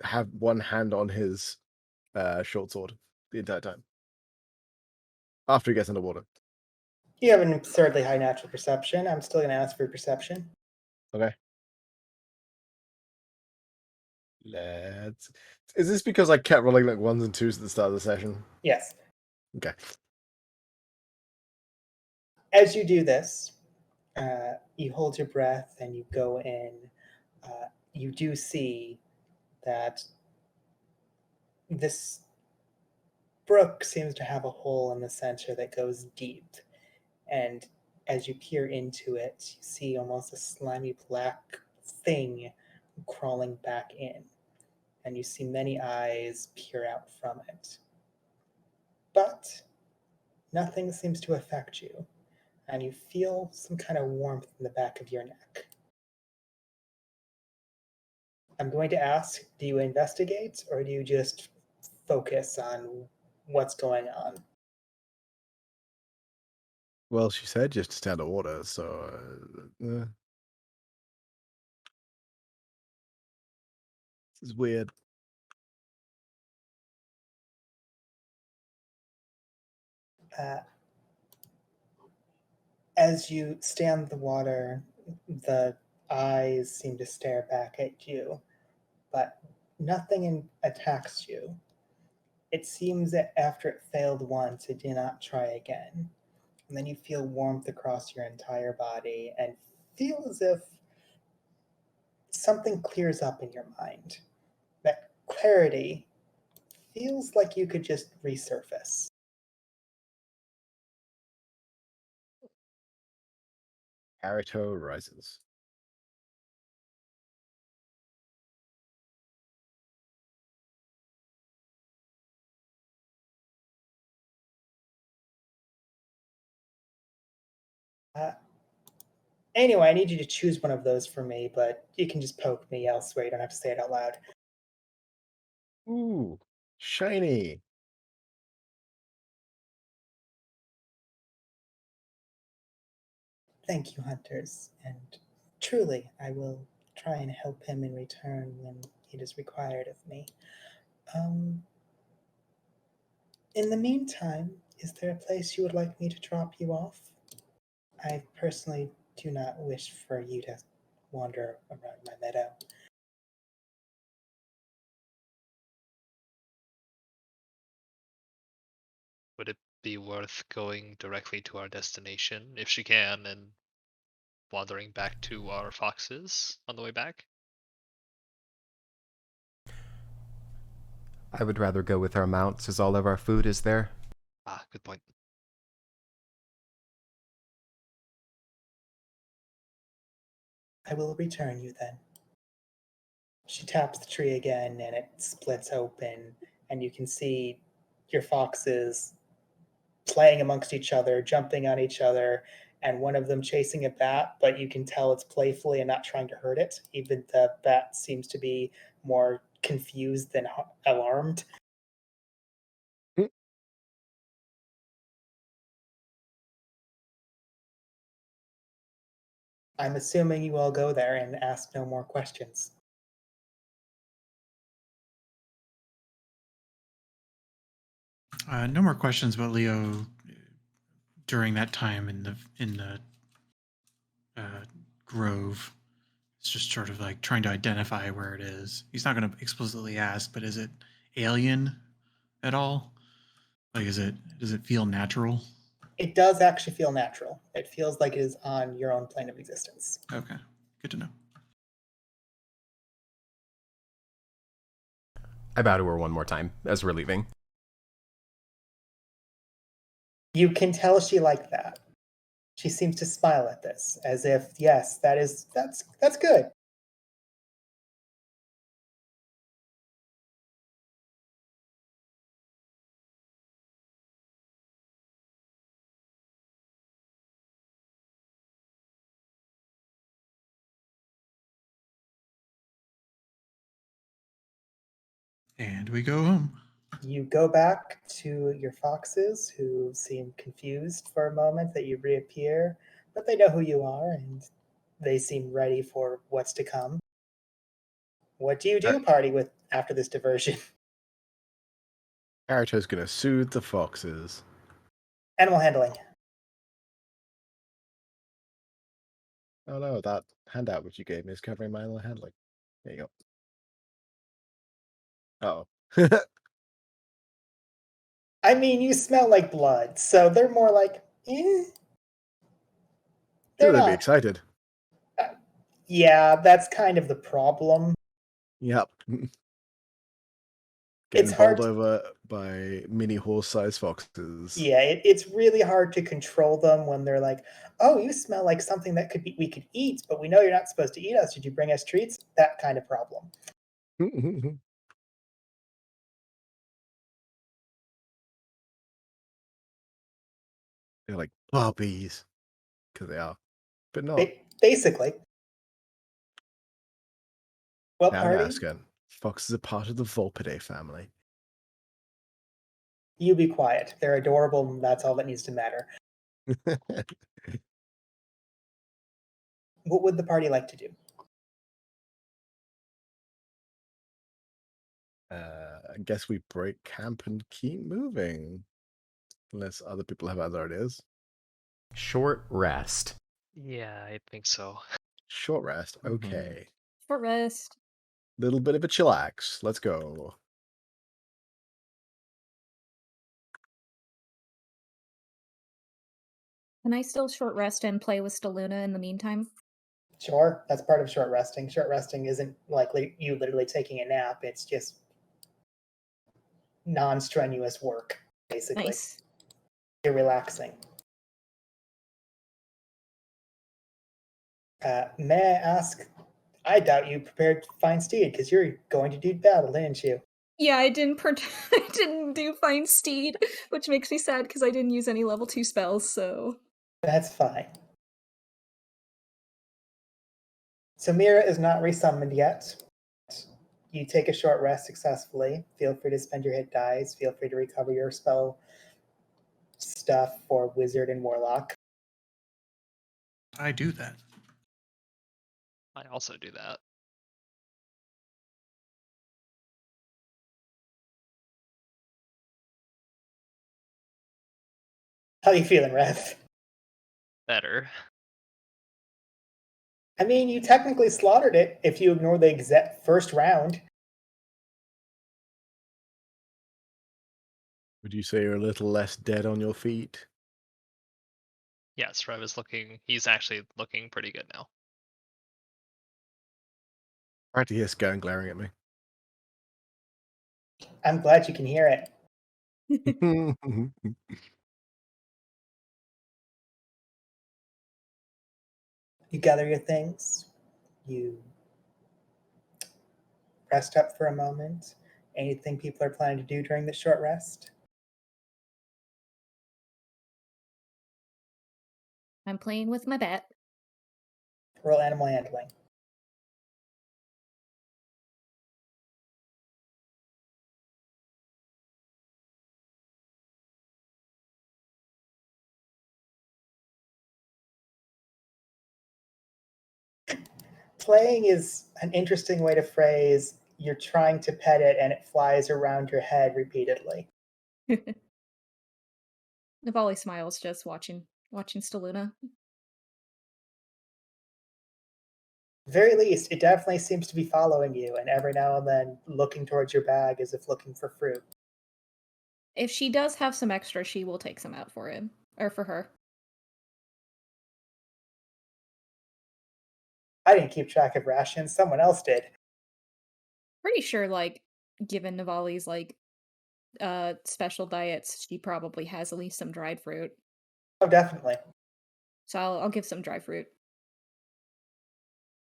have one hand on his short sword the entire time after he gets underwater.
You have an absurdly high natural perception. I'm still going to ask for perception.
Okay. Let's. Is this because I kept rolling like 1s and 2s at the start of the session?
Yes.
Okay.
As you do this, you hold your breath and you go in. You do see that this brook seems to have a hole in the center that goes deep. And as you peer into it, you see almost a slimy black thing crawling back in. And you see many eyes peer out from it. But nothing seems to affect you, and you feel some kind of warmth in the back of your neck. I'm going to ask, do you investigate or do you just focus on what's going on?
Well, she said just to stay underwater, so this is weird.
Uh, as you stand in the water, the eyes seem to stare back at you, but nothing attacks you. It seems that after it failed once, it did not try again. And then you feel warmth across your entire body and feel as if something clears up in your mind. That clarity feels like you could just resurface.
Karito rises.
Uh, anyway, I need you to choose one of those for me, but you can just poke me elsewhere. You don't have to say it out loud.
Ooh, shiny.
Thank you, hunters, and truly, I will try and help him in return when it is required of me. Um, in the meantime, is there a place you would like me to drop you off? I personally do not wish for you to wander around my meadow.
Would it be worth going directly to our destination if she can and wandering back to our foxes on the way back?
I would rather go with our mounts as all of our food is there.
Ah, good point.
I will return you then. She taps the tree again and it splits open, and you can see your foxes playing amongst each other, jumping on each other, and one of them chasing a bat, but you can tell it's playfully and not trying to hurt it. Even the bat seems to be more confused than alarmed. I'm assuming you all go there and ask no more questions.
No more questions about Leo during that time in the grove. It's just sort of like trying to identify where it is. He's not going to explicitly ask, but is it alien at all? Like, does it feel natural?
It does actually feel natural. It feels like it is on your own plane of existence.
Okay, good to know.
I bow to her one more time as we're leaving.
You can tell she liked that. She seems to smile at this, as if, yes, that's good.
And we go home.
You go back to your foxes, who seem confused for a moment that you reappear, but they know who you are and they seem ready for what's to come. What do you do, party, with after this diversion?
Karito's gonna soothe the foxes.
Animal handling.
Oh no, that handout which you gave me is covering my animal handling. There you go. Oh.
I mean, you smell like blood, so they're more like, eh. They're
Sure, they'd be
not.
excited.
Yeah, that's kind of the problem.
Yep.
It's
Getting
hard
bowled
to-
over by mini horse-sized foxes.
Yeah, it's really hard to control them when they're like, "Oh, you smell like something that we could eat, but we know you're not supposed to eat us. Did you bring us treats?" That kind of problem.
They're like puppies, because they are, but not.
Basically. Well,
Now,
party,
Askin, foxes are part of the Volpidae family.
you be quiet. They're adorable, and that's all that needs to matter. What would the party like to do?
I guess we break camp and keep moving. Unless other people have other ideas.
Short rest.
Yeah, I think so.
Short rest. Okay.
Short rest.
Little bit of a chillax. Let's go.
Can I still short rest and play with Staluna in the meantime?
Sure, that's part of short resting. Short resting isn't like you literally taking a nap. It's just non-strenuous work, basically.
Nice.
You're relaxing. May I ask? I doubt you prepared to find Steed because you're going to do battle, didn't you?
Yeah, I didn't I didn't do Find Steed, which makes me sad because I didn't use any level 2 spells, so...
That's fine. So Mira is not resummoned yet. You take a short rest successfully. Feel free to spend your hit dice. Feel free to recover your spell stuff for Wizard and Warlock.
I do that.
I also do that.
How you feeling, Rev?
Better.
I mean, you technically slaughtered it if you ignore the exact first round.
Would you say you're a little less dead on your feet?
Yes, Rev is he's actually looking pretty good now.
Right to hear Scan glaring at me.
I'm glad you can hear it. You gather your things. You rest up for a moment. Anything people are planning to do during this short rest?
I'm playing with my bat.
Roll animal handling. Playing is an interesting way to phrase you're trying to pet it and it flies around your head repeatedly.
Navali smiles just watching Staluna.
very least, it definitely seems to be following you, and every now and then looking towards your bag as if looking for fruit.
If she does have some extra, she will take some out for him. Or for her.
I didn't keep track of rations, someone else did.
Pretty sure, like, given Navali's, like, special diets, she probably has at least some dried fruit.
Oh, definitely.
So I'll give some dry fruit.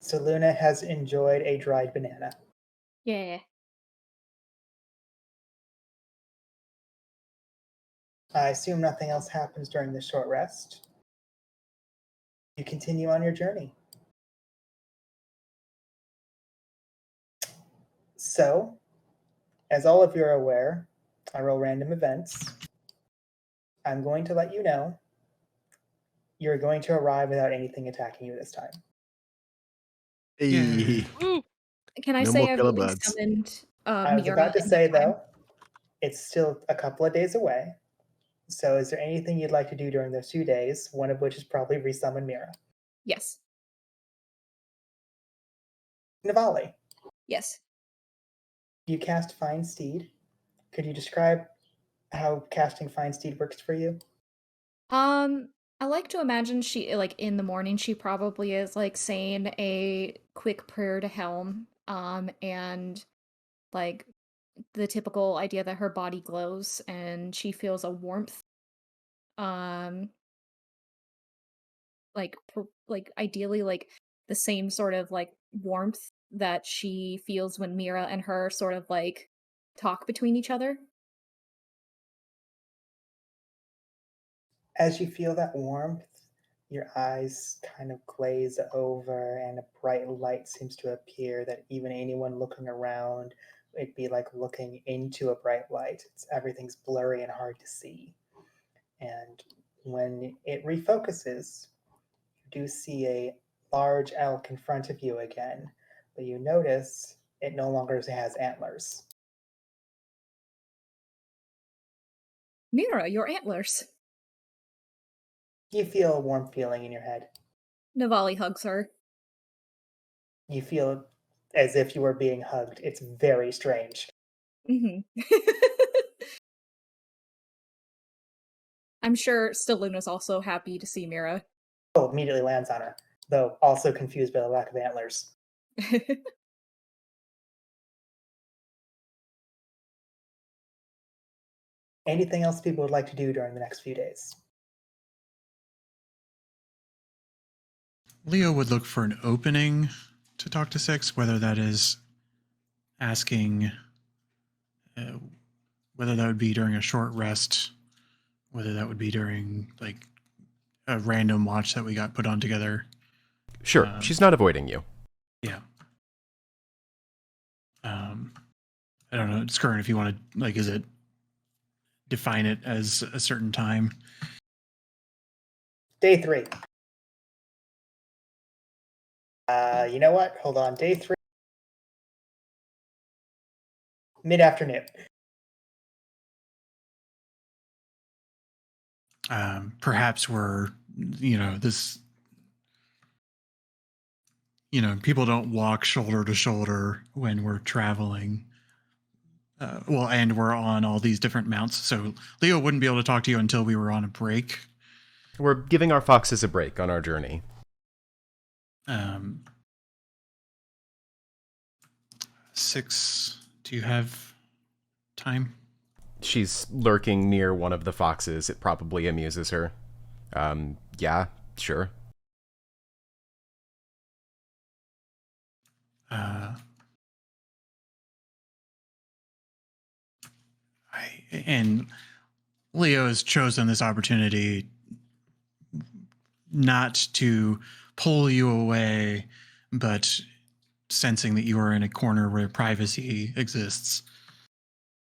So Luna has enjoyed a dried banana.
Yeah.
I assume nothing else happens during this short rest. You continue on your journey. So, as all of you are aware, I roll random events. I'm going to let you know you're going to arrive without anything attacking you this time.
Hey.
Woo!
Can I
No
say
more
I've
killer
only
birds.
summoned
I was
Mira
about to
in
say,
that time?
though, it's still a couple of days away. So, is there anything you'd like to do during those 2 days, one of which is probably resummon Mira?
Yes.
Navali,
Yes.
you cast Find Steed. Could you describe how casting Find Steed works for you?
I like to imagine she like in the morning she probably is like saying a quick prayer to Helm, and like the typical idea that her body glows and she feels a warmth, um, like ideally like the same sort of like warmth that she feels when Mira and her sort of like talk between each other.
As you feel that warmth, your eyes kind of glaze over and a bright light seems to appear that even anyone looking around, it'd be like looking into a bright light. Everything's blurry and hard to see. And when it refocuses, you do see a large elk in front of you again, but you notice it no longer has antlers.
Mira, your antlers.
You feel a warm feeling in your head.
Navali hugs her.
You feel as if you were being hugged. It's very strange.
Mhm. I'm sure Stiluna's also happy to see Mira.
Oh, immediately lands on her, though also confused by the lack of antlers. Anything else people would like to do during the next few days?
Leo would look for an opening to talk to Six, whether that is asking, whether that would be during a short rest, whether that would be during like a random watch that we got put on together.
Sure, she's not avoiding you.
Yeah. I don't know, Skirn, if you want to, like, is it define it as a certain time?
Day 3. You know what? Hold on. Day 3. Mid-afternoon.
Perhaps we're, this, people don't walk shoulder to shoulder when we're traveling. And we're on all these different mounts. So Leo wouldn't be able to talk to you until we were on a break.
We're giving our foxes a break on our journey.
Six, do you have time?
She's lurking near one of the foxes. It probably amuses her. Yeah, sure.
And Leo has chosen this opportunity not to pull you away, but sensing that you are in a corner where privacy exists.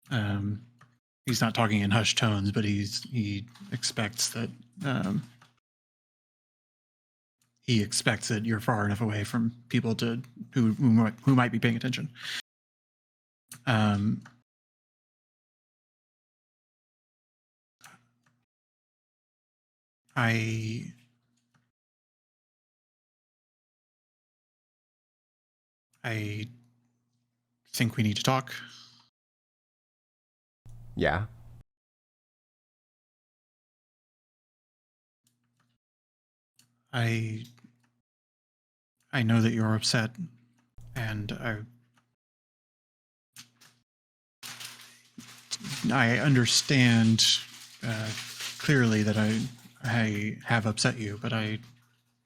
He's not talking in hushed tones, but he expects that you're far enough away from people who might be paying attention. I I think we need to talk.
Yeah.
I know that you're upset, and I understand clearly that I have upset you, but I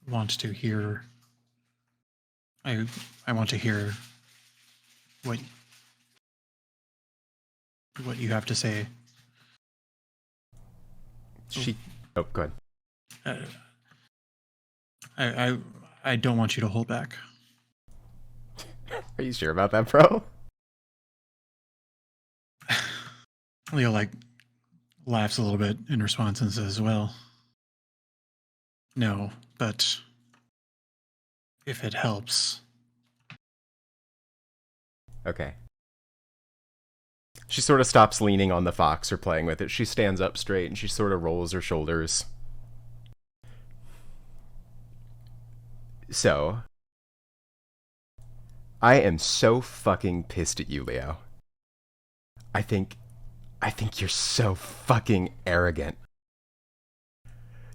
want to hear. I want to hear what you have to say.
Oh, go ahead.
I don't want you to hold back.
Are you sure about that, bro?
Leo laughs a little bit in response and says, "Well, no, but if it helps."
Okay. She sort of stops leaning on the fox or playing with it. She stands up straight and she sort of rolls her shoulders. So, I am so fucking pissed at you, Leo. I think you're so fucking arrogant.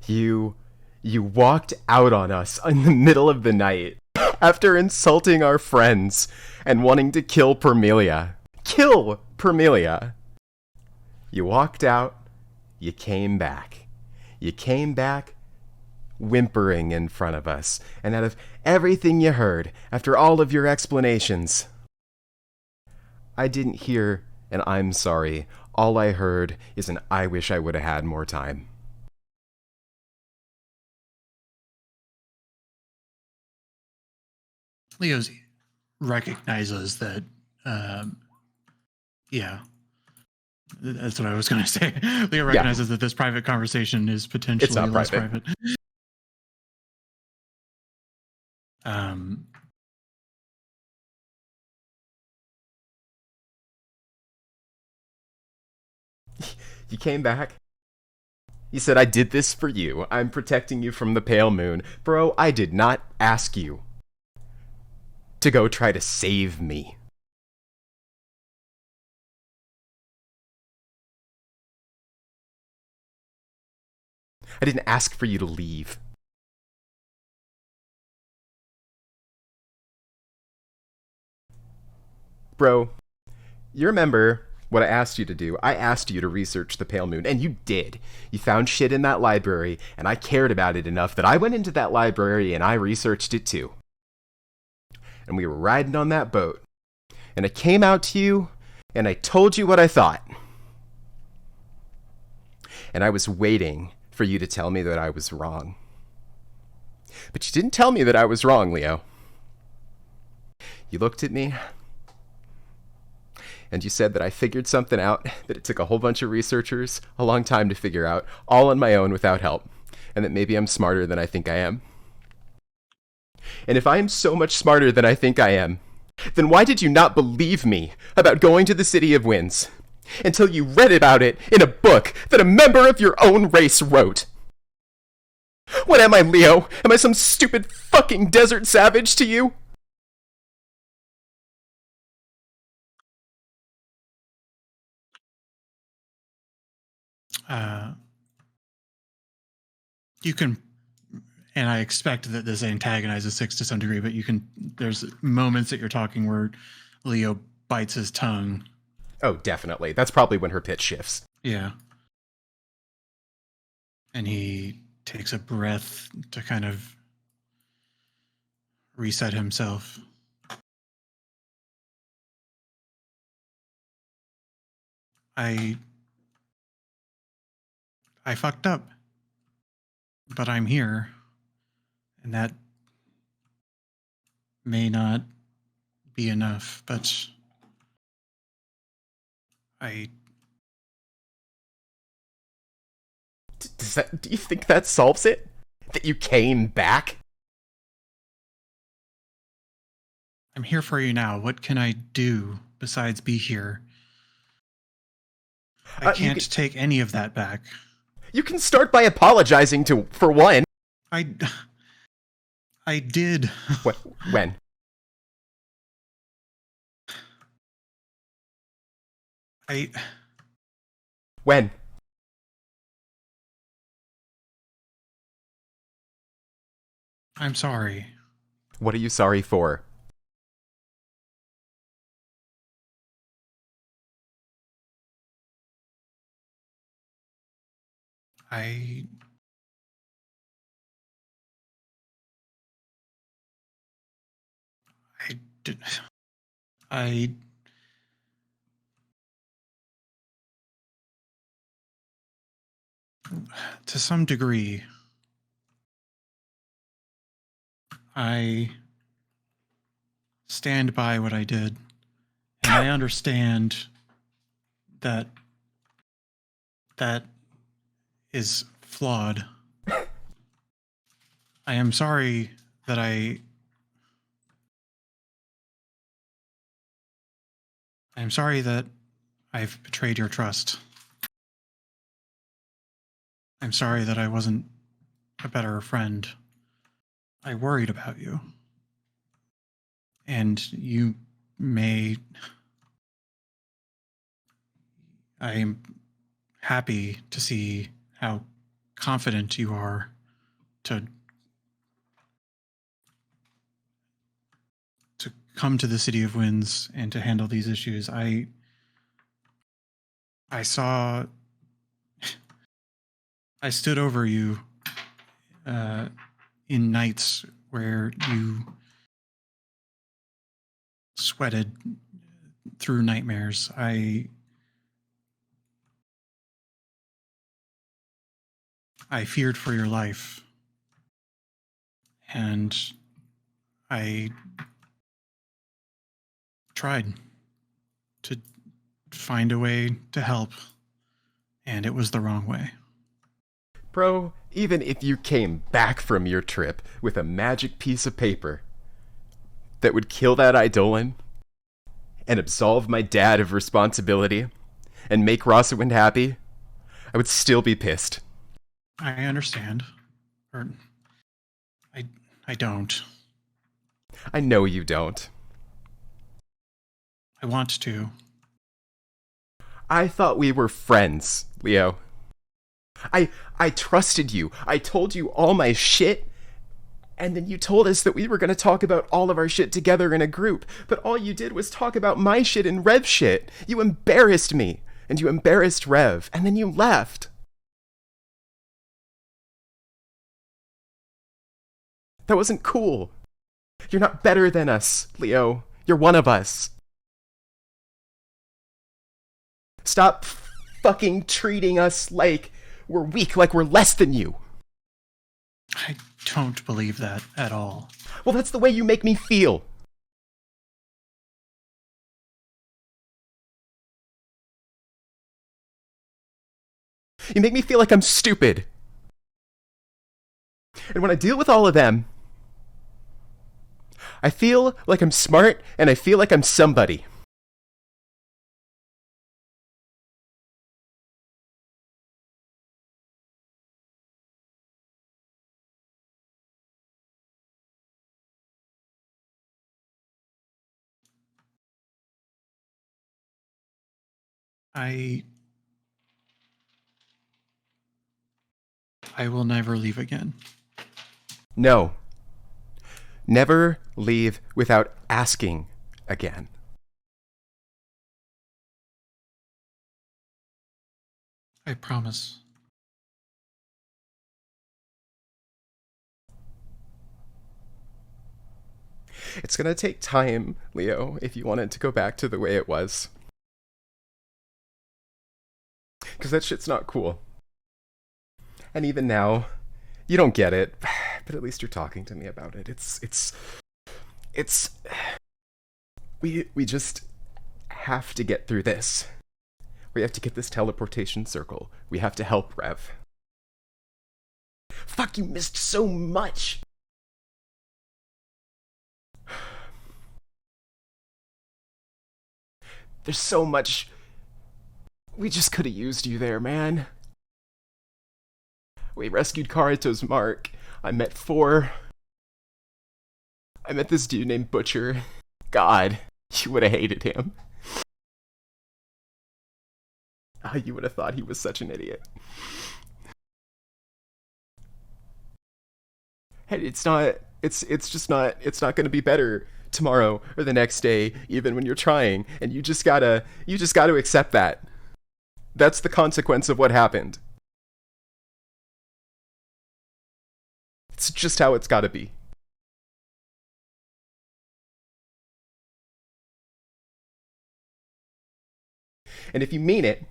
You walked out on us in the middle of the night after insulting our friends and wanting to kill Permelia. Kill Permelia. You walked out, you came back. You came back whimpering in front of us, and out of everything you heard, after all of your explanations, I didn't hear an "I'm sorry." All I heard is an "I wish I would have had more time."
Leo recognizes that, yeah, that's what I was going to say. Leo recognizes that this private conversation is potentially
It's not
less
private. You came back. You said, "I did this for you. I'm protecting you from the pale moon." Bro, I did not ask you to go try to save me. I didn't ask for you to leave. Bro, you remember what I asked you to do? I asked you to research the pale moon, and you did. You found shit in that library, and I cared about it enough that I went into that library and I researched it too. And we were riding on that boat, and I came out to you, and I told you what I thought. And I was waiting for you to tell me that I was wrong. But you didn't tell me that I was wrong, Leo. You looked at me, and you said that I figured something out that it took a whole bunch of researchers a long time to figure out, all on my own without help, and that maybe I'm smarter than I think I am. And if I am so much smarter than I think I am, then why did you not believe me about going to the City of Winds until you read about it in a book that a member of your own race wrote? What am I, Leo? Am I some stupid fucking desert savage to you?
You can, and I expect that this antagonizes Six to some degree, but there's moments that you're talking where Leo bites his tongue.
Oh, definitely. That's probably when her pitch shifts.
Yeah. And he takes a breath to kind of reset himself. I fucked up, but I'm here, and that may not be enough, but
Do you think that solves it? That you came back?
I'm here for you now. What can I do besides be here? I can't take any of that back.
You can start by apologizing for one.
I did.
When? When?
I'm sorry.
What are you sorry for?
I did. To some degree, I stand by what I did, and I understand that that is flawed. I am sorry that I'm sorry that I've betrayed your trust. I'm sorry that I wasn't a better friend. I worried about you. And you may... I am happy to see how confident you are to come to the City of Winds and to handle these issues. I saw... I stood over you in nights where you sweated through nightmares. I feared for your life, and I tried to find a way to help, and it was the wrong way.
Bro, even if you came back from your trip with a magic piece of paper that would kill that Eidolon and absolve my dad of responsibility and make Rosawind happy, I would still be pissed.
I understand. Or I don't.
I know you don't.
I want to.
I thought we were friends, Leo. I trusted you. I told you all my shit, and then you told us that we were going to talk about all of our shit together in a group, but all you did was talk about my shit and Rev's shit. You embarrassed me, and you embarrassed Rev, and then you left. That wasn't cool. You're not better than us, Leo. You're one of us. Stop fucking treating us like we're weak, like we're less than you.
I don't believe that at all.
Well, that's the way you make me feel. You make me feel like I'm stupid. And when I deal with all of them, I feel like I'm smart and I feel like I'm somebody.
I will never leave again.
No. Never leave without asking again.
I promise.
It's gonna take time, Leo, if you want it to go back to the way it was. Because that shit's not cool. And even now, you don't get it, but at least you're talking to me about it. We just have to get through this. We have to get this teleportation circle. We have to help Rev. Fuck, you missed so much! There's so much... We just could have used you there, man. We rescued Karito's mark. I met Four. I met this dude named Butcher. God, you would have hated him. You would have thought he was such an idiot. Hey, it's not going to be better tomorrow or the next day, even when you're trying, and you just gotta accept that. That's the consequence of what happened. It's just how it's gotta be. And if you mean it,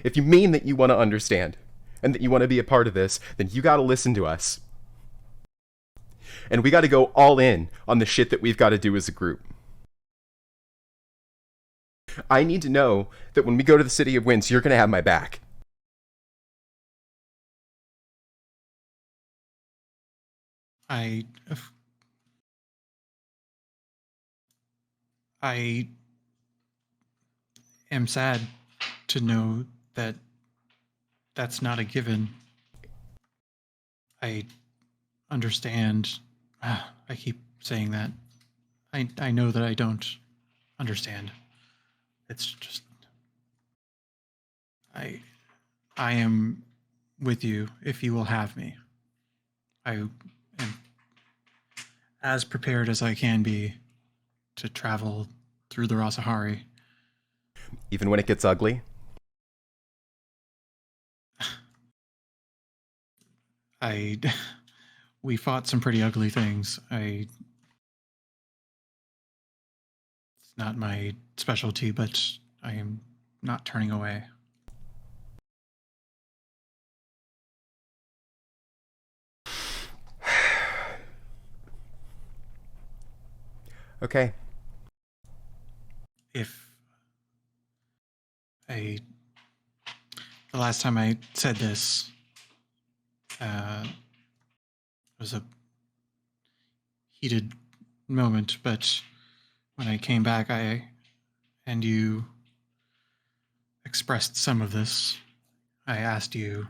if you mean that you want to understand and that you want to be a part of this, then you gotta listen to us. And we gotta go all in on the shit that we've gotta do as a group. I need to know that when we go to the City of Winds, you're gonna have my back.
I am sad to know that that's not a given. I understand. I keep saying that. I know that I don't understand. It's just I am with you if you will have me. I am as prepared as I can be to travel through the Rasahari.
Even when it gets ugly?
We fought some pretty ugly things. It's not my specialty, but I am not turning away.
Okay.
The last time I said this, was a heated moment, but when I came back, and you expressed some of this, I asked you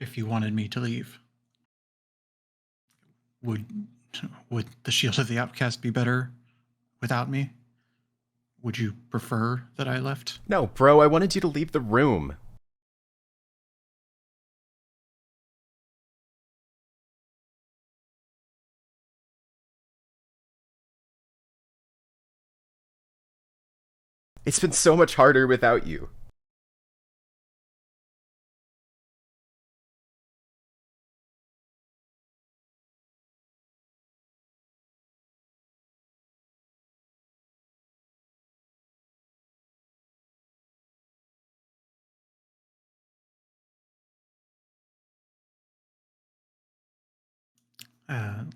if you wanted me to leave. Would the Shield of the Outcast be better without me? Would you prefer that I left?
No, bro, I wanted you to leave the room. It's been so much harder without you.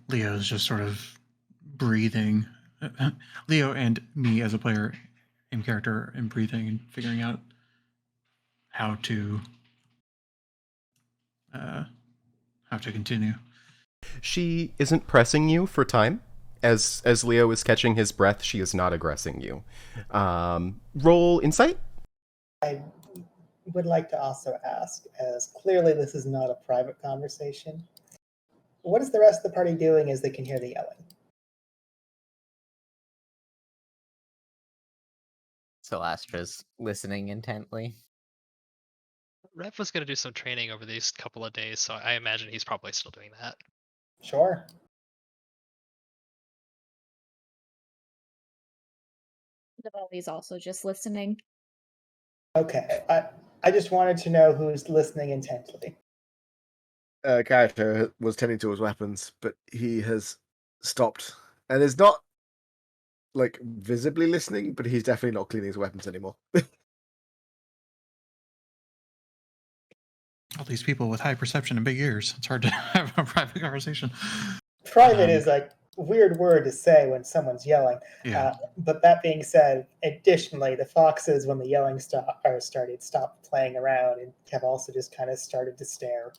Leo's just sort of breathing. Leo and me as a player in character and breathing and figuring out how to continue.
She isn't pressing you for time. As Leo is catching his breath, she is not aggressing you. Roll insight?
I would like to also ask, as clearly this is not a private conversation, what is the rest of the party doing as they can hear the yelling?
So Astra's listening intently.
Rev was going to do some training over these couple of days, so I imagine he's probably still doing that.
Sure.
He's also just listening.
Okay. I just wanted to know who's listening intently.
Karito was tending to his weapons, but he has stopped and is not like visibly listening, but he's definitely not cleaning his weapons anymore.
All these people with high perception and big ears. It's hard to have a private conversation.
Private is a weird word to say when someone's yelling.
Yeah.
But that being said, additionally, the foxes, when the yelling started, stopped playing around and have also just kind of started to stare.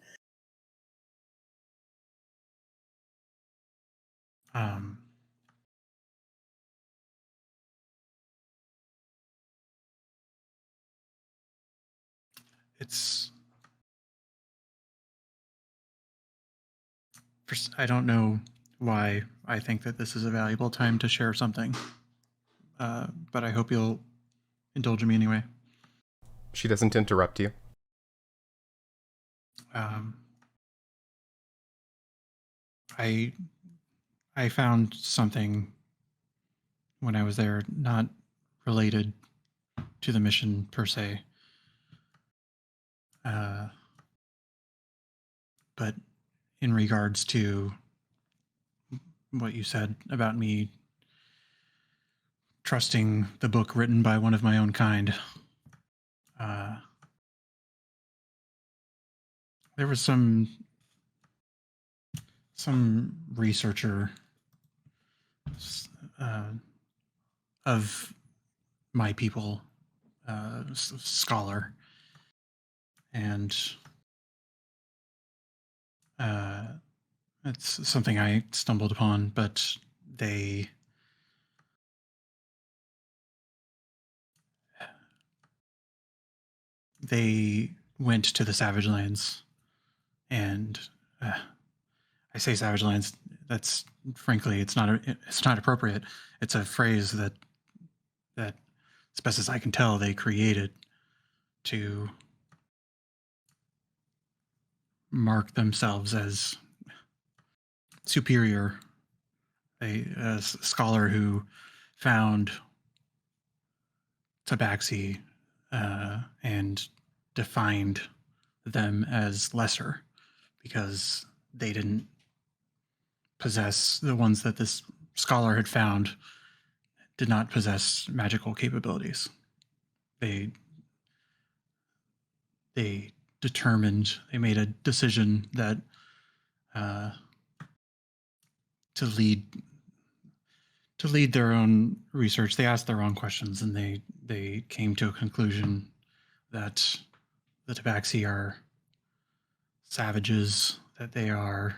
I don't know why I think that this is a valuable time to share something, but I hope you'll indulge me anyway.
She doesn't interrupt you.
I found something when I was there, not related to the mission per se, but in regards to what you said about me trusting the book written by one of my own kind. There was some researcher of my people, scholar, and it's something I stumbled upon, but they went to the Savage Lands, and I say Savage Lands. That's frankly, it's not appropriate. It's a phrase that, as best as I can tell, they created to mark themselves as superior. A scholar who found Tabaxi and defined them as lesser because they didn't possess, the ones that this scholar had found did not possess magical capabilities. They determined, they made a decision that to lead their own research. They asked their own questions, and they came to a conclusion that the Tabaxi are savages, that they're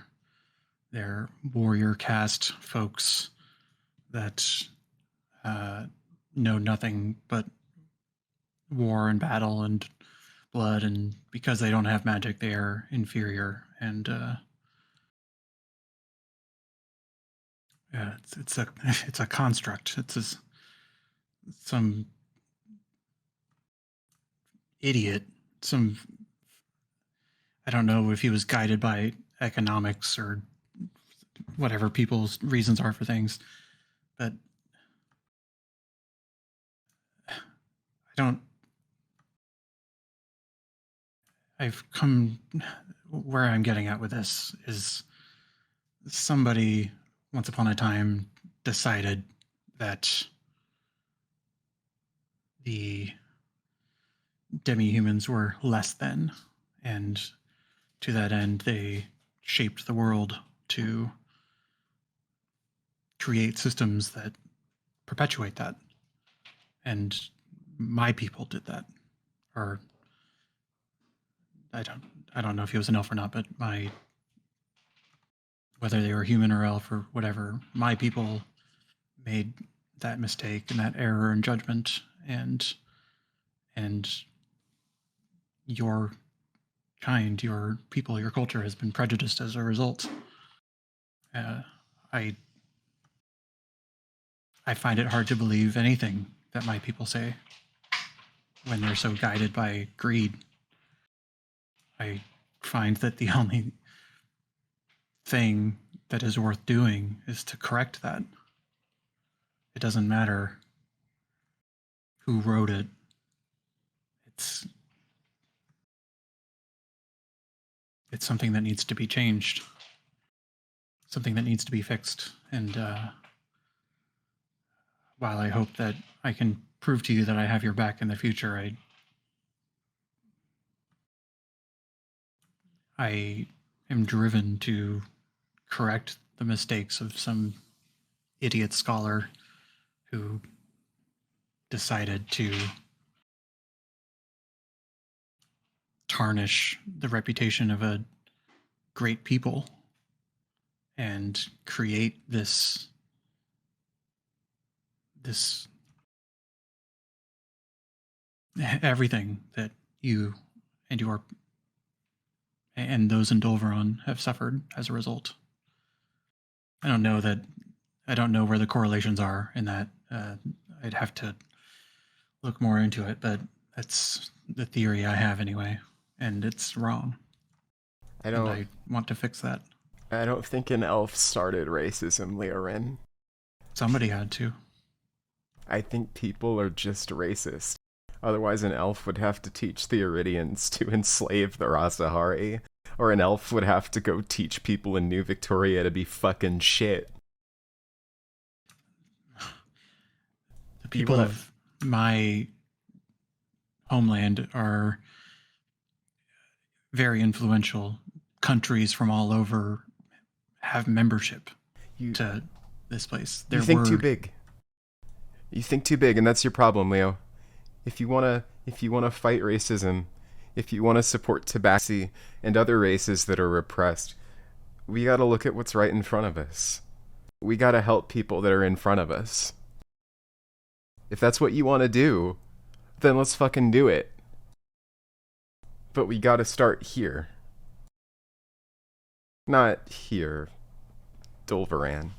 warrior caste folks that know nothing but war and battle and blood, and because they don't have magic, they are inferior. And it's a construct. It's some idiot. I don't know if he was guided by economics or whatever people's reasons are for things, but I've come where I'm getting at with this is somebody once upon a time decided that the demi-humans were less than, and to that end they shaped the world to create systems that perpetuate that. And my people did that. Or I don't know if he was an elf or not, but whether they were human or elf or whatever, my people made that mistake and that error in judgment, and your kind, your people, your culture has been prejudiced as a result. I find it hard to believe anything that my people say when they're so guided by greed. I find that the only thing that is worth doing is to correct that. It doesn't matter who wrote it. It's something that needs to be changed, something that needs to be fixed. And while I hope that I can prove to you that I have your back in the future, I am driven to correct the mistakes of some idiot scholar who decided to tarnish the reputation of a great people and create this everything that you and those in Dolveron have suffered as a result. I don't know where the correlations are in that. I'd have to look more into it, but That's the theory I have anyway, and it's wrong.
I
And
don't.
I want to fix that.
I don't think an elf started racism, Leorynn.
Somebody had to.
I think people are just racist. Otherwise, an elf would have to teach the Iridians to enslave the Rasahari, or an elf would have to go teach people in New Victoria to be fucking shit.
The people of my homeland are very influential. Countries from all over have membership to this place.
You think too big. You think too big, and that's your problem, Leo. If you wanna fight racism, if you wanna support Tabaxi and other races that are repressed, we gotta look at what's right in front of us. We gotta help people that are in front of us. If that's what you wanna do, then let's fucking do it. But we gotta start here. Not here, Dolvaran.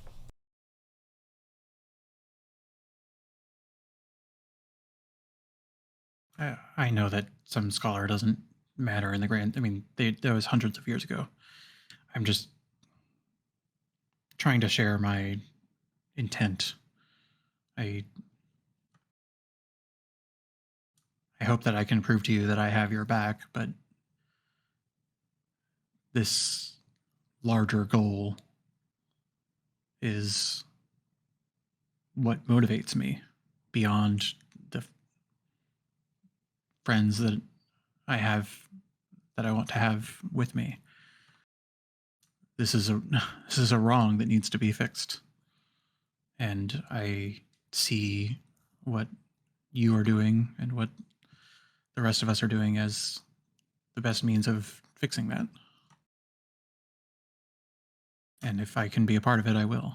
I know that some scholar doesn't matter in the grand. I mean, that was hundreds of years ago. I'm just trying to share my intent. I hope that I can prove to you that I have your back, but this larger goal is what motivates me beyond the friends that I have, that I want to have with me. This is a wrong that needs to be fixed. And I see what you are doing and what the rest of us are doing as the best means of fixing that. And if I can be a part of it, I will.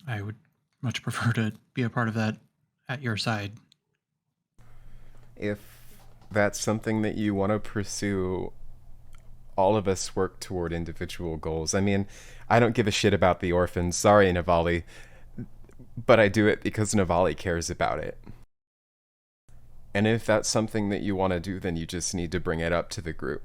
I would much prefer to be a part of that at your side.
If that's something that you want to pursue, all of us work toward individual goals. I mean, I don't give a shit about the orphans. Sorry, Navali. But I do it because Navali cares about it. And if that's something that you want to do, then you just need to bring it up to the group.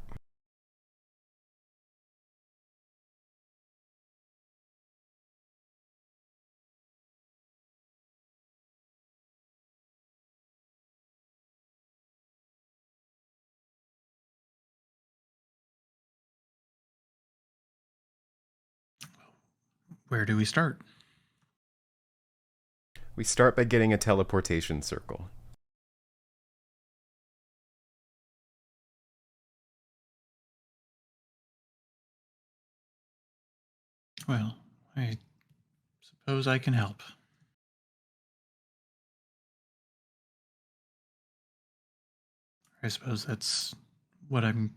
Where do we start?
We start by getting a teleportation circle.
Well, I suppose I can help. I suppose that's what I'm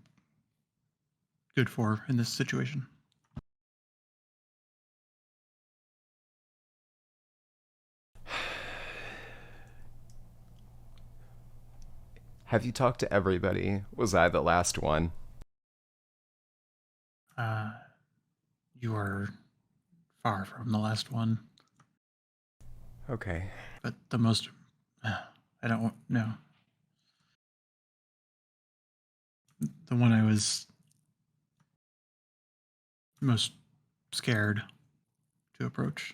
good for in this situation.
Have you talked to everybody? Was I the last one?
You are far from the last one.
Okay.
But the most... I don't know. The one I was most scared to approach.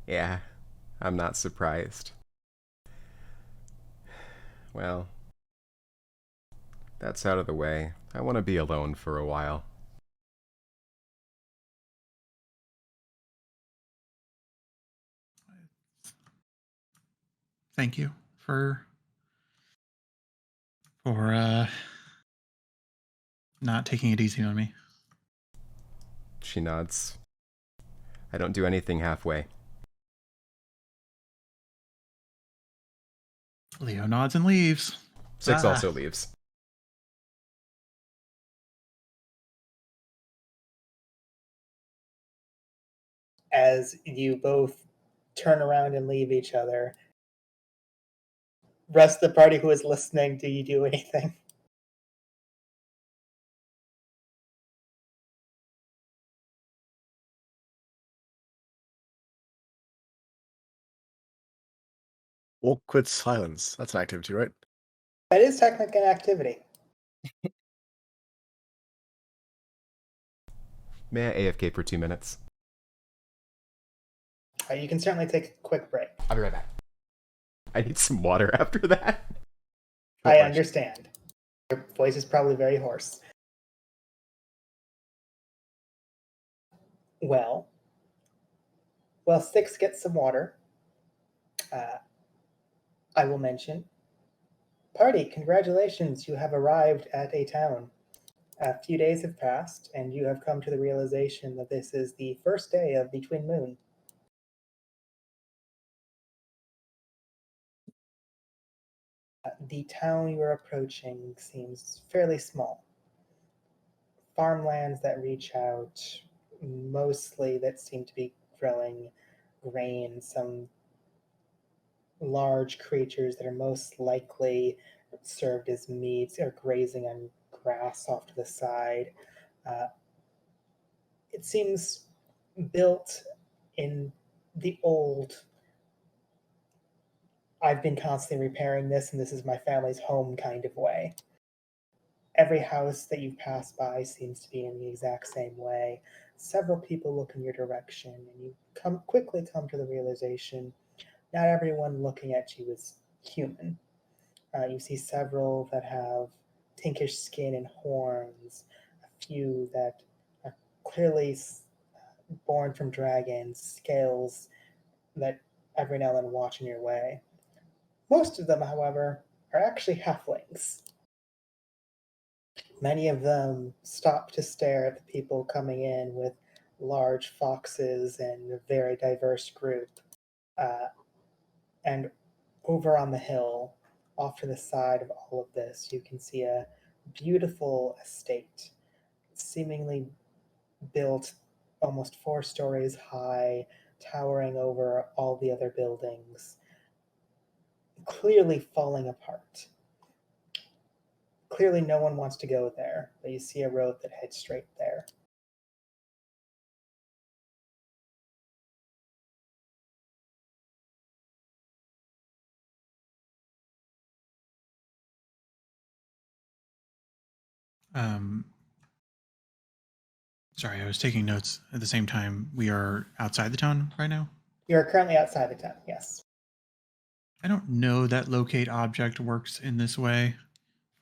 Yeah, I'm not surprised. Well, that's out of the way. I want to be alone for a while.
Thank you for not taking it easy on me.
She nods. I don't do anything halfway.
Leo nods and leaves.
Six also leaves.
As you both turn around and leave each other, rest of the party who is listening, do you do anything?
Awkward silence. That's an activity, right?
That is technically an activity.
May I AFK for 2 minutes?
You can certainly take a quick break.
I'll be right back. I need some water after that.
I
Short rest.
understand. Your voice is probably very hoarse. Well, while Six gets some water, I will mention, party, congratulations, you have arrived at a town. A few days have passed, and you have come to the realization that this is the first day of the twin moon. The town you are approaching seems fairly small. Farmlands that reach out, mostly that seem to be growing grain, some large creatures that are most likely served as meat or grazing on grass off to the side. It seems built in the old, I've been constantly repairing this and this is my family's home kind of way. Every house that you pass by seems to be in the exact same way. Several people look in your direction, and you quickly come to the realization not everyone looking at you is human. You see several that have pinkish skin and horns, a few that are clearly born from dragons, scales that every now and then watch in your way. Most of them, however, are actually halflings. Many of them stop to stare at the people coming in with large foxes and a very diverse group. And over on the hill, off to the side of all of this, you can see a beautiful estate, seemingly built almost 4 stories high, towering over all the other buildings, clearly falling apart. Clearly, no one wants to go there, but you see a road that heads straight there.
Um, sorry, I was taking notes at the same time. We are outside the town right now.
You're currently outside the town, yes.
I don't know that locate object works in this way,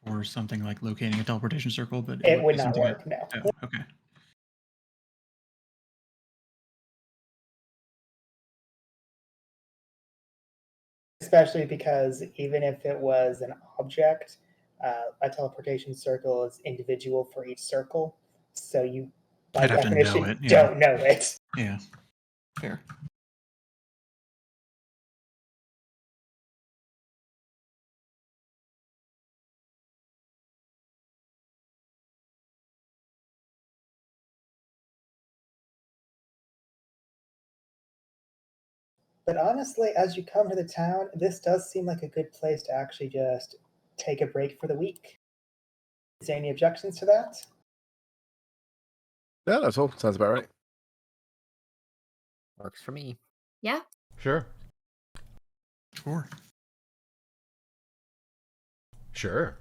or something like locating a teleportation circle, but
It would
be
not
something
work, no.
Oh, okay.
Especially because even if it was an object, a teleportation circle is individual for each circle. So you, by
I'd have to know
definition,
it, yeah.
don't know it.
Yeah, fair.
But honestly, as you come to the town, this does seem like a good place to actually just take a break for the week. Is there any objections to that?
Yeah, that's all. Sounds about right.
Works for me.
Yeah.
Sure.
Sure.
Sure.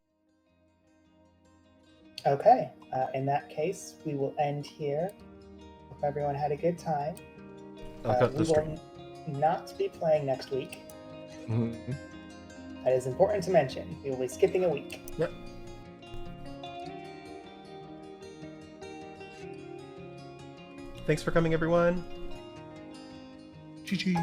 Okay, in that case, we will end here. Hope everyone had a good time.
I'll cut
We
the stream.
will not be playing next week.
Mhm.
That is important to mention. We will be skipping a week.
Yep. Thanks for coming, everyone.
GG.